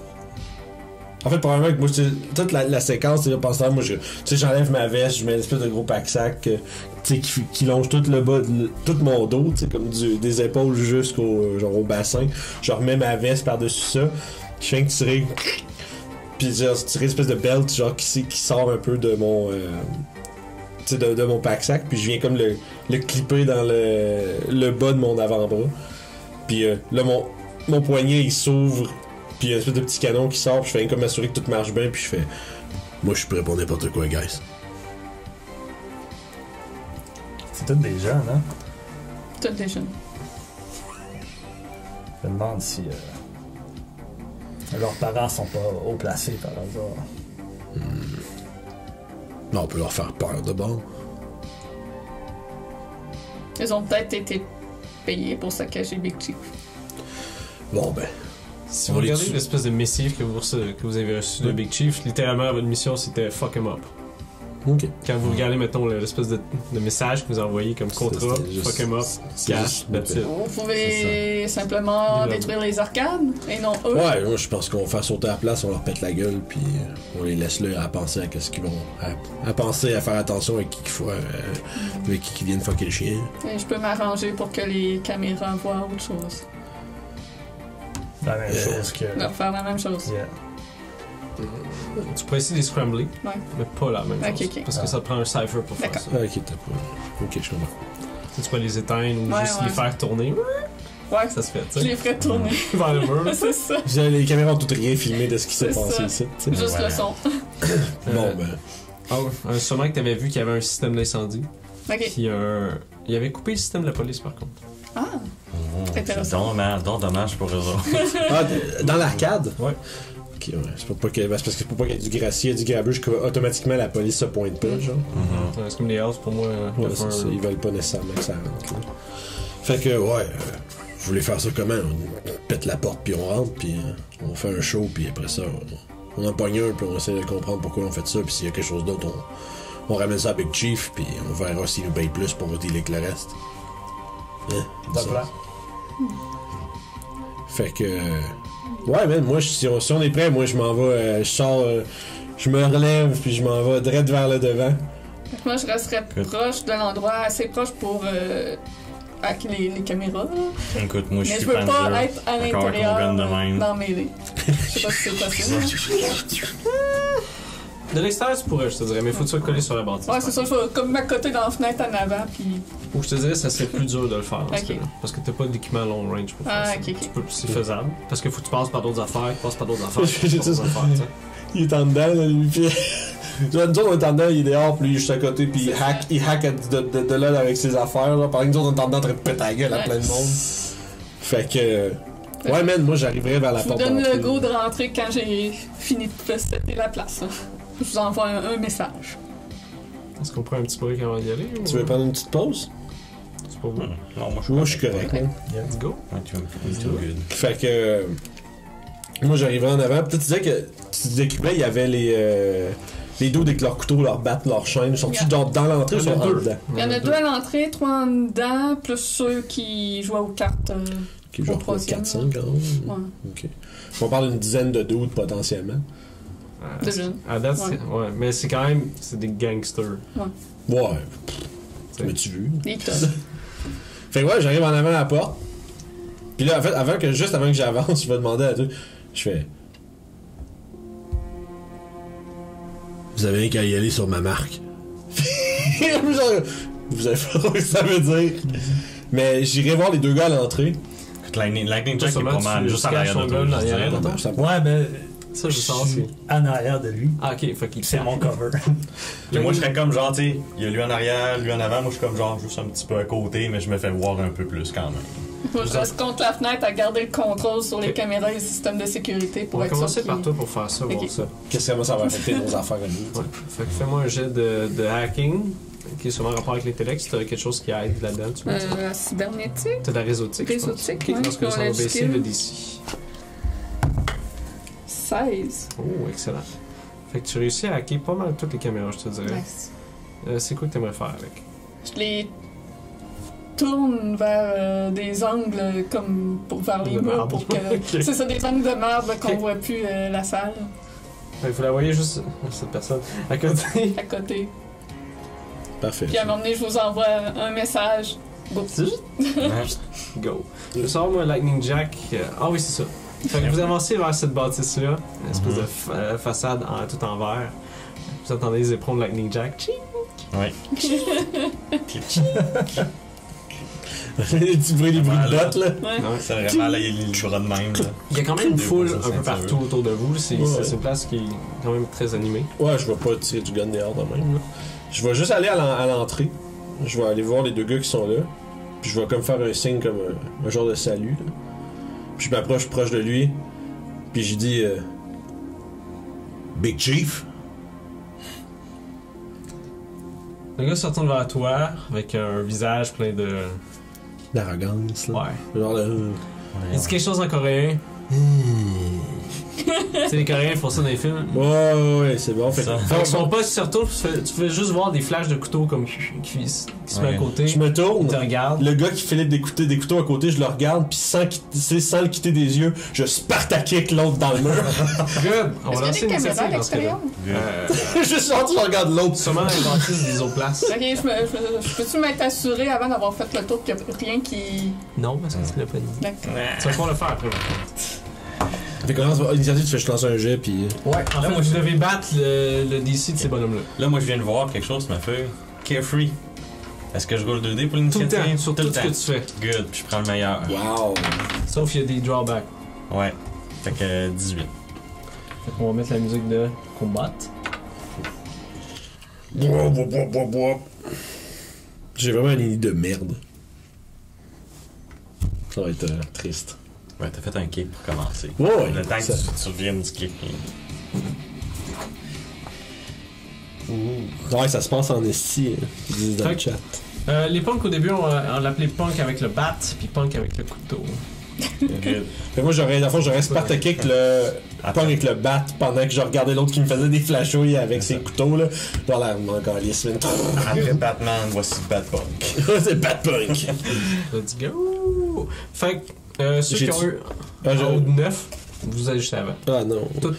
En fait, probablement que moi, toute la séquence, pendant ce temps, moi, j'enlève ma veste, je mets une espèce de gros pack-sac qui longe tout le bas, tout mon dos, comme des épaules jusqu'au genre au bassin. Je remets ma veste par-dessus ça. Je fais tirer. Puis genre, tirer une espèce de belt genre, qui sort un peu de mon. De mon pack-sac. Puis je viens comme le clipper dans le bas de mon avant-bras. Puis là, mon poignet, il s'ouvre. Puis il y a une espèce de petit canon qui sort. Puis je fais comme m'assurer que tout marche bien. Puis je fais... Moi, je suis prêt pour n'importe quoi, guys. C'est tous des jeunes, hein? Toutes des jeunes. Je me demande si leurs parents sont pas haut placés par hasard. Non, on peut leur faire peur de bord. Ils ont peut-être été payés pour saccager Big Chief. Bon, ben... Si On vous les regardez tue. l'espèce de missive que vous avez reçu de Big Chief, littéralement, votre mission, c'était fuck him up. OK. Quand vous regardez, mettons, l'espèce de message que vous envoyez comme contrat, C'était juste- fuck him up, c'est cash, juste- that's it. Vous pouvez simplement Ils détruire les arcades et non eux. Ouais, moi, je pense qu'on va faire sauter à la place, on leur pète la gueule, puis on les laisse là à penser à qu'est-ce qu'ils vont... À penser, à faire attention avec qui qu'il faut... avec qui viennent fucker le chien. Et je peux m'arranger pour que les caméras voient autre chose. La même chose que. Leur faire la même chose. Yeah. Tu pourrais essayer de les scrambler, Ouais. mais pas la même Ok, chose. ok. Parce que ça te prend un cipher pour faire D'accord. ça. Ah, ok, t'as pas... Ok, je comprends. Tu peux les éteindre ou Ouais, juste ouais. les faire tourner. Ouais, Ça se fait, tu je sais. les ferai tourner. Vers le mur. C'est ça. Les caméras ont toutes rien filmé de ce qui s'est C'est passé ça. ici. tu sais. Juste Voilà. le son. Bon, ben... Ah ouais. Sûrement que t'avais vu qu'il y avait un système d'incendie. Ok. Puis il avait coupé le système de la police, par contre. Ah, C'est Intéressant. dommage pour eux autres. Ah, dans l'arcade? Ouais. Ok, ouais. C'est pour pas qu'il y ait du gracier, du grabuge, que automatiquement la police se pointe pas, genre. Ouais, c'est comme les houses pour moi. Ouais, de faire c'est ça. un- Ils veulent pas nécessairement que ça rentre. là. Fait que, ouais, je voulais faire ça comment? On pète la porte, puis on rentre, puis on fait un show, puis après ça, on en pogne un, puis on essaie de comprendre pourquoi on fait ça, puis s'il y a quelque chose d'autre, on ramène ça avec Chief, puis on verra s'il nous paye plus pour dealer avec le reste. Hein? Pas Ça. plan. Fait que... ouais, man, moi, si on est prêt, moi, je m'en vais, je sors, je me relève, puis je m'en vais direct vers le devant. moi je resterais proche de l'endroit, assez proche pour avec les caméras. Là. Écoute, moi, je Mais suis je veux pas Panzer. être à Encore avec mon gun l'intérieur de même. dans Mêlée. Je sais pas si c'est possible. De l'extérieur, tu pourrais, je te dirais, mais faut que tu sois collé sur la bâtisse. Ouais, c'est ça, je vais comme m'accoter dans la fenêtre en avant, puis. Ou je te dirais, ça serait plus dur de le faire dans ce Ok. cas-là. Parce que t'as pas d'équipement long range pour faire Ah, ça. ok, ok. Tu peux, c'est faisable. Parce qu'il faut que tu passes par d'autres affaires, tu passes par d'autres affaires, J'ai tu passes par ça. d'autres affaires, tu sais. Il est en dedans, là, lui, puis... Nous autres, on est en dedans, il est dehors, puis lui, il est juste à côté, puis il hack de là avec ses affaires, là. Pendant que nous autres, on est en dedans en train de péter la gueule à Ouais. plein de monde. Fait que... ouais, man, moi, j'arriverai vers la Je vous porte donne d'entrée. le go de rentrer quand j'ai fini de setter la place. Là. Je vous envoie un message. Est-ce qu'on prend un petit break avant d'y aller? Ou... Tu veux prendre une petite pause? C'est pas vous. Non, Moi, je suis correct, man. Let's go. Ouais, tu me good. Fait que... moi, j'arriverai en avant. Peut-être tu disais que là, il y avait les dos avec leurs couteaux, leurs battes, leurs chaînes. Sont-ils dans l'entrée ou Il y en a sont en deux. dedans? Il y en a deux à l'entrée, trois en dedans, plus ceux qui jouent aux cartes. Qui est genre Au troisième, 400 quand même. Ouais. Ok. On parle d'une dizaine de dudes potentiellement. De jeunes. À date, Ouais. ouais, mais c'est quand même c'est des gangsters. Ouais. T'sais. Mais tu vu? Des tonnes. Fait que ouais, j'arrive en avant à la porte. Puis là, en fait, juste avant que j'avance, je vais demander à toi. Je fais. Vous avez rien qu'à y aller sur ma marque. Genre, vous savez pas trop ce que ça veut dire. Mais j'irai voir les deux gars à l'entrée. Lightning Jack est Justement, pas mal, tu juste en caches arrière ton de gun toi. en je dirais. arrière de toi? Ça Ouais, ben. Ça, je sens suis aussi. en arrière de lui. Ah, ok, fait qu'il C'est mon cover. Puis moi, je serais comme genre, tu sais, il y a lui en arrière, lui en avant. Moi, je suis comme genre juste un petit peu à côté, mais je me fais voir un peu plus quand même. Moi, je reste contre la fenêtre à garder le contrôle sur les Ok. caméras et les systèmes de sécurité On pour va être sûr commencer qu'il- par toi pour faire ça, voir Ok. ça. Qu'est-ce que ça va affecter nos affaires à nous? Ouais. Fait que fais-moi un jet de hacking, qui est souvent en rapport avec l'intellect. Si t'as quelque chose qui aide là-dedans, tu me dis. La cybernétique. T'as de la réseautique. je pense. Réseautique, Ok, ouais, parce que on ça a va du baisser skill. le DC. 16. Oh, excellent. Fait que tu réussis à hacker pas mal toutes les caméras, je te dirais. Nice. C'est quoi que t'aimerais faire avec? Je les tourne vers des angles comme pour vers les De murs marbre. pour que. Ok. C'est ça, des angles de marbre qu'on Ok. voit plus la salle Fait que vous la voyez juste, cette personne, à côté. à côté. Parfait. Puis à un moment donné, je vous envoie un message. Go. Go. Je sors moi Lightning Jack. Ah oui, c'est ça. Fait que vous avancez vers cette bâtisse-là, une espèce de façade tout en verre. Vous entendez les éperons de Lightning Jack. Tching! Ouais. Les petits bruits, les bruits de bottes, là. Ouais. Ouais. C'est vraiment là, il y a le bras de même. Là. Il y a quand même une Des foule fois, ça, un peu c'est partout autour de vous. C'est Ouais. c'est une place qui est quand même très animée. Ouais, je vais pas tirer du gun dehors de même, là. Je vais juste aller à l'entrée. Je vais aller voir les deux gars qui sont là. Puis je vais comme faire un signe comme un genre de salut, là. Puis je m'approche proche de lui. Puis je dis Big Chief. Le gars se retourne vers toi avec un visage plein de. D'arrogance, là. Ouais. Genre Il dit quelque chose en coréen. Tu sais, les Coréens font ça dans les films. Ouais, c'est bon. Fait, Ça. Fait que son poste se retourne, tu fais juste voir des flashs de couteaux comme qui se met à Ouais. côté. je me tourne. Il te regarde. Le gars qui filait des couteaux à côté, je le regarde, puis sans le quitter des yeux, je Spartakick l'autre dans le mur. Good! On va Est-ce qu'il y a lancer des une caméras à initiative dans ce cas-là. l'extérieur? Juste sorti, je regarde l'autre. Sûrement dans les bâtisses des autres places. Ok, je peux-tu m'être assuré avant d'avoir fait le tour qu'il n'y a rien qui. Non, parce que tu l'as pas dit. D'accord. Tu vas pouvoir le faire après. Fait que commence l'initiative, tu fais je lance un jet, puis. Ouais, en fait, moi, je devais battre le DC de ces bonhommes-là. Là, moi, je viens de voir quelque chose sur ma feuille. Carefree. Est-ce que je roule 2D pour Tout le l'initiative? temps, sur tout ce que tu fais. Good, puis je prends le meilleur. Wow! Sauf qu'il y a des drawbacks. Ouais. Fait que 18. Fait qu'on va mettre la musique de combat. J'ai vraiment une idée de merde. Ça va être triste. Ouais, t'as fait un kick pour commencer. Ouais, Le temps que ça- tu reviennes du kick. Ouais, ça se passe en esti, ils disent dans Fait le que- chat. Les punks au début, on l'appelait punk avec le bat, puis punk avec le couteau. Good. Fait que moi, j'aurais Spartakick le Attends. pong avec le bat pendant que je regardais l'autre qui me faisait des flashouilles avec ses couteaux, là. Dans la encore les semaines. Après Batman, voici Batpunk. C'est Batpunk! Let's go! Fait que ceux J'ai qui ont dit- eu Ah, en haut de 9, vous ajustez avant. Ah non. Tout.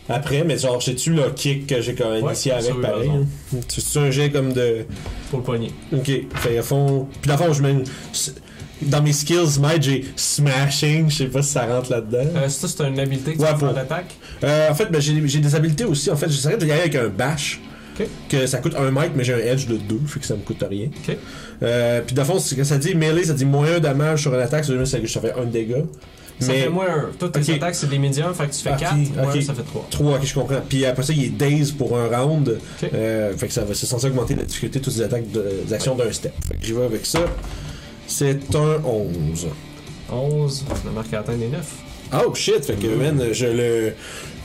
Après, mais genre, sais-tu le kick que j'ai quand même initié ça, avec oui, pareil? raison. Hein? C'est un jet comme de. Pour le poignet. Ok. Fait à fond. Puis dans le fond, je mets. Dans mes skills, Mike, j'ai smashing. Je sais pas si ça rentre là-dedans. Ça, c'est une habileté que tu Ouais, peux faire pour- d'attaque. En fait, ben, j'ai des habiletés aussi. En fait, j'essaierais d'y aller avec un bash. Ok. Que ça coûte 1 mètre, mais j'ai un edge de 2, fait que ça me coûte rien. Ok. Puis dans le fond, quand ça dit melee, ça dit moins 1 damage sur une attaque, ça veut dire que ça fait 1 dégât. Ça fait moins 1. Toutes tes Ok. attaques, c'est des médiums, fait que tu fais Ok, 4. Moins ok. 1, ça fait 3. 3, ok, je comprends. Puis après ça, il est daze pour un round. Ok. Fait que c'est censé augmenter la difficulté de toutes les attaques des actions d'un step. Fait que j'y vais avec ça. C'est un 11. 11, la marque à atteindre les 9. Oh shit, fait que man,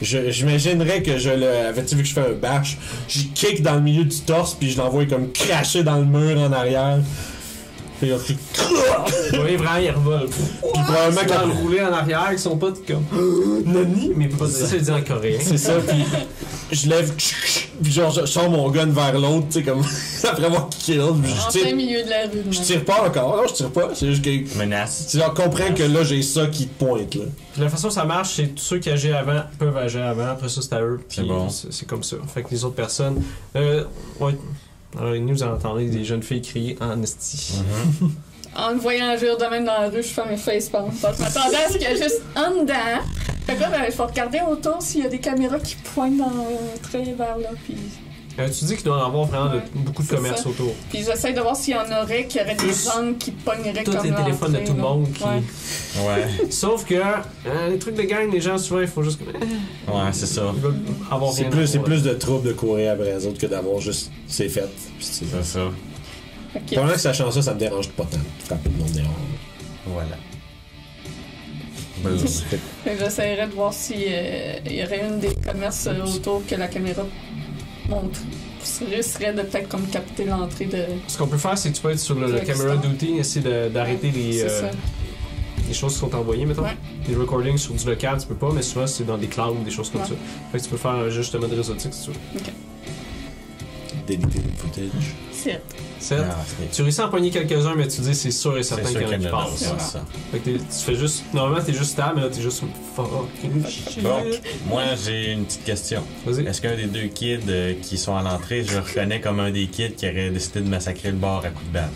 j'imaginerais que je le. Avais-tu vu que je fais un bash? J'y kick dans le milieu du torse puis je l'envoie comme cracher dans le mur en arrière. Puis il a pris. Oui, vraiment, ils revolent. Puis probablement Quand quand. le rouler en arrière, ils sont pas comme. Nani? Mais pas ça, il dit en coréen. C'est ça, puis je lève. Puis genre, je sors mon gun vers l'autre, tu sais, comme. Après avoir kické l'autre. Puis En je plein tire. milieu de la rue. Je tire pas encore. Non, je tire pas. C'est juste que. Menace. Tu genre comprends que là, j'ai ça qui te pointe, là. Puis la façon dont ça marche, c'est tous ceux qui agissent avant peuvent agir avant. Après ça, c'est à eux. Puis C'est bon. c'est comme ça. Fait que les autres personnes. Ouais. Alors, nous, vous entendez des jeunes filles crier en esti. En me voyant agir de même dans la rue, je fais mes facepalms. Parce que je m'attendais à ce qu'il y ait juste en dedans. Fait que là, ben, il faut regarder autour s'il y a des caméras qui pointent dans le trait vers là. Tu dis qu'il doit y avoir vraiment Ouais, beaucoup de c'est commerce ça. autour. Puis j'essaie de voir s'il y en aurait qui auraient des angles qui pogneraient Tous comme les téléphones de l'entrée, tout le là. monde qui. Ouais. Ouais. Sauf que les trucs de gang, les gens souvent ils font juste comme. Ouais, c'est ça. Ils veulent avoir C'est rien plus, à c'est voir. plus de trouble de courir après les autres que d'avoir juste. C'est fait. Puis c'est C'est ça. Ok. pendant que sachant ça me dérange pas tant. Frapper le monde dehors. Voilà. Fait que j'essaierais de voir s'il y aurait une des commerces autour que la caméra montre. Risquerait de peut-être comme capter l'entrée de. Ce qu'on peut faire, c'est que tu peux être sur le Direct camera start. duty, essayer d'arrêter C'est ça. les choses qui sont envoyées, mettons. Ouais. Les recordings sur du local, tu peux pas, mais souvent c'est dans des clouds ou des choses comme Ouais. ça. Fait que tu peux faire un ajustement de réseautique si tu veux. Déliter le footage. C'est 7. Ah, c'est Tu réussis à en pogner quelques-uns, mais tu dis c'est sûr et certain sûr qu'il y en a qui qu'il y en a passent. d'autres, c'est ça. Fait que tu fais juste. Normalement, t'es juste stable, mais là, t'es juste fucking shit. Bon, moi j'ai une petite question. Vas-y. Est-ce qu'un des deux kids qui sont à l'entrée, je le reconnais comme un des kids qui aurait décidé de massacrer le bar à coups de batte?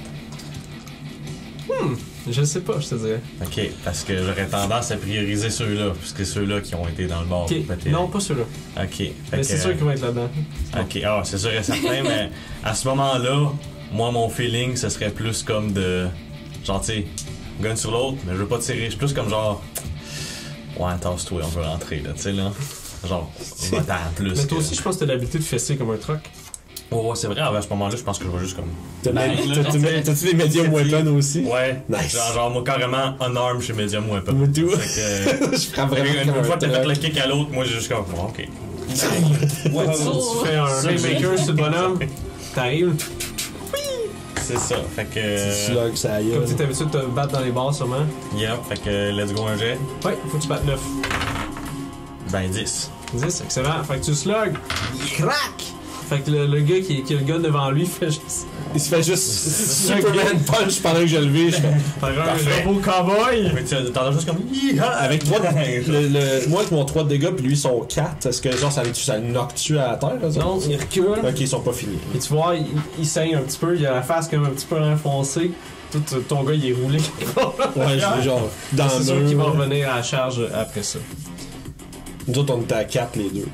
Je sais pas, je te dirais. Ok, parce que j'aurais tendance à prioriser ceux-là, puisque c'est ceux-là qui ont été dans le bar. Ok, peut-être. non, pas ceux-là. Ok. Fait Mais que, c'est sûr qu'ils vont être là-dedans. Ok, ah, c'est sûr et certain, mais à ce moment-là, moi, mon feeling, ce serait plus comme de. Genre, tu sais, gun sur l'autre, mais je veux pas tirer. Je suis plus comme genre. Ouais, tasse-toi, on veut rentrer, là, tu sais, là. Genre, va-t'en plus. Mais toi que- aussi, je pense que t'as l'habitude de fesser comme un truc. Oh, c'est vrai, à ce moment-là, je pense que je vais juste comme. T'as-tu des médiums weapons aussi? Ouais. Nice. Genre, moi, carrément, unarmed chez Medium Weapon. Me too. Fait que. Je prends vraiment Une comme fois un que t'as fait truck. le kick à l'autre, moi, j'ai juste comme. Bon, ok. Tu fais un haymaker sur le bonhomme, t'arrives, C'est ça. Fait Tu que. slugs, ça aille. comme tu t'es habitué de te battre dans les bars sûrement. Yeah, fait que let's go un jet. Ouais, faut que tu battes 9. Ben 10. 10, excellent. Fait que tu slug, crac! Fait que le gars qui a le gun devant lui fait juste. Il se fait juste Superman punch pendant que je le vis. Je fais. Faire un Parfait. robot cowboy! Mais tu t'entends juste comme. Yeehaw! Avec 3 moi avec mon 3 de dégâts, puis lui son 4, est-ce que genre ça le knock-tu à terre? Là, ça? Non, il recule. Ok, ils sont pas finis. Et tu vois, il saigne un petit peu, il a la face comme un petit peu enfoncée. Tout ton gars, il est roulé. Ouais, je genre dans C'est le sûr qu'il va mur. revenir à la charge après ça. Nous autres, on était à 4 les deux.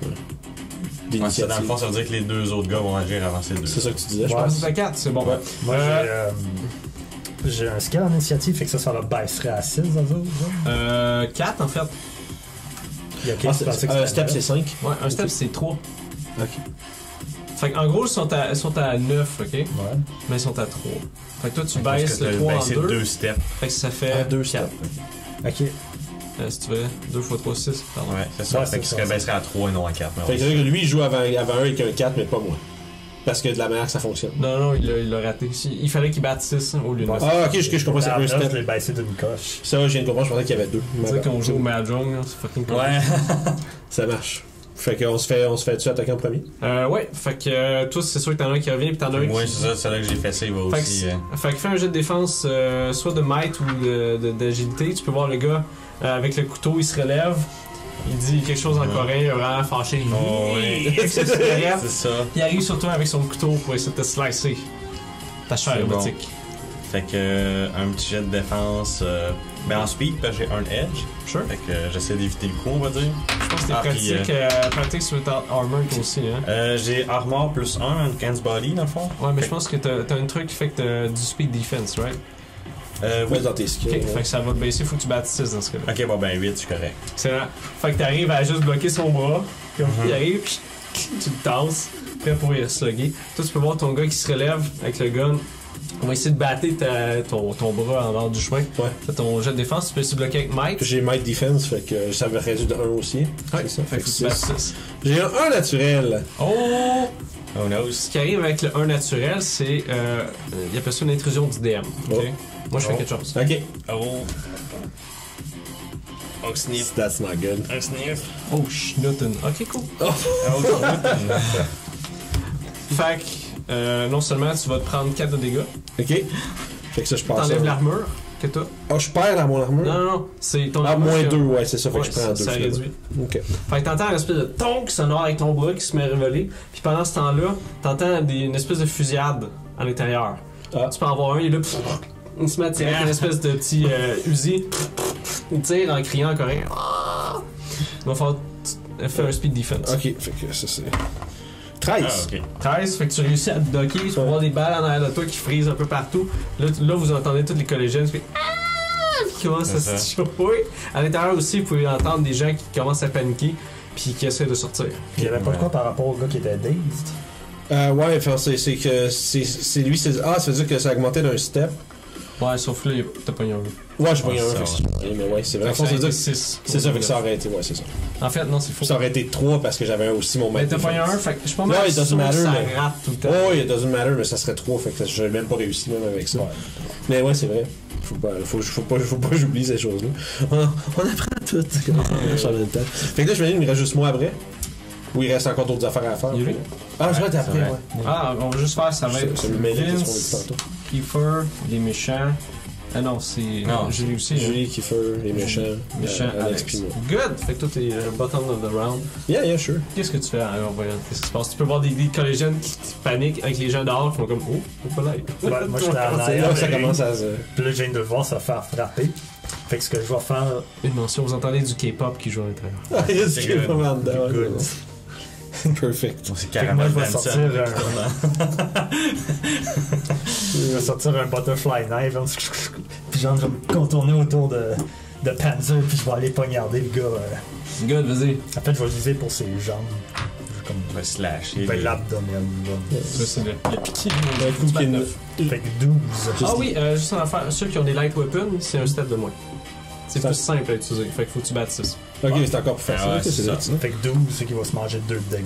Ouais, ça, dans le fond, ça veut dire que les deux autres gars vont agir avant ces deux. C'est ça que tu disais, je Ouais. pense. C'est la 4, c'est bon. Ouais. Moi, j'ai un skill en initiative, fait que ça le baisserait à 6 dans eux. 4 en fait. Il y a Ah, quelques pensées que step c'est 5. Ouais, un step c'est 3. Ok. Fait qu'en gros, ils sont à 9, ok? Ouais. Mais ils sont à 3. Fait que toi, tu Parce baisses que le t'as 3 en baissé 2. deux steps. Fait que ça fait À 2 4. steps. Ok. Si tu veux, 2 x 3, 6. Pardon. Ouais, c'est ça. Ouais, fait qu'il c'est se ça. baisserait à 3 et non à 4. Fait que lui, il joue avant un avec un 4, mais pas moi. Parce que de la manière que ça fonctionne. Non, il l'a raté. Il fallait qu'il batte 6 au lieu de 9. Ah, ok, je comprends, c'est un Je step. l'ai baissé d'une coche. Ça, je viens de comprendre, je pensais qu'il y avait 2. Tu sais qu'on joue au Mahjong, là, c'est fucking cool. Ouais. Ça marche. Fait qu'on se fait dessus attaquer en premier. Ouais, fait que toi, c'est sûr que t'en as un qui revient, puis t'en as un Moi, qui. c'est ça, celle-là que j'ai fait, ça, il va Fait aussi. que, fait que fais un jet de défense, soit de might ou d'agilité. Tu peux voir le gars avec le couteau, il se relève. Il dit quelque chose en coréen, il est vraiment fâché. Oh, oui. Avec sa cigarette. C'est ça. Il arrive sur toi avec son couteau pour essayer de te slicer. Ta chair C'est bon. robotique. Fait que un petit jet de défense. Ben en speed, parce que j'ai un edge. Sure. Fait que j'essaie d'éviter le coup, on va dire. Je pense que t'es Ah, puis, pratique without armor toi aussi, hein. J'ai armor plus 1, Uncan's Body, dans le fond. Ouais, mais je pense que t'as un truc qui fait que t'as du speed defense, right? Ouais, dans tes skills. Ok, ouais. fait que ça va te baisser, faut que tu battes 6 dans ce cas-là. Ok, bon, ben 8, c'est correct. Excellent. Fait que t'arrives à juste bloquer son bras, comme il arrive, puis tu le tasses, prêt pour y slugger. Toi, tu peux voir ton gars qui se relève avec le gun. On va essayer de battre ton bras en dehors du chemin. Ouais. Fais ton jet de défense, tu peux essayer de bloquer avec Mike. J'ai Might Defense, fait que ça me réduit de 1 aussi. Ouais, C'est ça. fait que faut que tu battes 6. J'ai un 1 naturel. Oh! Who knows? Ce qui arrive avec le 1 naturel, c'est. Il appelle ça une intrusion du DM. Ok? Oh. Moi, je fais quelque chose. Ok. Oh. Un sniff. That's not good. Un sniff. Oh, schnutten. Ok, cool. Oh, Fait que, non seulement tu vas te prendre 4 de dégâts, Ok. Fait que ça, je pense. t'enlèves l'armure que t'as. Oh, je perds dans mon armure? Non, non, non. C'est ton Ah, armure. moins que- 2, ouais, c'est ça. Fait Ouais, que je prends 2. ça réduit. Ok. Fait que t'entends une espèce de tonk sonore avec ton bras qui se met à révéler. Puis pendant ce temps-là, t'entends une espèce de fusillade à l'intérieur. Ah. Tu peux en voir un, il est là. Il se met à tirer avec une espèce de petit Uzi. Il tire en criant en coréen. Il va faire un speed defense. Ok, fait que ça, c'est. 13. Ah, ok. 13, fait que tu réussis à te docker, tu peux Ouais. voir des balles en arrière de toi qui frisent un peu partout. Là vous entendez tous les collégiennes qui qui commencent à C'est se choper. À l'intérieur aussi, vous pouvez entendre des gens qui commencent à paniquer puis qui essaient de sortir. Il y avait pas de quoi par rapport au gars qui était dazed. Ouais, enfin, c'est que c'est lui, c'est. Ah, ça veut dire que ça a augmenté d'un step. Ouais, sauf que là, t'as pas eu un. Ouais, j'ai pas eu un, ça, fait que c'est- mais ouais, c'est vrai. Fait que Fond, ça veut dire que 6. c'est ça, fait que ça aurait été, ouais, c'est ça. En fait, non, c'est faux. Ça aurait été 3 parce que j'avais aussi mon Mais maître. t'as pas eu un, fait que je suis pas mal Ouais, it doesn't sûr que matter, ça mais- rate tout le temps. Oh, it doesn't matter, mais ça serait 3, fait que j'ai même pas réussi même avec ça. Ouais. Mais ouais, c'est vrai. Faut pas que j'oublie ces choses-là. On apprend tout. On marche en même temps. Fait que là, je me dis, il me reste juste moi après. Ou il reste encore d'autres affaires à faire. Yuri? Ah, je vais être après, c'est vrai. ouais. Ah, on va juste faire, ça va être C'est le mêlé qu'est-ce qu'on a dit Vince, tantôt. Kiefer, les méchants. Ah non, c'est. Non, Julie aussi. Julie, Kiefer, les méchants. Méchant Alex. puis moi. Good! Fait que toi, t'es bottom of the round. Yeah, sure. Qu'est-ce que tu fais en voyant? Qu'est-ce qui se passe? Tu peux voir des collégiennes qui paniquent avec les gens dehors qui font comme oh, pas là. Ouais, moi, j'étais en C'est arrière. là que ça commence à se. Puis là, je viens de le voir se faire frapper. Fait que ce que je vais faire, Une mention, vous entendez du K-pop qui joue à l'intérieur. Ah, il y a C'est ce qui est good. vraiment dedans. ouais, good. c'est bon. Perfect. C'est Fait que carrément moi, je vais Benson. sortir je vais sortir un butterfly knife. hein. Puis genre, je vais me contourner autour de Panzer. Puis je vais aller poignarder le gars. Good, vas-y. En fait, je vais le viser pour ses jambes. Comme On va slasher. ben, l'abdomen. Ça, c'est le piqué. Un coup qui est neuf. Fait que 12. Ah oui, juste en affaire, ceux qui ont des light weapons, c'est un step de moins. C'est Ça- plus simple à utiliser, fait qu'il faut que tu battes 6. Ok, c'est encore plus facile. Ah ouais, ok, c'est c'est ça. là, ça. Fait que 12, c'est qu'il va se manger 2 de dégâts.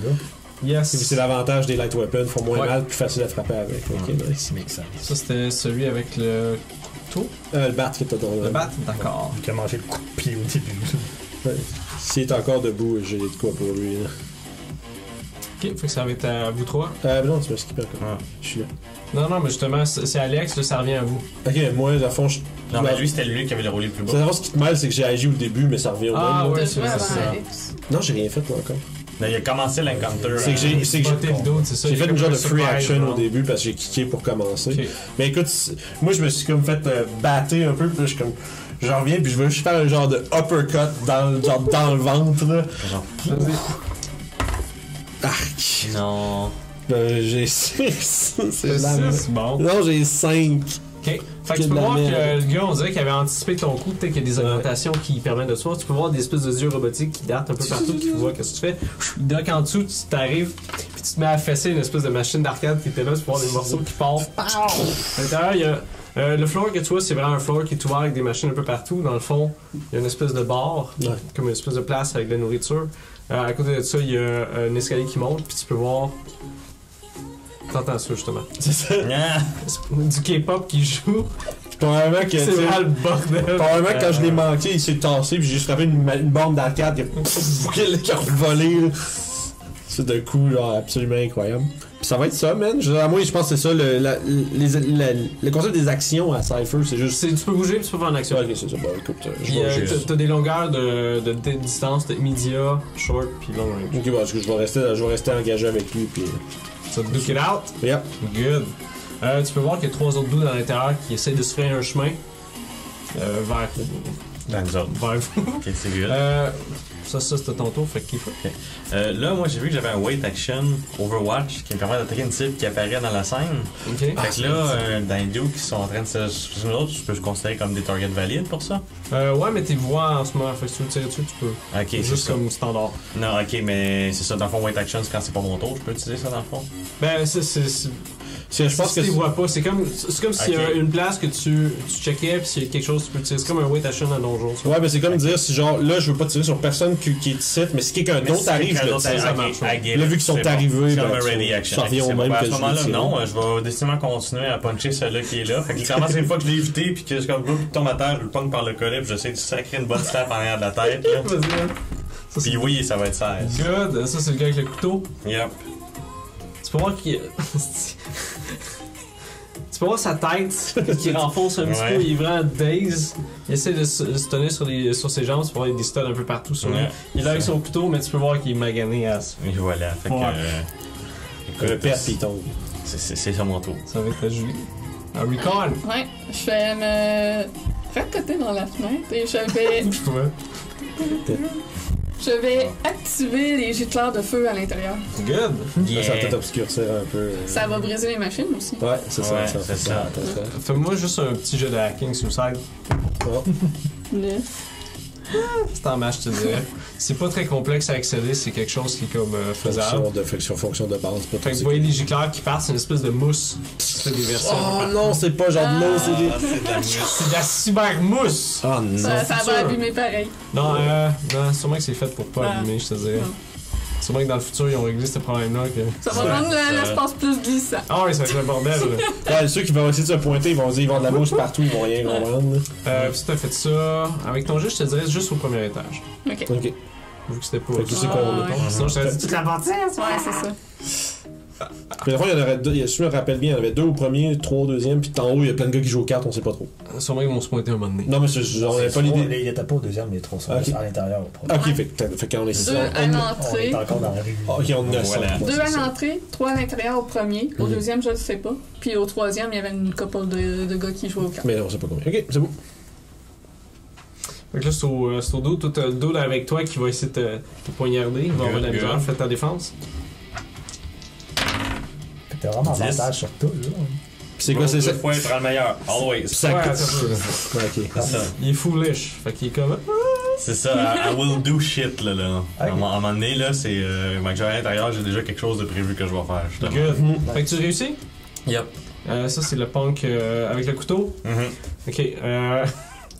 Yes. C'est l'avantage des light weapons, font moins Ouais. mal, plus facile à frapper avec. Ok, nice. Make sense. Ça, c'était celui avec le Le bat qui était dans le bat. D'accord. Il a mangé le coup de pied au début. Ouais. S'il est encore debout, j'ai de quoi pour lui. Là. Ok, fait que ça va être à vous trois. Non, tu m'as skippé encore. Ah. Je suis là. Non, non, mais justement, c'est Alex, là, ça revient à vous. Ok, moi, à fond, je. Non, mais lui, c'était lui qui avait le roulé le plus C'est bas. d'abord ce qui te mêle, c'est que j'ai agi au début, mais ça revient au Ah, même. là. ouais, T'as c'est joué ça. avant Alex. Non, j'ai rien fait, moi, encore. Mais il a commencé l'encounter. C'est que j'ai Botter le dos, c'est ça. J'ai il y a fait une comme genre un de free surprise action au round. début parce que j'ai kické pour commencer. Ok. Mais écoute, moi je me suis comme fait battre un peu, puis là je suis comme. J'en reviens, puis je veux juste faire un genre de uppercut dans le ventre, là. Vas-y. Arc! Non. J'ai 6. C'est C'est la merde. 6, bon. Non, j'ai 5. Ok. Fait que Que tu de peux la voir que merde. le gars, on dirait qu'il avait anticipé ton coup. Peut-être qu'il y a des augmentations qui permettent de se voir. Tu peux voir des espèces de yeux robotiques qui dartent un peu partout, qui voient qu'est-ce que tu fais. Il dock en dessous, tu t'arrives, puis tu te mets à fesser une espèce de machine d'arcade qui était là, tu peux voir des morceaux qui partent. À l'intérieur, il y a. Le floor que tu vois, c'est vraiment un floor qui est ouvert avec des machines un peu partout. Dans le fond, il y a une espèce de bar, Ouais. comme une espèce de place avec de la nourriture. À côté de ça, il y a un escalier qui monte, puis tu peux voir. T'entends ça justement. C'est ça. Ah. Du K-pop qui joue. Probablement que. C'est tu sais, vraiment le bordel. Probablement que quand je l'ai manqué, il s'est tassé, puis j'ai juste frappé une bombe d'arcade qui a revolé. là. C'est d'un coup, genre, absolument incroyable. Puis ça va être ça, man. Moi, je pense que c'est ça, le concept des actions à Cypher, c'est juste. Tu peux bouger puis tu peux faire en action. Ouais, ok, c'est ça. Bon, écoute, je Puis vais juste. t'as des longueurs de distance, de media, short, puis long range. Ok, bon, parce que je vais rester engagé avec lui, puis. Ça te duke it out. Yep. Good. Tu peux voir qu'il y a 3 autres dudes à l'intérieur qui essaient de se frayer un chemin vers Dans nous autres. vous. Ok, c'est good. Ça c'était ton tour, fait qu'il faut. Là, moi, j'ai vu que j'avais un wait action Overwatch qui me permet d'attaquer une cible qui apparaît dans la scène. Ok. Fait que là, dans les duos qui sont en train de se sur nous autres, je peux le considérer comme des targets valides pour ça? Ouais, mais t'es voix en ce moment, fait que si tu veux tirer dessus, tu peux. Ok, c'est Juste ça. comme standard. Non, ok, mais c'est ça, dans le fond, wait action, c'est quand c'est pas mon tour, je peux utiliser ça dans le fond? Ben, Je pense que tu les vois pas. C'est comme s'il y a une place que tu checkais, puis s'il y a quelque chose, tu peux tirer. C'est comme un wait action à donjon. Ça. Ouais, mais c'est comme dire si genre là, je veux pas tirer sur personne qui est ici, mais si quelqu'un d'autre arrive, je le tire. ça marche. Là, vu qu'ils sont arrivés, c'est comme ben, un ready action. ça revient au même À que ce je moment-là, l'ai non, je vais décidément continuer à puncher celui-là qui est là. Fait que littéralement, c'est une fois que je l'ai évité, puis que je comme il tombe à terre, je le pogne par le collet, puis j'essaie de sacrer une bonne slap en arrière de la tête. Là. Ça, Puis oui, ça va être 16. Good. Ça, c'est le gars avec le couteau. Yep. Tu peux voir qu'il. Tu peux voir sa tête qui renfonce un petit Ouais. peu, il est vraiment daze. Il essaie de se tenir sur ses jambes, tu peux voir des studs un peu partout sur lui. Ouais. Il est avec son couteau, mais tu peux voir qu'il est magané à ça. Et voilà. Fait que. Ouais. le Écoute, père pis il tombe. c'est ça mon tour. Ça va être à Julie. Un recall. Ouais, je vais me raccoter dans la fenêtre et je vais activer les gicleurs de feu à l'intérieur. Good. Ça va peut-être obscurcir un peu. Ça va briser les machines aussi. Ouais, c'est ça. Ouais, ça c'est ça. Fais-moi juste un petit jeu de hacking suicide. Oh. C'est en match, je te dirais. C'est pas très complexe à accéder, c'est quelque chose qui est comme faisable. Fonction de base. Pas Fait que vous voyez les gicleurs qui partent, c'est une espèce de mousse qui se fait déverser. Oh non, c'est pas genre de l'eau, c'est des. C'est de la mousse. C'est de la cybermousse! Oh non. Ça va abîmer pareil. Non, sûrement que c'est fait pour pas abîmer, je te dirais. Non. Sûrement que dans le futur, ils ont réglé ce problème-là. Que... Ça va rendre l'espace plus glissant. Ah oui, ça va être le bordel. Là. Ouais, ceux qui vont essayer de se pointer, ils vont dire ils vont de la mousse partout, ils vont rien comprendre. Puis tu as fait ça. Avec ton jeu, je te dirais juste au premier étage. Ok. Ok. Vu que c'était pas. Fait que tu sais qu'on Ouais. Sinon, je t'aurais dit toute la bâtisse. Ouais, c'est ça. Puis la fois, il y en aurait deux. Si je me rappelle bien, il y en avait deux au premier, trois au deuxième, puis en haut, il y a plein de gars qui jouent aux cartes, on sait pas trop. Sûrement qu'ils vont se pointer un moment donné. Non, mais on avait pas l'idée. Il était pas au deuxième, les trois sont Ok. à l'intérieur. au premier. Ok, fait qu'on est Deux à On l'entrée. est encore dans la rue. Ok, on a ça. Voilà. Deux à l'entrée, trois à l'intérieur au premier. Au Mhm. deuxième, je le sais pas. Puis au troisième, il y avait une couple de gars qui jouaient au cartes. Mais on sait pas combien. Ok, c'est bon. Fait que là, c'est au dos. Toi, t'as le dos là avec toi qui va essayer de te poignarder. Il va avoir de la misère. Fais ta défense. T'as vraiment 10. avantage sur tout, là. Puis c'est quoi, c'est ça? Deux fois être le meilleur. Always. Puis ça Ouais, coûte. ça peut. Ouais, ok. C'est ça. Il est foolish. Fait qu'il est comme. C'est ça, I will do shit là. À un Ok. moment donné, là, c'est. Quand je vais à l'intérieur, j'ai déjà quelque chose de prévu que je vais faire, justement. Good. Fait que tu réussis. Yep. Ça, c'est le punk avec le couteau. Mhm. Ok.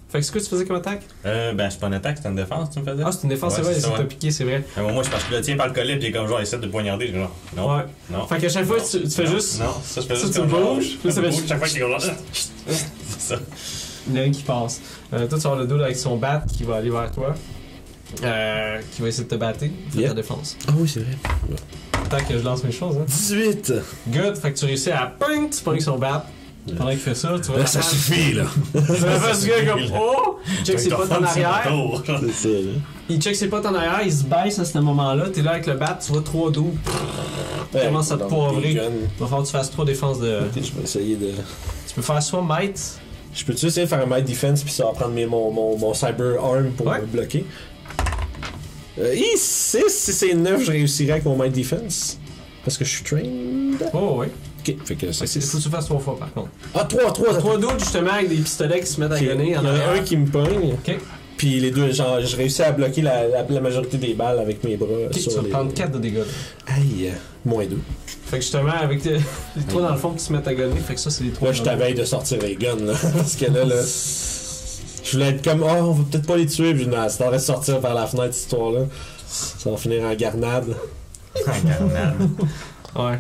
Fait que c'est quoi tu faisais comme attaque? Ben, c'est pas une attaque, c'est une défense, tu me faisais? Ah, c'est une défense, Ouais, c'est vrai. c'est Il ça, essaie de ouais. te piquer, c'est vrai. Mais moi, c'est parce que je le tiens par le collet, puis comme genre, il essaie de poignarder. Genre, non. Ouais. Non. Fait qu'à chaque fois, Non. tu fais Non. juste. Non, ça, je fais Ça, juste tu comme bouges, genre, puis ça fait- bouge chaque fois qu'il est genre. C'est ça. Il y en a un qui passe. Toi, tu vas avoir le dos avec son bat qui va aller vers toi. Qui va essayer de te battre. Fais Yeah. ta défense. Ah oui, c'est vrai. Tant que je lance mes choses, hein. 18! Good. Fait que tu réussis à ping, tu pognes son bat. Pendant qu'il fait ça, tu vois. Là, ça suffit, là. Tu vas faire du gars comme oh! Il check ses potes en arrière. C'est ça, là. Il check ses potes en arrière, il se baisse à ce moment-là. T'es là avec le bat, tu vois 3 dos. Commence à te poivrer. Il va falloir que tu fasses 3 défenses de. Je vais essayer de. Tu peux faire soit might. Je peux-tu essayer de faire un might defense puis ça va prendre mon cyber arm pour Ouais. me bloquer? 6, si c'est 9, je réussirai avec mon might defense. Parce que je suis trained. Oh, ouais. Ok, fait que Fait ça que c'est. faut que tu fasses 3 fois par contre. Ah, 3. 3 dos justement avec des pistolets qui se mettent à gonner Il y en en a arrière. un qui me pogne. Ok. Puis les deux, genre, je réussis à bloquer la majorité des balles avec mes bras. Ok, tu sur vas les... prendre 4 de dégâts. Aïe, moins 2. Fait que justement, avec les 3 dans le fond qui se mettent à gonner, fait que ça, c'est les 3. Là, je t'avais de sortir les guns, là. Parce que là, je voulais être comme, oh, on va peut-être pas les tuer. Puis non, c'est en train de sortir par la fenêtre, cette histoire-là. Ça va finir en garnade. Ouais,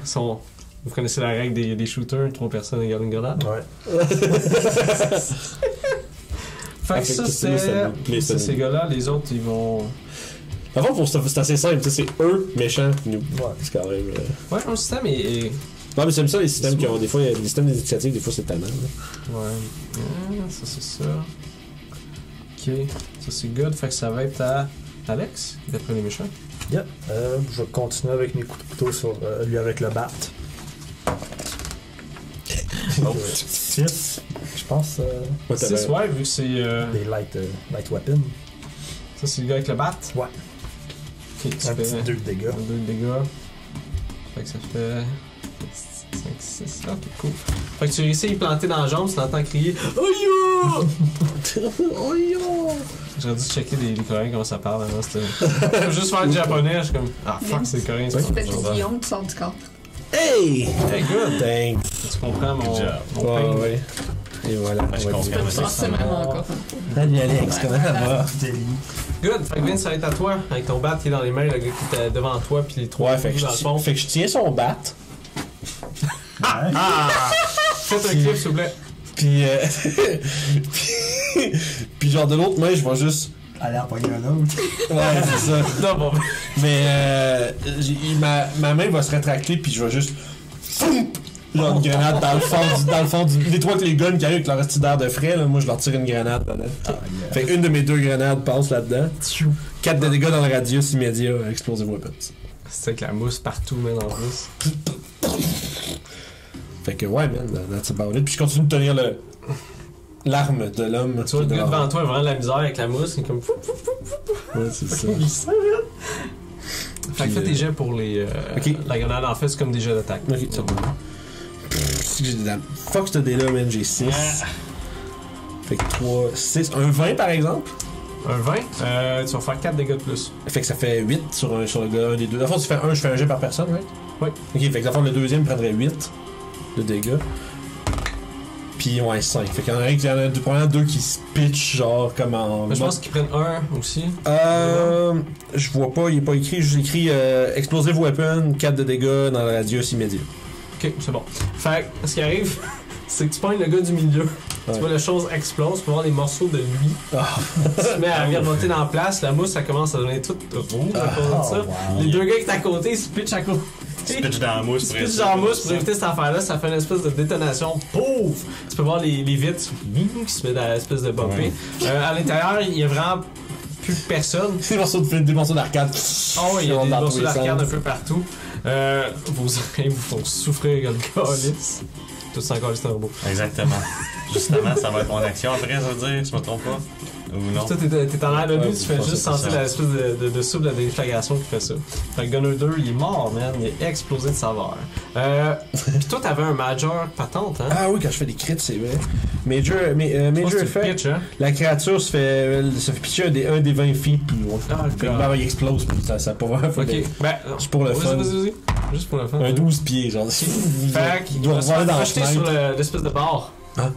vous connaissez la règle des shooters, 3 personnes égale une grenade. Ouais. Fait que ça, c'est ces gars-là, les autres, ils vont. Avant, pour c'est assez simple, tu sais, c'est eux méchants, nous. Ouais. C'est quand même. Ouais, le système est. Non, mais j'aime ça, les systèmes qui ont. Des fois, les systèmes d'initiative, des fois, c'est tannant. Là. Ouais. Ça, c'est ça. Ok. Ça, c'est good. Fait que ça va être à Alex, d'après les méchants. Yep. Je vais continuer avec mes coups de couteau sur lui avec le bat. 6, je pense. Ouais, 6, ouais, vu que c'est. Des light weapons. Ça, c'est le gars avec le bat. Ouais. Ok, tu Un fais. petit 2 de dégâts. 2 de dégâts. Fait que ça fait. 5, 6. Ok, cool. Fait que tu réussis à y planter dans la jambe, tu l'entends crier. Oh yo! J'aurais dû checker les Coréens comment ça parle avant. Faut juste faire du japonais, je suis comme. Ah fuck, c'est coréen, c'est Tu pas fais du Guillaume qui sort du corps. Hey! Hey, good! Thanks. Tu comprends mon Good job. pain? Ouais. Et voilà. Ben, je on va confirme. dire. Je pense que c'est même encore. Salut Alex, comment ça va? Délit. Good. Fait que Vince, ça va être à toi, avec ton bat qui est dans les mains, le gars qui est devant toi, puis les trois Ouais, fait que, dans le fond. fait que je tiens son bat. Ouais. Faites un clip, s'il vous plaît. Puis, puis genre de l'autre main, je vais juste. Aller en pogner un autre. Ouais, c'est ça. Non, bon. Mais ma main va se rétracter, puis je vais juste. Foum! Genre une grenade dans le fond du. Les trois avec les guns qui arrivent avec leur petit d'air de frais, là, moi je leur tire une grenade dedans. Fait qu'une de mes deux grenades passe là-dedans. 4 de dégâts dans le radius immédiat, explosive weapons. C'est avec la mousse partout, man, en plus. Fait que ouais, man, that's about it. Puis je continue de tenir l'arme de l'homme. Tu vois, le gars devant toi a vraiment de la misère avec la mousse, il est comme. Ouais, c'est ça. Fait que fais tes jets pour les. Ok. La grenade, en fait, c'est comme des jets d'attaque. Ok, c'est bon. Si j'ai de la. Fuck ce dé-là, man, j'ai 6. Fait que 3, 6. Un 20 par exemple. Un 20, tu vas faire 4 dégâts de plus. Fait que ça fait 8 sur le gars, un des deux. Dans le fond, tu fais un, je fais un jet par personne, right? Oui. Ok, fait que dans le fond, le deuxième prendrait 8 de dégâts. Puis ouais, 5. Fait qu'il y en a probablement deux qui se pitchent, genre comme en. Mais je pense qu'ils prennent un aussi. Je vois pas, il est pas écrit. J'ai écrit Explosive Weapon, 4 de dégâts dans le radius immédiat. Ok, c'est bon. Fait que ce qui arrive, c'est que tu pognes le gars du milieu. Ouais. Tu vois, la chose explose, tu peux voir les morceaux de lui. Tu te mets à virevolter dans la place, la mousse, ça commence à devenir toute rouge à cause de ça. wow. Les deux gars qui sont à côté, ils se pitchent à côté. Tu pitches dans la mousse Tu pour pitches éviter dans la mousse pour ça. éviter cette affaire-là, ça fait une espèce de détonation. Pouf! Tu peux voir les vitres qui se mettent dans l'espèce de bumper. À l'intérieur, il y a vraiment plus personne. Des morceaux d'arcade. Oh, il y a des Dans morceaux tous les d'arcade un sens. peu partout. Vos oreilles vous font souffrir comme le calice. Tout ça encore, c'est un robot. Exactement. Justement, ça va être mon action après, ça veut dire, si je me trompe pas. Ou non? Toi, t'es en l'air de lui, Ouais, tu fais je juste pense que sentir c'est ça. l'espèce de soupe de la déflagration qui fait ça. Fait que Gunner 2, il est mort, man. Il est explosé de saveur. Pis toi, t'avais un Major patente, hein? Ah oui, quand je fais des crits, c'est vrai. Major C'est effect. pitch, hein? La créature se fait pitcher un des 20 feet plus loin. Ah, Fait que là, il explose, puis ça peut avoir Ok, ben. C'est pour le vas-y, fun. vas-y. Juste pour le fun. Un 12 pieds, genre. Fait qu'il Il doit va se revoler faire dans la projeter sur fenêtre. l'espèce de bar. Ah.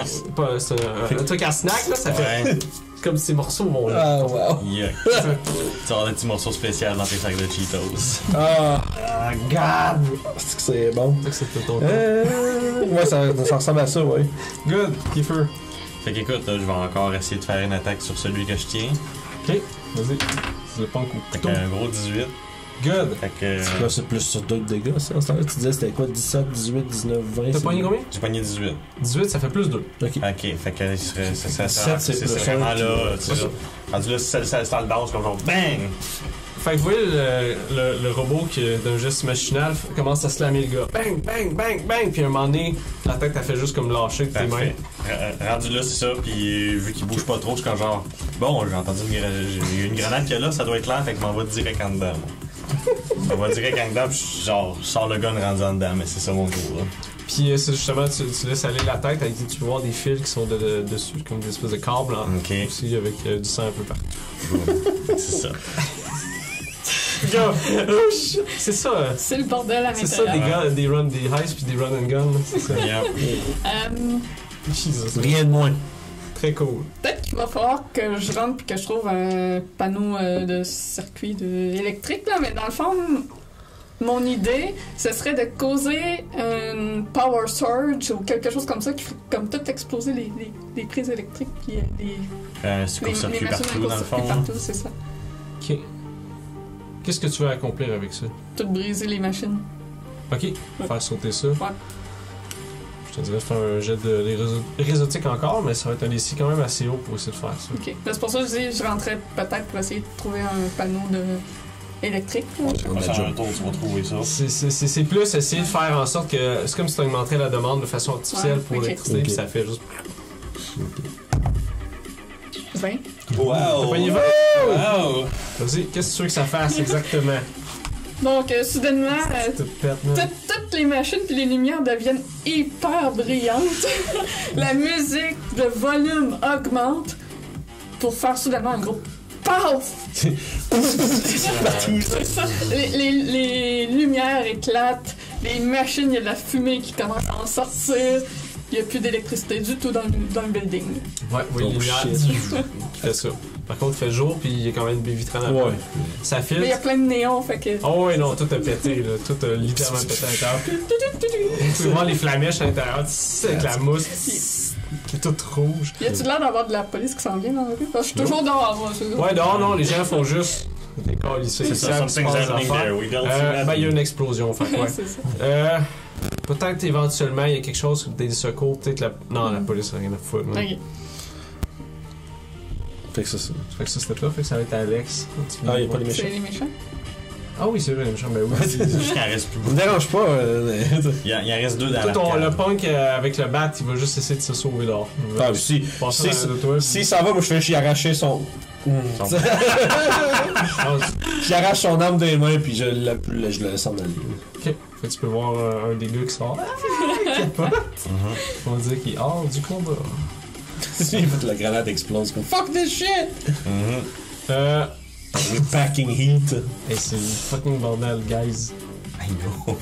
C'est pas. C'est un truc à snack, là, ça fait Ouais. comme ces morceaux vont là. Ah, wow. Yuck. Tu vas avoir des petits morceaux spéciaux dans tes sacs de Cheetos. Ah, God! C'est que c'est bon. C'est que c'était ton Ouais, ça ressemble à ça, ouais. Good, Kiefer. Fait qu'écoute, là, je vais encore essayer de faire une attaque sur celui que je tiens. Ok, vas-y. C'est le punk au Fait couteau. qu'un gros 18. Good. Fait que. Là, c'est plus sur d'autres dégâts, ça. En ce temps-là, tu disais c'était quoi? 17, 18, 19, 20? T'as c'est- pogné combien? J'ai pogné 18. 18, ça fait plus 2. Ok. Ok, fait que ça 17, c'est plus vraiment un, là, tu sais. Rendu là, ça le danse comme genre BANG! Fait que vous voyez le robot qui, d'un geste machinal, commence à slammer le gars. Bang, bang, bang, bang! Puis à un moment donné, la tête a fait juste comme lâcher de tes mains. Parfait. Rendu là, c'est ça, puis vu qu'il bouge pas trop, je suis comme genre, bon, j'ai entendu une grenade qu'il y a là, ça doit être là, fait que je m'en vais direct en dedans, moi. Je m'en vais direct en dedans, puis genre, je sors le gun rendu en dedans, mais c'est ça mon tour, là. Puis c'est justement, tu laisses aller la tête, avec, tu peux voir des fils qui sont dessus, comme des espèces de câbles, hein, Ok. aussi, avec du sang un peu partout. C'est ça. Gars, c'est ça, C'est le bordel à c'est ça l'intérieur. des gars, des heists puis des run and gun, c'est ça. Yep. Jesus. Rien de moins. Très cool. Peut-être qu'il va falloir que je rentre puis que je trouve un panneau de circuit électrique, là, mais dans le fond, mon idée, ce serait de causer un power surge ou quelque chose comme ça qui fait comme tout exploser les prises électriques puis C'est court-circuit partout, dans le fond. partout, c'est ça. Ok. Qu'est-ce que tu veux accomplir avec ça? Tout briser les machines. Ok, faire sauter ça. Ouais. Je te dirais de faire un jet de réseautique encore, mais ça va être un défi quand même assez haut pour essayer de faire ça. Ok. C'est pour ça que je dis, je rentrais peut-être pour essayer de trouver un panneau électrique. Là. On va faire un tour, tu vas trouver ça. C'est plus essayer de faire en sorte que. C'est comme si tu augmenterais la demande de façon artificielle Ouais, pour ok. l'électricité, puis ça fait juste. 20. Wow! T'as pogné 20? Wow! Vas-y, qu'est-ce que tu veux que ça fasse exactement? Donc, soudainement, Tout pète, man. toutes les machines puis les lumières deviennent hyper brillantes. La musique, le volume augmente pour faire soudainement un gros paf! C'est ça. Les lumières éclatent, des machines, il y a de la fumée qui commence à en sortir. Il n'y a plus d'électricité du tout dans le building. Ouais, oui, Oh, il y a shit. qui fait ça. Par contre, il fait jour, puis il y a quand même une baie vitrée dans Ouais. Ça Mais filtre. il y a plein de néons, fait que. Oh ouais, non, tout a pété, là. Tout a littéralement pété à l'intérieur. Vous pouvez voir les flamèches à l'intérieur, c'est avec la mousse. C'est tout rouge. Y a-tu l'air d'avoir de la police qui s'en vient dans la rue? Parce que je suis toujours dehors, moi. Ouais, dehors, non, les gens font juste des calissés. C'est ça, something's happening there. We don't see that. Ben, il y a une explosion, fait que ouais. C'est ça. Peut-être éventuellement, il y a quelque chose, des secours, peut-être la. Non, la police n'a rien à foutre. non. Ok. Fait que ça, c'est. Fait que ça, c'était pas, fait que ça va être Alex. Ah, il y a pas les méchants. C'est les méchants. Ah oui, c'est vrai, les méchants, ben oui. Juste qu'il en reste plus Ça beaucoup. me dérange pas. Il en reste 2 dans Toi, le l'arcade. punk avec le bat, il va juste essayer de se sauver dehors. Ah, si. Passer Si- dans de toi. Si ça va, moi je fais chier arracher son. Son- J'arrache son arme des mains puis je le laisse en aller. Ok. Fait que tu peux voir un des gars qui sort. Inquiète pas. On va dire qu'il est hors du combat. Il fait la grenade explose comme fuck this shit! Euh. Packing heat. Et c'est fucking bordel, guys. I know.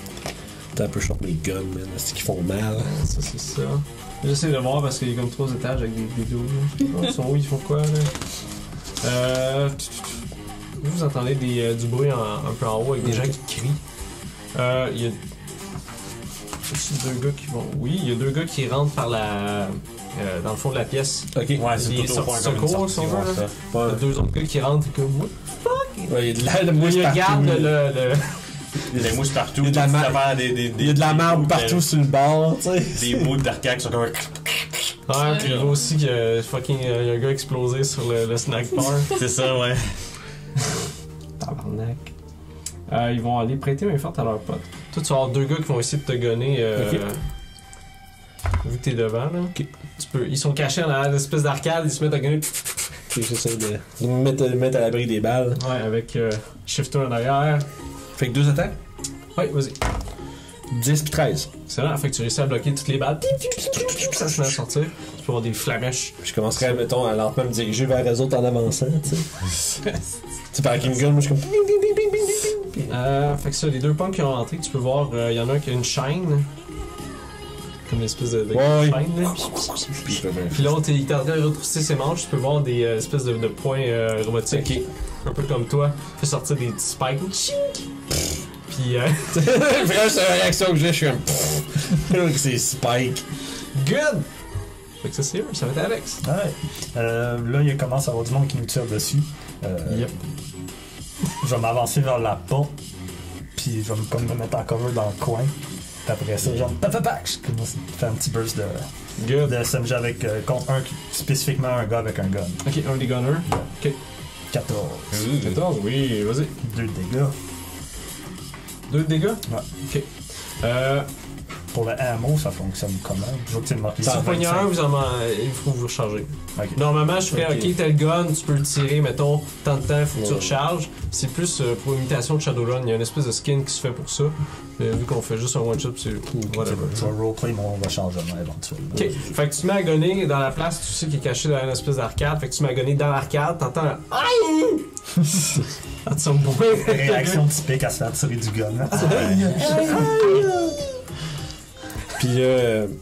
T'as un peu short mes guns, man. C'est qu'ils font mal. Ça, c'est ça. J'essaie de voir parce qu'il y a comme 3 étages avec des dos. Ils sont où? Ils font quoi, là? Vous entendez du bruit un peu en haut avec des gens qui crient. Il y a. Deux gars qui vont. Oui, il y a 2 gars qui rentrent par la. Dans le fond de la pièce. Ok. Ouais, c'est Les tout au point sorties comme une secours, sortie, si on veut, ouais, là. ça. Il y a Ouais. 2 autres gars qui rentrent et comme. What? Ouais, il y a de l'air de mousse Il partout. regarde le. Il y a des mousses partout. Il y a de la tout ma- à fait Il y a de la marbre bouts partout sur le bord, tu sais. Des bouts d'arcade qui sont comme. Ouais, puis il voit aussi qu'il y a fucking. Il y a un gars explosé sur le snack bar. C'est ça, ouais. Tabarnak. Ils vont aller prêter main forte à leur pote. Toi, tu vas avoir 2 gars qui vont essayer de te gonner. Ok. Vu que t'es devant, là. Ok. Ils sont cachés dans l'espèce d'arcade, ils se mettent à gonner. Puis j'essaie de me mettre à l'abri des balles. Ouais, avec Shifter en arrière. Fait que 2 attaques. Ouais, vas-y. 10 puis 13. Excellent, fait que tu réussis à bloquer toutes les balles. Ça se met à sortir. Tu peux avoir des flamèches. Je commencerai, mettons, à lentement me diriger vers les autres en avançant, tu sais. Tu par King Gun, moi je suis comme. Ping, ping, ping, ping, ping, ping. Fait que ça, les 2 punks qui ont rentré, tu peux voir, il y en a un qui a une chaîne. Comme une espèce de Ouais. chaîne, là. Puis je fais bien. Puis l'autre, il est en train de retrousser ses manches. Tu peux voir des espèces de points robotiques. Ok. Un peu comme toi. Fait sortir des petits spikes. Chink! Puis, Vraiment, c'est la réaction que j'ai, je suis comme. C'est Spike. good! Fait que ça, c'est eux. Ça va être Alex. Ouais. Là, il commence à y avoir du monde qui nous tire dessus. Yep. Je vais m'avancer vers la porte, puis je vais comme me mettre en cover dans le coin. Puis après ça, genre, papapac, je commence à faire un petit burst Good. de SMG avec, contre spécifiquement un gars avec un gun. Ok, un des gunners. Ok. 14. 14, oui, vas-y. 2 de dégâts. 2 de dégâts? Ouais. Ok. Pour le ammo, ça fonctionne comment? Je vois que c'est marqué Si sur vous pognez 25. un, il faut vous recharger. Ok. Normalement, je ferais, Ok. ok, t'as le gun, tu peux le tirer, mettons, tant de temps, faut que tu Ouais. recharges. C'est plus pour imitation de Shadowrun, il y a une espèce de skin qui se fait pour ça. Vu qu'on fait juste un one-shot, c'est whatever. Tu vas roleplay mon rechargement éventuellement. Ok, fait que tu te mets à gonner dans la place, tu sais, qui est cachée dans une espèce d'arcade. Fait que tu te mets à gonner dans l'arcade, t'entends un aïe! À son point. Réaction typique à se faire tirer du gun. Hein? Puis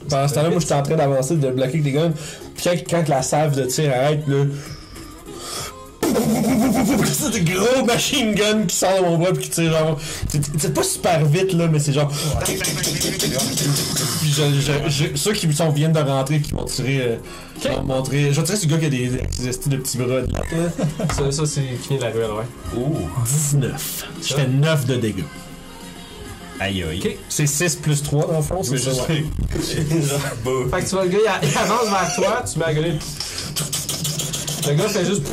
pendant ce temps-là, moi j'étais en train d'avancer, de bloquer avec des guns. Puis quand la salve de tir arrête, là. C'est des gros machine gun qui sort de mon bras puis qui tire genre. C'est pas super vite là, mais c'est genre. Puis ceux qui viennent de rentrer qui vont tirer. Vont montrer. Je vais tirer ce gars qui a des estis de petits bras de là. Ça c'est qui vient de la ruelle, ouais. Ouh. 19. Je fais 9 de dégâts. Aïe aïe. Ok. C'est 6 plus 3 dans le fond, c'est Mais ça. juste. Ouais. Genre, boum. Fait que tu vois le gars, il avance vers toi, tu te mets à gonner. Le gars fait juste.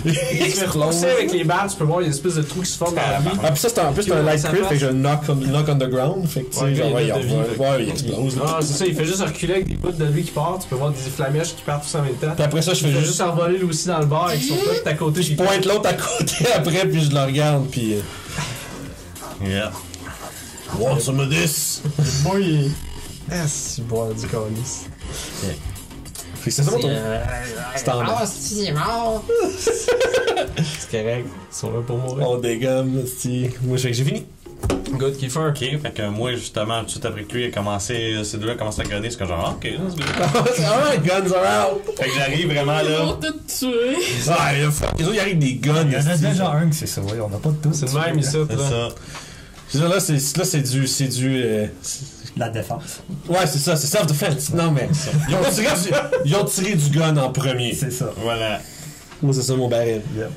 Il se fait repousser avec les balles, tu peux voir, il y a une espèce de trou qui se forme dans la vie. Ah, puis ça, c'est un peu un light crit, fait que je knock on the ground. Fait que, tu sais, Ouais, genre, il y a ouais, une il de vie, ouais, il explose. Non, c'est ça, il fait juste reculer avec des bouts de lui qui partent, tu peux voir des flamèches qui partent tous en même temps. Puis après ça, je Il fais fait juste. juste envoler lui aussi dans le bar avec son pote à côté. Je pointe l'autre à côté après, puis je le regarde, puis. Yeah. Want some of this? Moi, il est. Ah, si boire du calice. Fait que c'est ça mon tour. C'est en bas. si, il est mort! C'est correct, ils sont là pour mourir. On dégomme, si. Moi, je fais que j'ai fini. Good Kiefer. Ok, fait que moi, justement, tout de suite après que lui, ces deux-là commencent à gunner, c'est que genre, ok, let's go. Alright, guns are out! Fait que j'arrive vraiment Ils là. vont te tuer. Ah, les autres, ils arrivent des guns. Il y en a esti. déjà un qui c'est ça, oui, on n'a pas de tout. C'est le même ici, C'est là. ça. C'est ça, là, c'est du. La défense. Ouais, c'est ça, c'est self-defense. Non, mais. Ils ont tiré du gun en premier. C'est ça. Voilà. Moi, c'est ça mon baril. Yeah.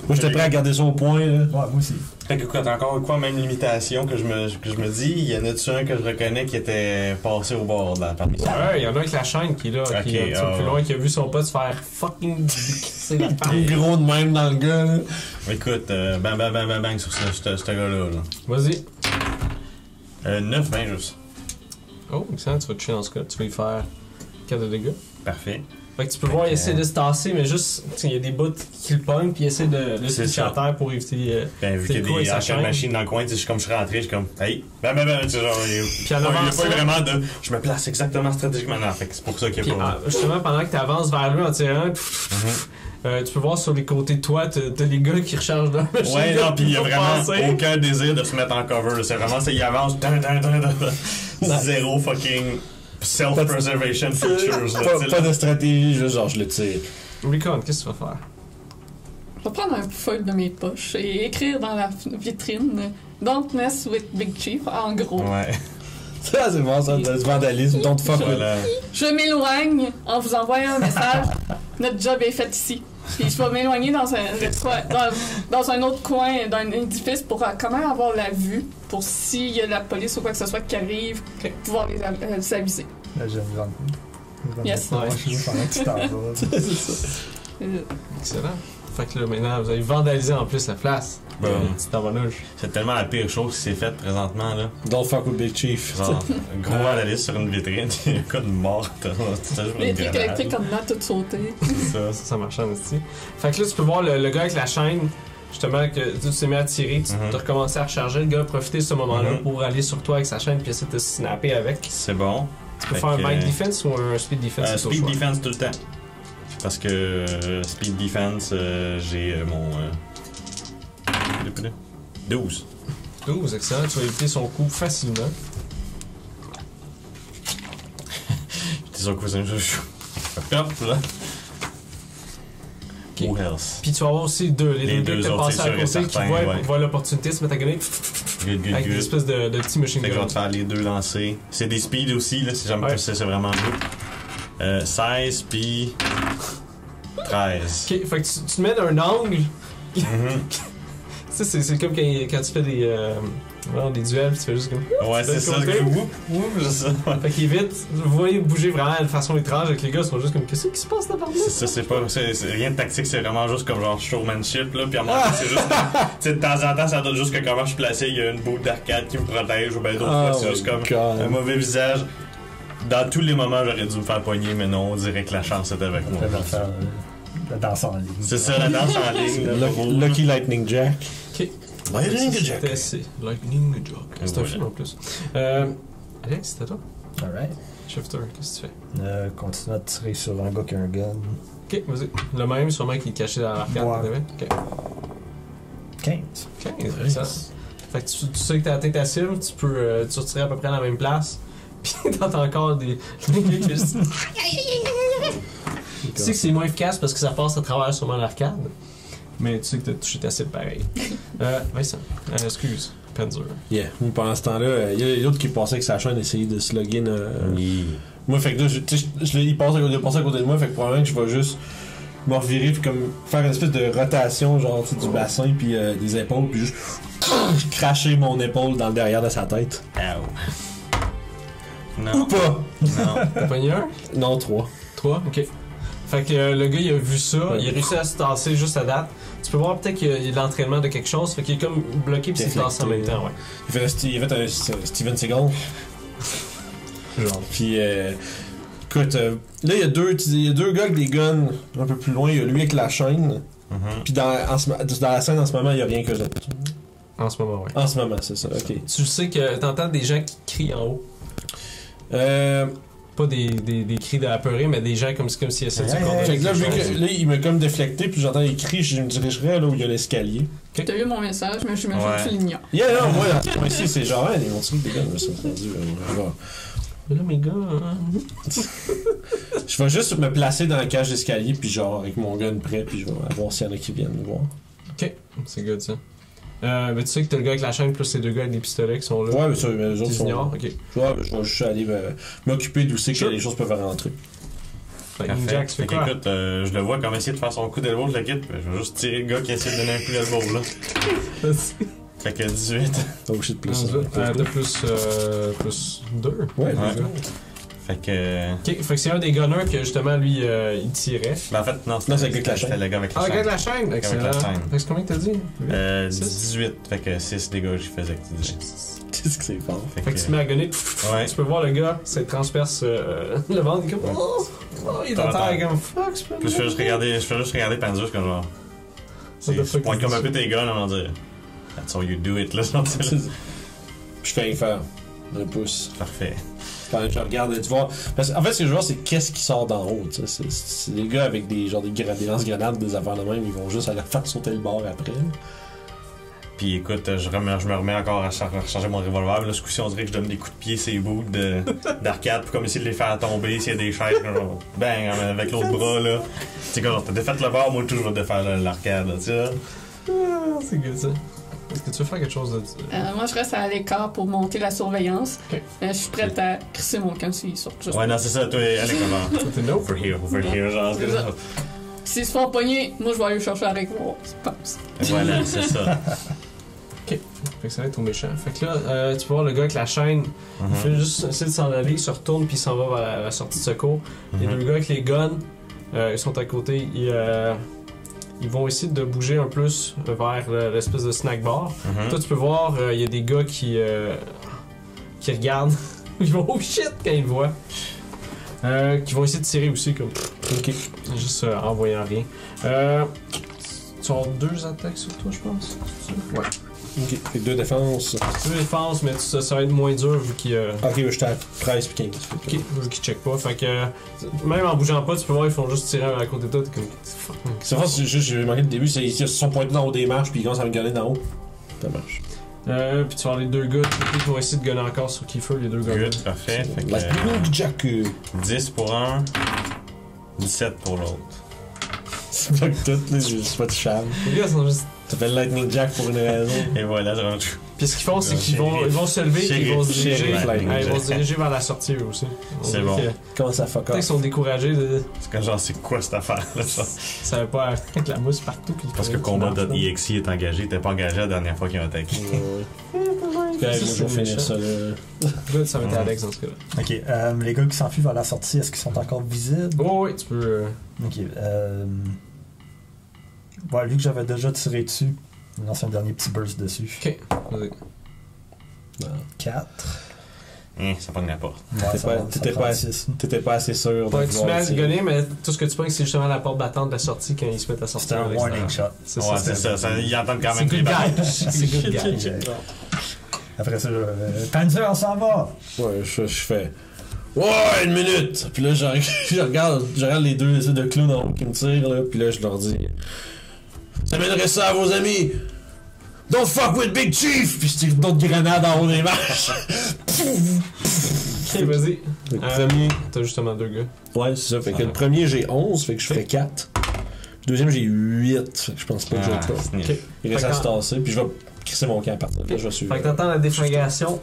Moi, j'étais prêt à garder ça au point, là. Ouais, moi aussi. Fait que quoi, encore quoi, même limitation que je me dis, il y en a-tu un que je reconnais qui était passé au bord de la partie? Ouais, il y en a un avec la chaîne qui est là, qui est un petit peu plus loin, qui a vu son pote se faire fucking décrisser la Plus gros de même dans le gars, là. Écoute, bang, bang, bang, bang, bang sur ce gars-là. Là. Vas-y. 9, 20 juste. Oh, excellent, tu vas te tuer dans ce cas. Tu vas y faire 4 de dégâts. Parfait. Fait que tu peux voir, il essaie de se tasser, mais juste, il y a des bouts qui le pognent, puis il essaie de se C'est toucher ça. à terre pour éviter. Ben, vu C'est qu'il y quoi, a des sa arcades chaîne? machines dans le coin, tu sais, je suis rentré, je suis comme, hey, bam, bam, bam, tu sais, genre, il y en a avançant- pas vraiment de. Je me place exactement stratégiquement. Non, fait que c'est pour ça qu'il y Puis a pas. justement, pendant que tu avances vers lui en tirant, tu peux voir sur les côtés de toi, t'as les gars qui rechargent leur machine. Ouais, non, pis il y a pour vraiment passer. aucun désir de se mettre en cover. C'est vraiment, il avance, zéro fucking self-preservation features. Là, tu sais, Pas là. de stratégie, juste genre, je le tire. Recon, qu'est-ce que tu vas faire? Je vais prendre un feuille de mes poches et écrire dans la vitrine Don't mess with Big Chief, en gros. Ouais, Ça, c'est bon, ça, du vandalisme. Don't fuck with. voilà. Je m'éloigne en vous envoyant un message. Notre job est fait ici. Puis je vais m'éloigner dans un autre coin d'un édifice pour quand même avoir la vue, pour s'il y a la police ou quoi que ce soit qui arrive, pouvoir les aviser. Là, j'ai une grande. Yes. Pendant que tu t'en vas. C'est ça. Excellent. Fait que là, maintenant, vous avez vandalisé en plus la place. Bon. Petit tabarnouche. C'est tellement la pire chose qui s'est faite présentement, là. Don't fuck with Big Chief. Genre, un gros vandalisme sur une vitrine, il y a un cas de mort. Les trucs électriques comme là, tout sauté. Ça marche en aussi. Fait que là, tu peux voir le gars avec la chaîne, justement, que tu t'es mis à tirer, tu as recommencé à recharger. Le gars a profité de ce moment-là pour aller sur toi avec sa chaîne puis essayer de te snapper avec. C'est bon. Tu peux faire un bike defense ou un speed defense? c'est au Speed choix. defense tout le temps. Parce que speed defense, j'ai mon. 12. 12, excellent. Tu vas éviter son coup facilement. T'es sur quoi, c'est hop, là. Ok. Who else? Puis tu vas avoir aussi les deux deux que t'as autres, passé c'est à sûr et côté qui certain, voient, ouais. voient l'opportunité de se mettre à gunner Good, good, avec des good. espèces de petits machine Fait que je vais guns. te faire les deux lancers. C'est des speeds aussi, là, si jamais Ouais. c'est vraiment good. 16 puis 13. Ok, fait que tu te mets d'un angle. Mhm. Tu sais, c'est comme quand tu fais des duels, puis tu fais juste comme. Ouais, c'est ça. côté. Whoop, whoop, je sais. Fait qu'il est vite, vous voyez bouger vraiment de façon étrange avec les gars, ils sont juste comme qu'est-ce qui se passe là-bas? C'est ça, c'est rien de tactique, c'est vraiment juste comme genre showmanship, là. Puis à un moment donné, c'est juste. Tu sais, de temps en temps, ça donne juste que comment je suis placé, il y a une boule d'arcade qui me protège, ou ben d'autres fois, c'est juste comme un mauvais visage. Dans tous les moments, j'aurais dû me faire poigner, mais non, on dirait que la chance était avec moi. On va faire la danse en ligne. C'est ça, la danse en ligne. là. Lucky Lightning Jack. Ok. Lightning Jack. C'est Lightning Jack. C'est un Voilà. film en plus. Alex, c'est à toi. Alright. Shifter, qu'est-ce que tu fais? Continue à tirer sur un gars qui a un gun. Ok, vas-y. Le même, sûrement qui est caché dans l'arcade. Ouais. Ok. 15. Ok, excellent. Fait que tu sais que t'as atteint ta cible, tu peux tu retirer à peu près à la même place. Puis t'entends encore des gars qui juste. Tu sais que c'est moins efficace parce que ça passe à travers sûrement l'arcade. Mais tu sais que t'as touché ta cible pareil. Vincent, excuse, Panzer. Yeah. Pendant ce temps-là, il y a l'autre qui passait avec sa chaîne essayer de se login. Moi, fait que là, il passe à côté de moi, fait que probablement que je vais juste me revirer puis comme faire une espèce de rotation, genre tu sais, du bassin puis des épaules, puis juste cracher mon épaule dans le derrière de sa tête. Ow. Ou Non, pas? non. T'as pogné un? Non, 3. 3, ok. Fait que le gars il a vu ça, il a réussi à se tasser juste à date. Tu peux voir peut-être qu'il y a de l'entraînement de quelque chose, fait qu'il est comme bloqué pis il s'est tassé en même temps, ouais. Il a fait un Steven Seagal. Genre. Puis, écoute, là, il y a deux gars avec des guns un peu plus loin. Il y a lui avec la chaîne. Mhm. Puis dans la scène en ce moment, il n'y a rien que je. En ce moment, ouais. En ce moment, c'est ça, ok. Tu sais que t'entends des gens qui crient en haut. pas des cris d'apeurés, mais des gens comme s'ils essaient de se Ouais. contenir. Fait que là, vu que là, il m'a comme déflecté, puis j'entends les cris, je me dirigerais là où il y a l'escalier. T'as vu mon message, mais j'imagine Ouais. que tu l'ignores. Yeah, non, moi ici, c'est genre, hey, mon truc, des gars, ça entendu. Là, mes gars, hein. Je vais juste me placer dans la cage d'escalier, puis genre, avec mon gun prêt, puis je vais voir s'il y en a qui viennent me voir. Ok, c'est good ça. Mais tu sais que t'as le gars avec la chaîne plus ces deux gars avec des pistolets qui sont là. Ouais, mais ça, les autres Tu sont. ignores, ok. Ouais, mais je vais juste aller m'occuper d'où c'est que Sure. les choses peuvent rentrer. Fait que Parfait. Jack, tu fais Fait quoi? qu'écoute, je le vois comme essayer de faire son coup d'elbow, je le quitte, puis je vais juste tirer le gars qui essaie de donner un coup d'elbow, là. Fait que 18. Oh shit, plus. T'as plus 2. Ouais, Ouais. plus gars. Fait que. Ok, fait que c'est un des gunners que justement lui il tirait. Ben en fait, non, Non, c'est avec la chaîne. c'était le gars avec la Ah, le gars chaîne. de la chaîne! Excellent. la chaîne. Fait que c'est combien que t'as dit? 18, fait que 6 dégâts, j'y faisais que tu disais. Qu'est-ce que c'est fort? Fait que tu te mets à gonner, Ouais. tu peux voir le gars, ça transperce le ventre, il est comme il est à terre, il est comme fuck, c'est pas Puis je fais juste regarder Panzer, comme genre. What the Je fuck pointe is comme un this? peu tes guns avant de dire. That's how you do it, là, genre, tu sais, là. Je fais rien faire. Un pouce. Parfait. Quand je regarde, tu vois. Parce qu'en fait, ce que je vois, c'est qu'est-ce qui sort d'en haut. Tu sais. C'est des gars avec des des lance-grenades, des affaires de même, ils vont juste aller faire sauter le bord après. Puis écoute, je me remets encore à recharger mon revolver. Là, ce coup-ci, on dirait que je donne des coups de pied ces bouts d'arcade pour comme essayer de les faire tomber s'il y a des chaises. Genre, bang, avec l'autre bras, là. Tu sais, quand t'as défait le bord, moi, tout, je vais défaire l'arcade, là, tu sais. Ah, c'est good ça. Est-ce que tu veux faire quelque chose de. Moi, je reste à l'écart pour monter la surveillance. Ok. Je suis prête à crisser mon camp s'ils sortent. Juste. Ouais, non, c'est ça, toi, allez, comment? T'es no? Over here, genre, C'est ça. S'ils se font pogner, moi, je vais aller chercher avec moi. Je pense. Voilà, c'est ça. Fait que ça va être au méchant. Fait que là, tu peux voir le gars avec la chaîne, il fait juste essayer de s'en aller, il se retourne puis il s'en va vers la sortie de secours. Les deux gars avec les guns, ils sont à côté, ils vont essayer de bouger un plus vers l'espèce de snack bar. Toi, tu peux voir, il y a des gars qui regardent. Ils vont oh shit quand ils le voient. Qui vont essayer de tirer aussi, comme. Ok. Juste en voyant rien. Tu as 2 attaques sur toi, je pense. Ouais. Ok. Fait que 2 défenses. 2 défenses, mais ça va être moins dur vu qu'il. Ok, j'étais à 13 puis 15. Ok, vu qu'ils check pas. Fait que. Même en bougeant pas, tu peux voir, ils font juste tirer un à côté de toi. T'es comme. Fuck. C'est vrai, c'est juste, j'ai manqué le début, ils se sont pointés dans haut des marches puis ils commencent à me gunner d'en haut. Ça marche. Puis tu vas avoir les 2 gars qui vont essayer de gunner encore sur Kiefer, les 2 gars. Good, parfait. Fait que, Lightning Jack. 10 pour un, 17 pour l'autre. C'est pas que tout, là, je suis pas de charme. Les gars sont juste. Ça fait Lightning Jack pour une raison. Et voilà, genre, Puis ce qu'ils font, c'est qu'ils vont se lever et ils vont se diriger. Shérif, Ils vont se diriger vers la sortie eux aussi. C'est On bon. dirait que- Comment ça fuck Peut-être qu'ils off? sont découragés de. c'est comme genre, c'est quoi cette affaire-là, ça? Ils savaient pas avec la mousse partout. Puis Parce que Combat.exe est engagé, il était pas engagé la dernière fois qu'il m'a attaqué. Ouais. Ok, moi, je vais finir ça là. Good, ça va être Alex dans ce cas-là. Ok, les gars qui s'enfuient vers la sortie, est-ce qu'ils sont encore visibles? Oh, oui, tu peux. Ok, ouais, vu que j'avais déjà tiré dessus, je lance un dernier petit burst dessus. Ok, vas-y. 4. Ça pogne la porte. T'étais pas assez sûr de Ouais, tu te mets à tirer. gunner, mais tout ce que tu pognes, c'est justement la porte battante de la sortie quand ils se mettent à sortir. C'était un à l'extérieur. warning shot. C'est Ouais, c'est ça, ils entendent quand C'est même good les balles. guy. C'est good guy. Après ça, Panzer, on s'en va! Ouais, je fais. Ouais, une minute! Puis là, je regarde les deux essais de clowns en haut qui me tirent, là. Puis là, je leur dis. Ça mènerait ça à vos amis! Don't fuck with Big Chief! Puis je tire d'autres grenades en haut des marches! Ok, vas-y. Le premier. T'as justement 2 gars. Ouais, c'est ça. Fait que le premier, j'ai 11, fait que je fais 4. Le deuxième, j'ai 8, fait que je pense pas que j'ai pas. Ok. Il reste Fait à se qu'en- tasser, puis je vais crisser mon camp à partir de là. Je vais suivre. Fait que t'entends la déflagration.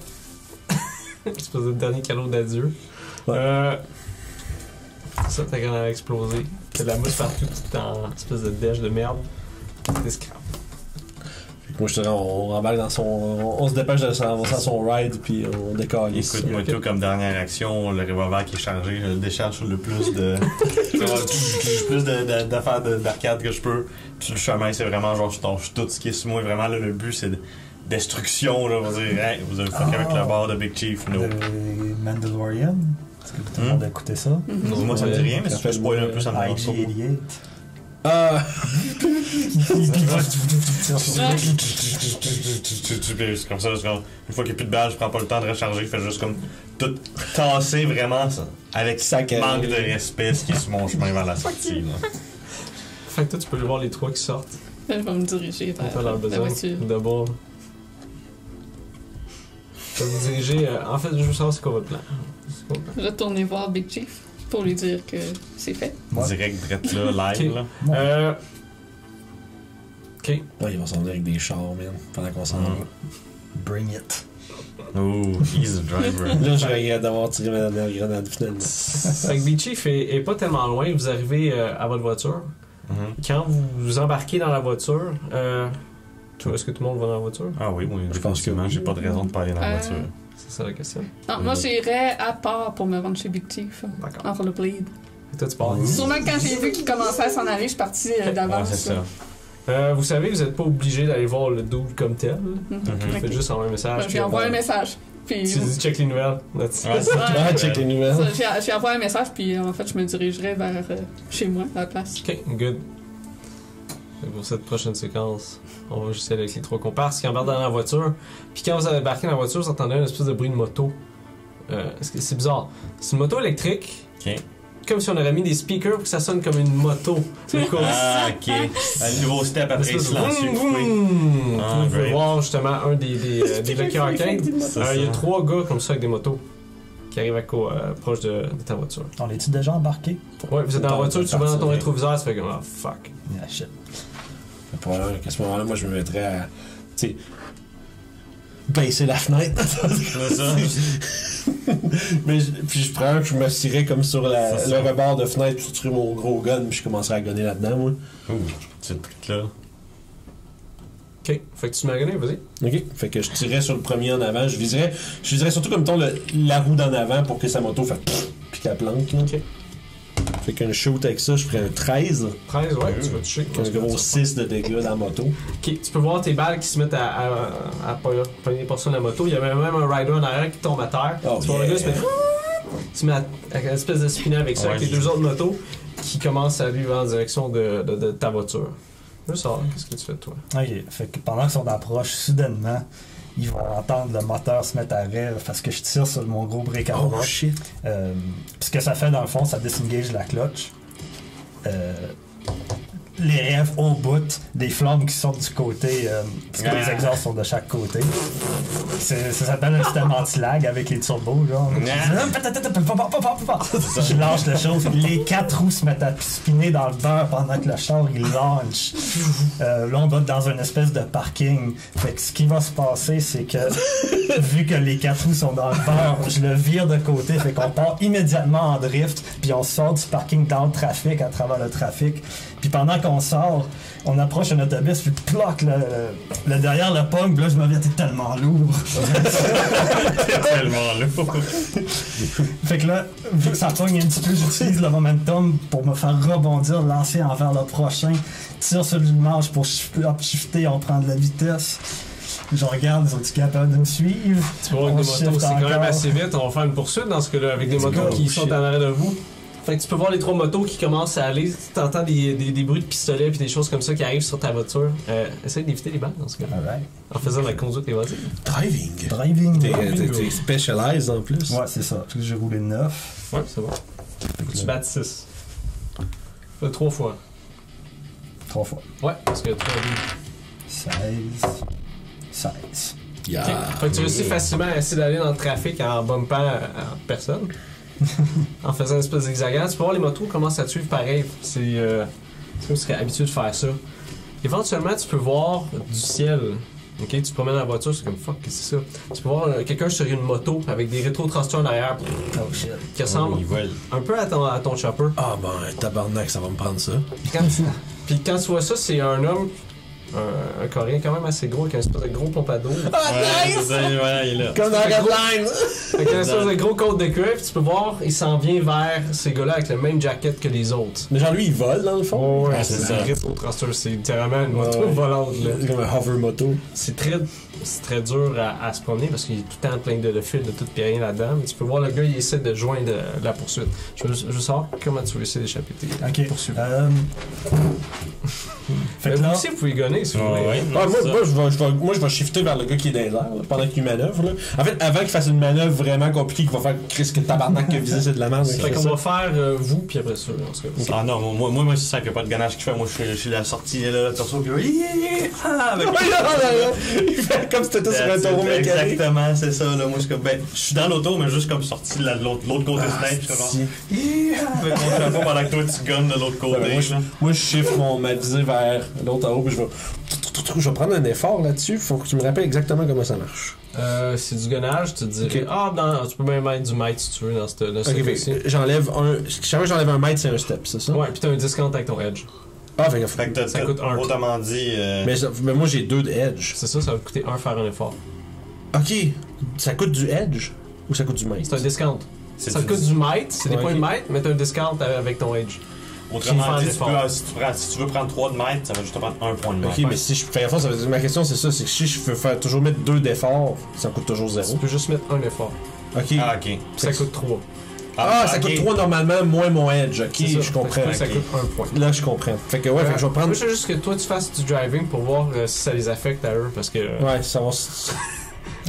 Espèce de dernier cadeau d'adieu. Ouais. C'est ça, ta grenade a explosé. T'as de la mousse partout, t'es en espèce de dèche de merde. T'es scrap. Fait que moi, je te dis, on embarque dans son. On se dépêche d'avancer à son ride, puis on décolle. Écoute, moi, tout comme dernière action, le revolver qui est chargé, je le décharge sur le plus de. plus d'affaires d'arcade que je peux. Puis sur le chemin, c'est vraiment genre, je touche tout ce qui est sur moi. Vraiment, là, le but, c'est de destruction, là. On va dire, hey, vous avez fucké avec le bord de Big Chief, no. Mandalorian? Est-ce que tout le monde a écouté ça? Dis-moi, ça me dit rien, mais si tu peux spoiler un peu, ça me dérange pas. IG-88. C'est comme ça, une fois qu'il n'y a plus de balles, je prends pas le temps de recharger, je fais juste comme tout tasser vraiment ça. Avec manque de respect, ce qui est sur mon chemin vers la sortie. Là. Fait que toi, tu peux aller voir les trois qui sortent. Je vais me diriger vers T'as l'air la besoin. voiture. D'abord. Tu vas vous diriger. En fait, je veux savoir c'est quoi votre plan. C'est quoi votre plan? Je vais tourner voir Big Chief pour lui dire que c'est fait. Ouais. Direct, direct là, live. Ok. Là. Ok. Ouais, ils vont s'en venir avec des chars, man, pendant qu'on s'en va. Bring it. Ooh, he's a driver. Là, je regrette d'avoir tiré ma dernière grenade, finalement. Fait que Big Chief est pas tellement loin. Vous arrivez à votre voiture. Quand vous embarquez dans la voiture, est-ce que tout le monde va dans la voiture? Ah oui, oui, Je pense que définitivement, oui. j'ai pas de raison de pas aller dans la voiture. C'est ça la question. Non, moi j'irais à part pour me rendre chez Big Chief. D'accord. En rollerblade. Et toi, tu pars. Sûrement quand j'ai vu qu'il commençait à s'en aller, je suis partie Ouais, d'avance. c'est ça. Vous savez, vous n'êtes pas obligé d'aller voir le dude comme tel. Mhm. Vous faites juste envoyer un message. Je lui envoie un message. Puis, Tu dis check les nouvelles. That's it. Ouais, c'est ça. Ouais, check les nouvelles. j'ai envoyé un message, puis en fait, je me dirigerai vers chez moi, à la place. Ok, good. Et pour cette prochaine séquence, on va juste aller avec les trois comparses qui embarquent dans la voiture. Puis quand vous avez embarqué dans la voiture, vous entendez un espèce de bruit de moto. C'est bizarre. C'est une moto électrique. Ok. Comme si on aurait mis des speakers pour que ça sonne comme une moto. C'est cool. Ah, ok. Un nouveau step après Espèce de silencieux vroom, coupé. vroom. Ah, Vous pouvez great. voir justement un des Lucky Arcade. C'est Il y a ça. 3 gars comme ça avec des motos qui arrivent proche de ta voiture. On est-tu déjà embarqué? Ouais, vous êtes dans la voiture, tu vas dans ton parti, rétroviseur, ça fait comme ah fuck. Ah, shit. Probablement qu'à ce moment-là, moi, je me mettrais à, tu sais, baisser la fenêtre. C'est ça. Mais puis je prends, je m'assirais comme sur C'est le ça. rebord de fenêtre, puis je tirais mon gros gun, puis je commencerais à gonner là-dedans, moi. Ouh, c'est le truc là. Ok, fait que tu m'as gagné, vas-y. Ok. Fait que je tirais sur le premier en avant, je viserais surtout comme ton la roue d'en avant pour que sa moto fasse puis qu'elle plante, là. Ok. Fait qu'un shoot avec ça, je ferais un 13, 13, ouais, tu vas toucher. un gros 6 de dégâts dans la moto. Ok, tu peux voir tes balles qui se mettent à pogner les portions de la moto. Il y a même un rider en arrière qui tombe à terre. Oh, tu vois le yeah. gars se met à une espèce de spinner avec ça, Ouais, avec les 2 autres motos qui commencent à vivre en direction de ta voiture. Je veux savoir, qu'est-ce que tu fais de toi? Ok, fait que pendant qu'ils sont d'approche, soudainement, ils vont entendre le moteur se mettre à rêve parce que je tire sur mon gros break à Oh shit. ce que ça fait dans le fond, ça disengage la clutch. Les rêves au bout, des flammes qui sortent du côté, parce que les exhausts sont de chaque côté. Ça s'appelle un système anti-lag avec les turbos, genre. Je lâche la chose, les 4 roues se mettent à spinner dans le beurre pendant que le char il launch. Là, on va dans une espèce de parking. Fait que ce qui va se passer, c'est que vu que les 4 roues sont dans le beurre, je le vire de côté, fait qu'on part immédiatement en drift, puis on sort du parking dans le trafic, à travers le trafic. Puis pendant qu'on sort, on approche un autobus, puis ploc, le derrière le pog, là, je me dis, t'es tellement lourd. C'est tellement lourd. Fait que là, vu que ça pogne un petit peu, j'utilise le momentum pour me faire rebondir, lancer envers le prochain, tire sur le manche pour shifter, on prend de la vitesse. Je regarde, sont-ils capables de me suivre? Tu vois, avec des motos, c'est quand même assez vite. On va faire une poursuite dans ce cas-là, avec des motos qui sont en arrêt de vous. Fait que tu peux voir les 3 motos qui commencent à aller. Tu entends des bruits de pistolets puis des choses comme ça qui arrivent sur ta voiture. Essaye d'éviter les balles dans ce cas-là. Alright. En faisant la conduite des voitures. Driving. Driving. T'es specialized en plus. Ouais, c'est ça. Fait que j'ai roulé 9. Ouais, c'est bon. Faut que tu battes 6. Fais 3 fois. 3 fois. Ouais, parce que 3 16. 16. Yeah. Fait que tu réussis facilement à essayer d'aller dans le trafic en bumpant personne. En faisant une espèce d'hexagone. Tu peux voir les motos commencent à te suivre pareil. C'est comme si tu serais habitué de faire ça. Éventuellement, tu peux voir du ciel. Ok, tu te promènes dans la voiture, c'est comme fuck, qu'est-ce que c'est ça? Tu peux voir quelqu'un sur une moto avec des rétro-thrusters en arrière Oh shit. qui ressemble Ils volent. un peu à ton chopper. Ah ben, tabarnak, ça va me prendre ça. Puis quand tu vois ça, c'est un homme un coréen quand même assez gros, avec un espèce de gros pompadour. Voilà, il est là. Comme dans Redline! Avec un espèce de gros côte de cuir, puis tu peux voir, il s'en vient vers ces gars-là avec le même jacket que les autres. Mais genre, lui, il vole dans le fond. Ouais, c'est c'est ça. un grip au thruster, c'est littéralement une moto Ouais. volante, là. C'est comme un hover moto. C'est très dur à se promener parce qu'il y a tout le temps plein de fils de tout et rien là-dedans. Mais tu peux voir le gars, il essaie de joindre la poursuite. Je veux savoir comment tu veux essayer d'échapper tes Ok. poursuites. Fait Mais que vous là, aussi, vous pouvez gonner si vous voulez. Ouais, Ah, non, c'est ça. moi, je vais shifter vers le gars qui est dans les airs là, pendant qu'il manœuvre. Là. En fait, avant qu'il fasse une manœuvre vraiment compliquée qui va faire Chris que tabarnak que viser c'est de la merde. Fait qu'on va faire vous, puis après ça, en tout cas. Ah non, moi c'est ça qu'il n'y a pas de ganache qui fait. Moi, je suis la sortie, là, le torso, puis avec Il fait comme si t'étais sur un taureau mécanique. Exactement, c'est ça. Là. Moi, je suis comme, je suis dans l'auto, mais juste comme sorti de l'autre côté de fenêtre. Je suis comme, avec mon chapeau pendant que toi, tu gonnes de l'autre côté. Moi, je chiffre ma visée vers l'autre en haut, puis je vais prendre un effort là-dessus. Faut que tu me rappelles exactement comment ça marche. C'est du gonnage, tu te dirais. Ok. Tu peux même mettre du mètre si tu veux dans ce Ok, cas-ci. j'enlève un. Chaque fois que j'enlève un mètre, c'est un step, c'est ça? Ouais, puis t'as un discount avec ton edge. Ah, fait que. Fait que Ça coûte un. autrement dit. Mais moi, j'ai 2 de edge. C'est ça, ça va te coûter 1 faire un effort. Ok. Ça coûte du edge ou ça coûte du mètre? C'est un discount. Ça te coûte du mètre, c'est des Ouais. points de mètre, mais t'as un discount avec ton edge. Autrement Qui dit, fait un effort. si tu veux prendre 3 de mètre, ça va juste te prendre 1 point de mètre. Ok, mais si je fais effort, ça veut dire. Ma question, c'est ça, c'est que si je veux faire toujours mettre 2 d'efforts, ça me coûte toujours Tu 0. peux juste mettre un effort. Ok. Ah, ok. Puis ça coûte 3. Ça ok. coûte 3 normalement, moins mon edge. Ok, C'est ça. je comprends. Fait que ça ok. coûte 1 point. Là, je comprends. Fait que ouais, fait que je vais prendre. Moi, je veux juste que toi, tu fasses du driving pour voir si ça les affecte à eux, parce que... Ouais, ça va. ok,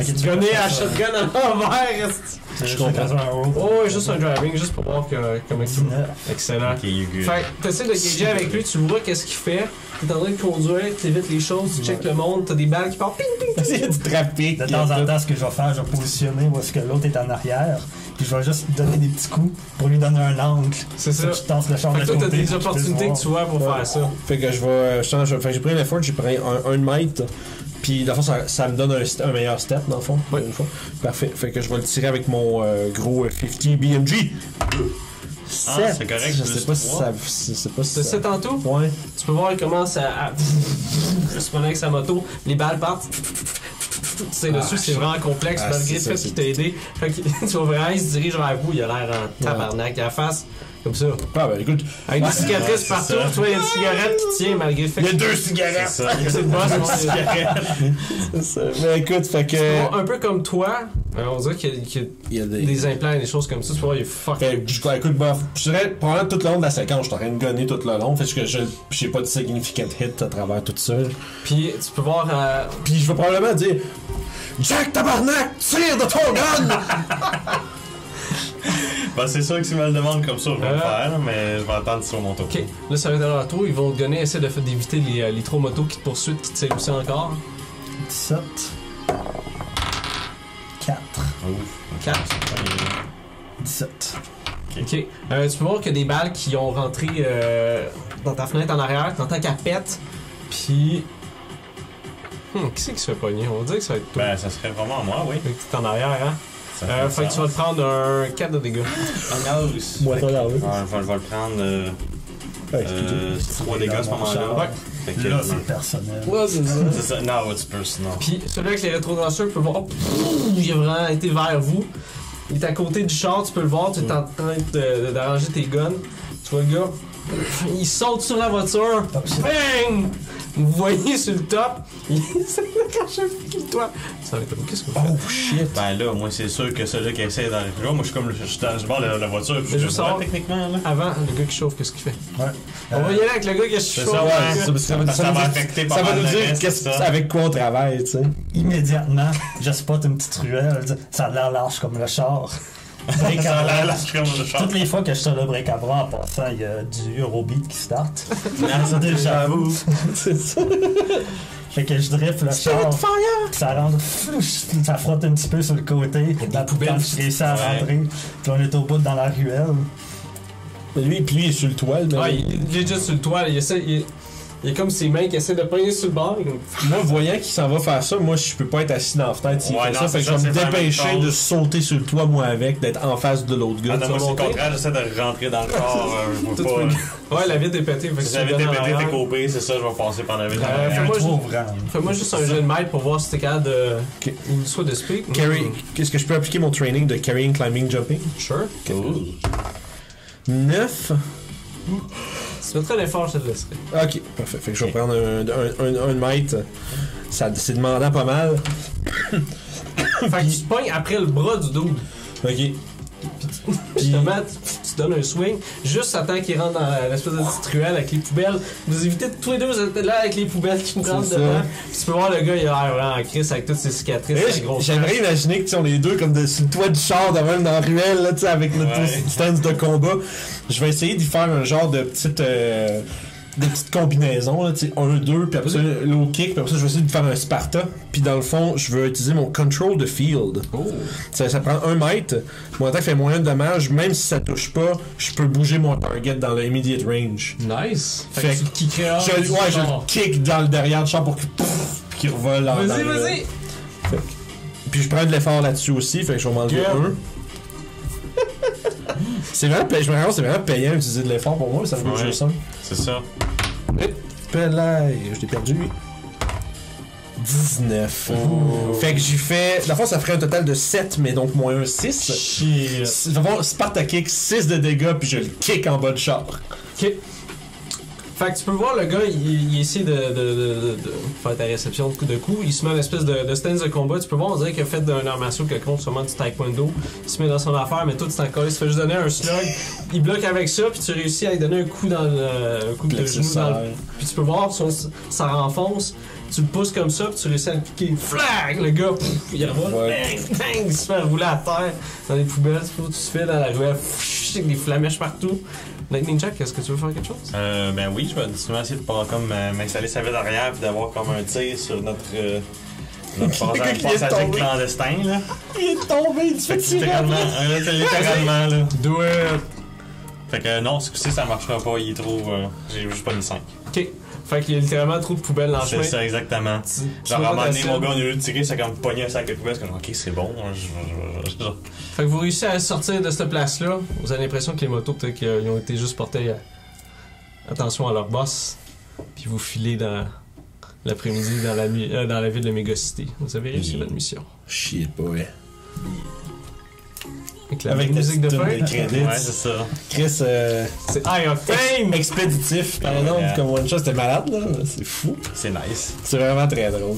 tu Gonner peux à faire ça. shotgun à l'envers, est-ce C'est Je juste comprends. un roll. que- Oh, ouais, juste un driving, juste pour voir comment c'est. 19. Excellent. Ok, you good. Fait que t'essaies de gager avec lui, tu vois qu'est-ce qu'il fait, t'es en train de conduire, t'évites les choses, tu checkes le monde, t'as des balles qui partent, ping, ping, C'est du trafic. De temps en temps, ce que je vais faire, je vais positionner où est-ce que l'autre est en arrière, puis je vais juste donner des petits coups pour lui donner un angle. C'est ça. Tu tenses le champ Fait de que toi, t'as côté des pour qu'il opportunités que puisse tu vois pour Ouais. faire ça. Fait que je vais. Fait que j'ai pris un effort, j'ai pris un mètre. Puis, dans le fond, ça me donne un meilleur step, dans le fond. Ouais. Une fois. Parfait. Fait que je vais le tirer avec mon gros 50 BMG. 7. c'est correct, Je plus sais pas si 3. ça. Je sais pas si C'est ça. ça tantôt? Ouais. Tu peux voir, il commence à se promener avec sa moto, les balles partent. Tu sais, dessus, c'est vraiment complexe, Ah, malgré le c'est fait ça, qu'il t'a aidé. Fait que tu vois vraiment, il se dirige vers vous, il a l'air en tabarnak, il a la face comme ça. Ah, ben écoute. Avec des cicatrices c'est partout, ça. tu vois, il y a une cigarette qui tient malgré le fait Il y a que 2 cigarettes! C'est ça. c'est le boss, c'est C'est ça. Mais écoute, fait que. un peu comme toi, on dirait qu'il y a Il y a des implants et des choses comme ça, tu vois, il est fuck. Fait que, écoute, bof, je dirais, probablement tout le long de la séquence, je suis en train de gonner tout le long, fait que j'ai pas de significant hit à travers tout ça. Puis tu peux voir, Puis je vais probablement dire Jack tabarnak, tire de ton gun! Ben, c'est sûr que si tu me le demandes comme ça, je vais le Euh. faire, mais je vais attendre sur mon tour. ok, là ça va être à leur tour, ils vont te gonner, essayer d'éviter les trois motos qui te poursuivent, qui te tirent aussi encore. 17. 4. Ouf. 4. 17. Ok. Tu peux voir qu'il y a des balles qui ont rentré dans ta fenêtre en arrière, t'entends qu'elle pète, puis. Qui c'est qui se fait pogner? On va dire que ça va être toi. Ben, ça serait vraiment moi, oui. Fait que t'es en arrière, hein? Ça Fait que tu vas te prendre un 4 de dégâts. Moi, ça, là, oui. Je vais le prendre. C'est 3 dégâts à ce moment-là. Ouais. Fait que, Là, c'est personnel. Ouais, c'est ça. c'est ça. Now it's personal. Puis celui avec les rétrodanseurs peut voir, il a vraiment été vers vous. Il est à côté du char, tu peux le voir, tu es en train d'arranger tes guns. Tu vois le gars, il saute sur la voiture, bang! Vous voyez sur le top, il essaie de cacher le toi. Ça va être comme, qu'est-ce que vous faites? Oh shit. Ben là, moi, c'est sûr que celui qui essaie d'arriver là, moi, je suis comme, je suis dans la voiture, puis Mais je je sors. techniquement, là. Avant, le gars qui chauffe, qu'est-ce qu'il fait? Ouais. On va y aller avec le gars qui chauffe. ça, Ouais, ouais. ça va Ça va nous dire- affecter pas ça va mal nous le dire reste, qu'est-ce- ça. avec quoi on travaille, tu sais. Immédiatement, je spot une petite ruelle. Ça a l'air large comme le char. Break Ça à a l'air bras. là, je suis comme le char. Toutes les fois que je suis sur le break à bras en passant, il y a du Eurobeat qui start. Ça, J'avoue. C'est ça. Fait que je drift le char. Puis ça rentre, ça frotte un petit peu sur le côté. La poubelles. quand je réussis à Ouais. rentrer. Puis on est au bout dans la ruelle. Lui, puis lui, il est sur le toit, mais. Ouais, il est juste sur le toit, il essaie. Il y a comme ses mains qui essaient de pogner sur le bord. Moi, voyant qu'il s'en va faire ça, moi, je peux pas être assis dans la fenêtre s'il fait ça. Fait que je vais me dépêcher de sauter sur le toit, moi, avec, d'être en face de l'autre gars. Ah non, moi, c'est le contraire, j'essaie de rentrer dans le corps. Je veux pas. Ouais, la vitre est pétée. Si la vitre est pétée, t'es coupé, c'est ça, je vais passer par la vitre. Fais-moi juste un jeu de maître pour voir si t'es capable de. Ou soit de speak. Qu'est-ce que je peux appliquer mon training de carrying, climbing, jumping? Sure. 9. Si tu mettrais l'effort, je te laisserai. Ok, parfait. Fait que je vais prendre un mètre. C'est demandant pas mal. Fait que tu te pognes après le bras du dude. Ok. Puis justement, tu donnes un swing, juste à temps qu'il rentre dans l'espèce de petite ruelle avec les poubelles. Vous évitez tous les deux, vous êtes là avec les poubelles qui me rentrent dedans. Puis tu peux voir le gars, il a l'air vraiment en crise avec toutes ses cicatrices. J'aimerais imaginer que on est deux comme sur le toit du char de même dans la ruelle, là, avec notre stance de combat. Je vais essayer d'y faire un genre de petite. Des petites combinaisons, là, tu sais, 1-2, puis après ça, low kick, puis après ça, je vais essayer de faire un Sparta, puis dans le fond, je veux utiliser mon control de field. Oh. Ça prend 1 mètre, mon attaque fait moins de dommages, même si ça touche pas, je peux bouger mon target dans le immediate range. Nice! Fait que tu kickeras. Je le kick dans le derrière du char pour qu'il revole en Vas-y, vas-y! Puis je prends de l'effort là-dessus aussi, fait que je vais m'enlever 1. C'est vraiment payant d'utiliser de l'effort pour moi, ça fait que je sens. C'est ça. Je l'ai perdu. 19. Oh. Fait que j'ai fait. Dans le fond, ça ferait un total de 7, mais donc moins un 6. Shit. Dans le fond, Sparta kick, 6 de dégâts, puis je le kick en bas de char. Ok. Fait que tu peux voir le gars, il essaie de faire ta réception de coup. Il se met en espèce de stance de combat. Tu peux voir, on dirait qu'il a fait d'un art martial quelconque, sûrement du taekwondo. Il se met dans son affaire, mais tout c'est encore. Il se fait juste donner un slug. Il bloque avec ça, puis tu réussis à lui donner un coup dans le coup de genou. Puis tu peux voir, ça renfonce. Tu le pousses comme ça, puis tu réussis à le piquer. Flag! Le gars, il revole. Bang! Bang! Il se fait rouler à terre dans les poubelles. Tu te fais dans la ruelle. Avec des flamèches partout. Lightning Jack, est-ce que tu veux faire quelque chose? Ben oui, je vais justement essayer de pas comme m'installer sa ville arrière puis d'avoir comme un tir sur notre passager clandestin là. Il est tombé, il se fait tirer. Littéralement là. Do it! Fait que non, ce coup-ci ça marchera pas, il est trop. J'ai juste pas mis 5. Ok. Fait qu'il y a littéralement trop de poubelles dans le chemin. C'est ça, exactement. Genre, à un moment donné, mon gars, au lieu de tirer, c'est comme pogner un sac de poubelles. C'est comme, ok, c'est bon. Fait que vous réussissez à sortir de cette place-là. Vous avez l'impression que les motos, peut-être qu'ils ont été juste portés attention à leur boss. Puis vous filez dans l'après-midi dans la ville de Megacity. Vous avez réussi votre mission. Shit, boy. Avec la musique de fin. Ouais, c'est ça. Chris, c'est Eye of Fame! Expéditif, par exemple, comme One Shot, c'était malade, là. C'est fou. C'est nice. C'est vraiment très drôle.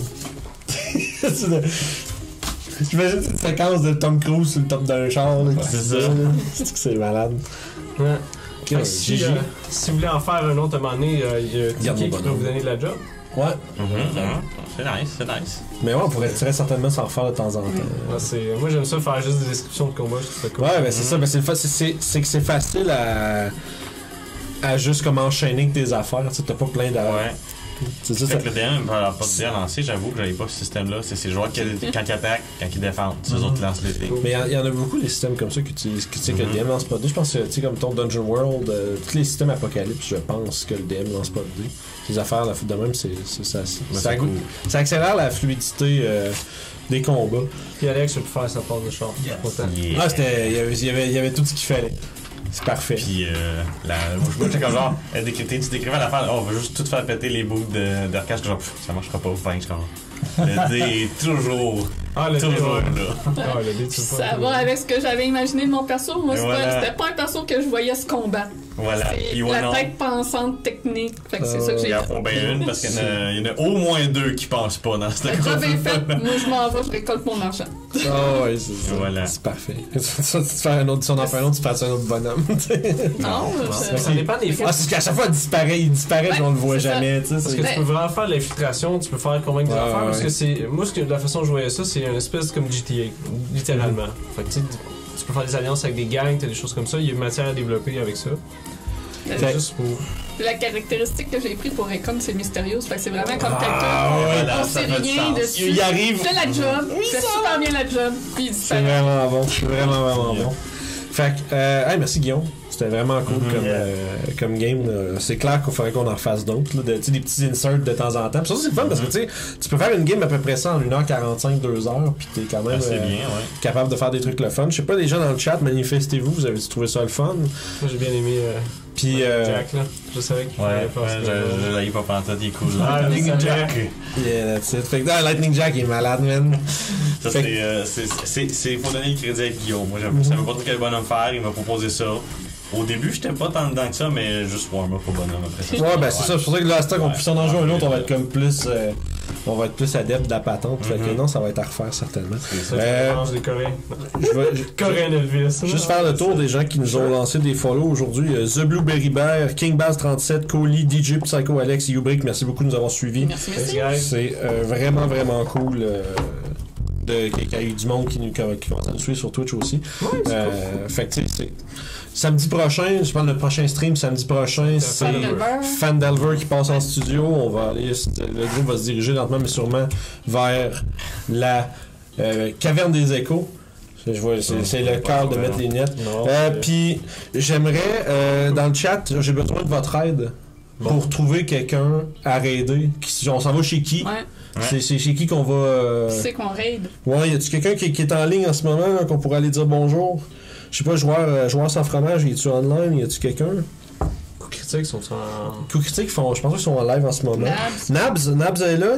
J'imagine cette séquence de Tom Cruise sur le top d'un char, là. C'est ça. C'est malade. Ouais. Okay, si vous voulez en faire un autre à un moment donné, il y a Tiki qui peut vous donner de la job. Ouais. C'est nice, c'est nice. Mais ouais, on pourrait très certainement s'en refaire de temps en temps. Ouais, moi j'aime ça faire juste des descriptions de combat, je trouve ça cool. Ouais, ben c'est ça, ben c'est que c'est facile à juste comme enchaîner avec tes affaires, tu sais, t'as pas plein de... Ouais. C'est ça, fait que le DM, pas de bien lancé, j'avoue que j'avais pas ce système-là. C'est ces joueurs qui, quand ils attaquent, quand ils défendent, c'est eux autres qui lancent les dés. Mais il y en a beaucoup les systèmes comme ça que tu sais que le DM lance pas de dés. Je pense que tu sais comme ton Dungeon World, tous les systèmes Apocalypse, je pense que le DM lance pas de dés. Les affaires de même, ça accélère la fluidité des combats. Puis Alex a pu faire sa part de char. Yeah. Ah, il y avait tout ce qu'il fallait. C'est parfait. Puis moi j'étais comme genre, tu décrivais l'affaire, on va juste tout faire péter les boucles de recache, genre ça marchera pas, enfin je comprends. Le dé est toujours là. Le dé, ça va avec ce que j'avais imaginé de mon perso. Moi, c'était pas un perso que je voyais se combattre. Voilà. C'est la tête pensante technique. Fait que c'est ça que j'ai fait. Ben une, parce qu'il y en a au moins 2 qui pensent pas dans cette job est fait. Moi, je m'en vais, je récolte mon argent. Ah ouais, c'est ça. Voilà. C'est parfait. Si on en fait un autre, tu fasses un autre bonhomme. Non, ça dépend des fois. Ah, c'est qu'à chaque fois, il disparaît et on le voit jamais. Parce que tu peux vraiment faire l'infiltration, tu peux faire convaincre des affaires. Parce que c'est. Moi, la façon dont je voyais ça, c'est une espèce comme GTA, littéralement. Fait que tu peux faire des alliances avec des gangs, des choses comme ça. Il y a une matière à développer avec ça. Juste pour... La caractéristique que j'ai pris pour Recon, c'est mystérieuse. Fait que c'est vraiment comme quelqu'un. On sait rien dessus. Il arrive. Fait la job. Fait super bien la job. Puis il c'est vraiment bon. C'est vraiment bon. Fait que, merci Guillaume. C'était vraiment cool comme game. Là. C'est clair qu'il faudrait qu'on en fasse d'autres. Des petits inserts de temps en temps. Puis ça, c'est le fun parce que tu peux faire une game à peu près ça en 1h45, 2h. Puis t'es quand même capable de faire des trucs le fun. Je sais pas, les gens dans le chat, manifestez-vous. Vous avez trouvé ça le fun? Moi, j'ai bien aimé puis, Jack, là. Je savais qu'il fallait faire ça. Je l'ai pas pantoute, il est cool. Lightning Jack. Yeah, that's it. Fait que Lightning Jack, il est malade, man. Ça, faut donner le crédit à Guillaume. Moi, je savais pas trop quel bonhomme faire. Il m'a proposé ça. Au début, j'étais pas tant dedans que ça, mais juste warm-up au bonhomme après ça. Ouais, ben c'est ça. C'est pour ça que là, c'est qu'on puisse en jouer un autre, on va être comme plus. On va être plus adepte de la patente. Fait que non, ça va être à refaire certainement. C'est ça, je mange des Coréens. Coréens Elvis. Juste faire le tour des gens qui nous ont lancé des follow aujourd'hui. The Blueberry Bear, King Bass 37, Coley, DJ Psycho Alex, Ubrick, merci beaucoup de nous avoir suivis. Merci. C'est vraiment, vraiment cool. Qu'il y a eu du monde qui commence à nous suivre sur Twitch aussi. Ouais, fait que tu sais, c'est samedi prochain, je parle de notre prochain stream, samedi prochain, c'est Fandelver qui passe en studio. On va aller, le groupe va se diriger lentement mais sûrement vers la caverne des échos. Je vois, c'est le cœur de mettre les nettes. Puis j'aimerais, dans le chat, j'ai besoin de votre aide pour trouver quelqu'un à raider. On s'en va chez qui? Ouais. C'est chez qui qu'on va... Qui c'est qu'on raid? Ouais, y a-tu quelqu'un qui est en ligne en ce moment là, qu'on pourrait aller dire bonjour? Je sais pas, joueur sans fromage, y a-tu online? Y a-tu quelqu'un? Coup critique sont en... Coup critique, je pense qu'ils sont en live en ce moment. Nabs est là?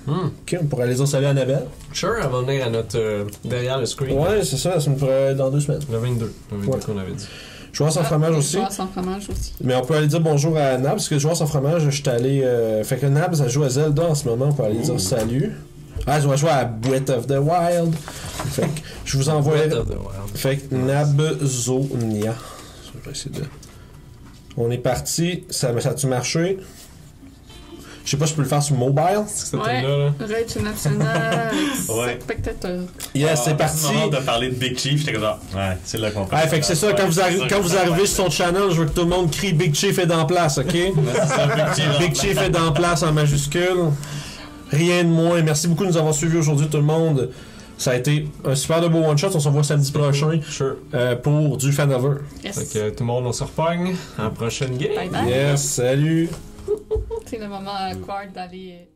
Ok, on pourrait aller dire salut à Annabelle. Sure, elle va venir à notre... derrière le screen. Ouais, c'est ça, ça nous pourrait dans 2 semaines. Le 22 qu'on avait dit. Joueur sans fromage aussi. Joueur sans fromage aussi. Mais on peut aller dire bonjour à Nabs, parce que joueur sans fromage, je suis allé... fait que Nabs, elle joue à Zelda en ce moment, on peut aller dire salut. Ah, je vais jouer à Breath of the Wild. Fait que je vous envoie... Fait que Nabzonia. Je vais essayer de... On est parti. Ça a-tu marché? Je sais pas si je peux le faire sur mobile. Ouais, Rage National. Spectateur. Yes, c'est parti. C'est le moment de parler de Big Chief, j'étais comme ça. Ouais, c'est là qu'on peut. Ouais, fait que c'est ça, quand vous arrivez sur son channel, je veux que tout le monde crie Big Chief est dans place, ok? Big Chief est dans place en majuscule. Rien de moins. Merci beaucoup de nous avoir suivis aujourd'hui, tout le monde. Ça a été un super de beau one-shot. On se revoit samedi prochain pour du Fanover. Yes. Fait que tout le monde, on se repogne en prochaine game. Bye bye. Yes, salut. C'est le moment awkward d'aller...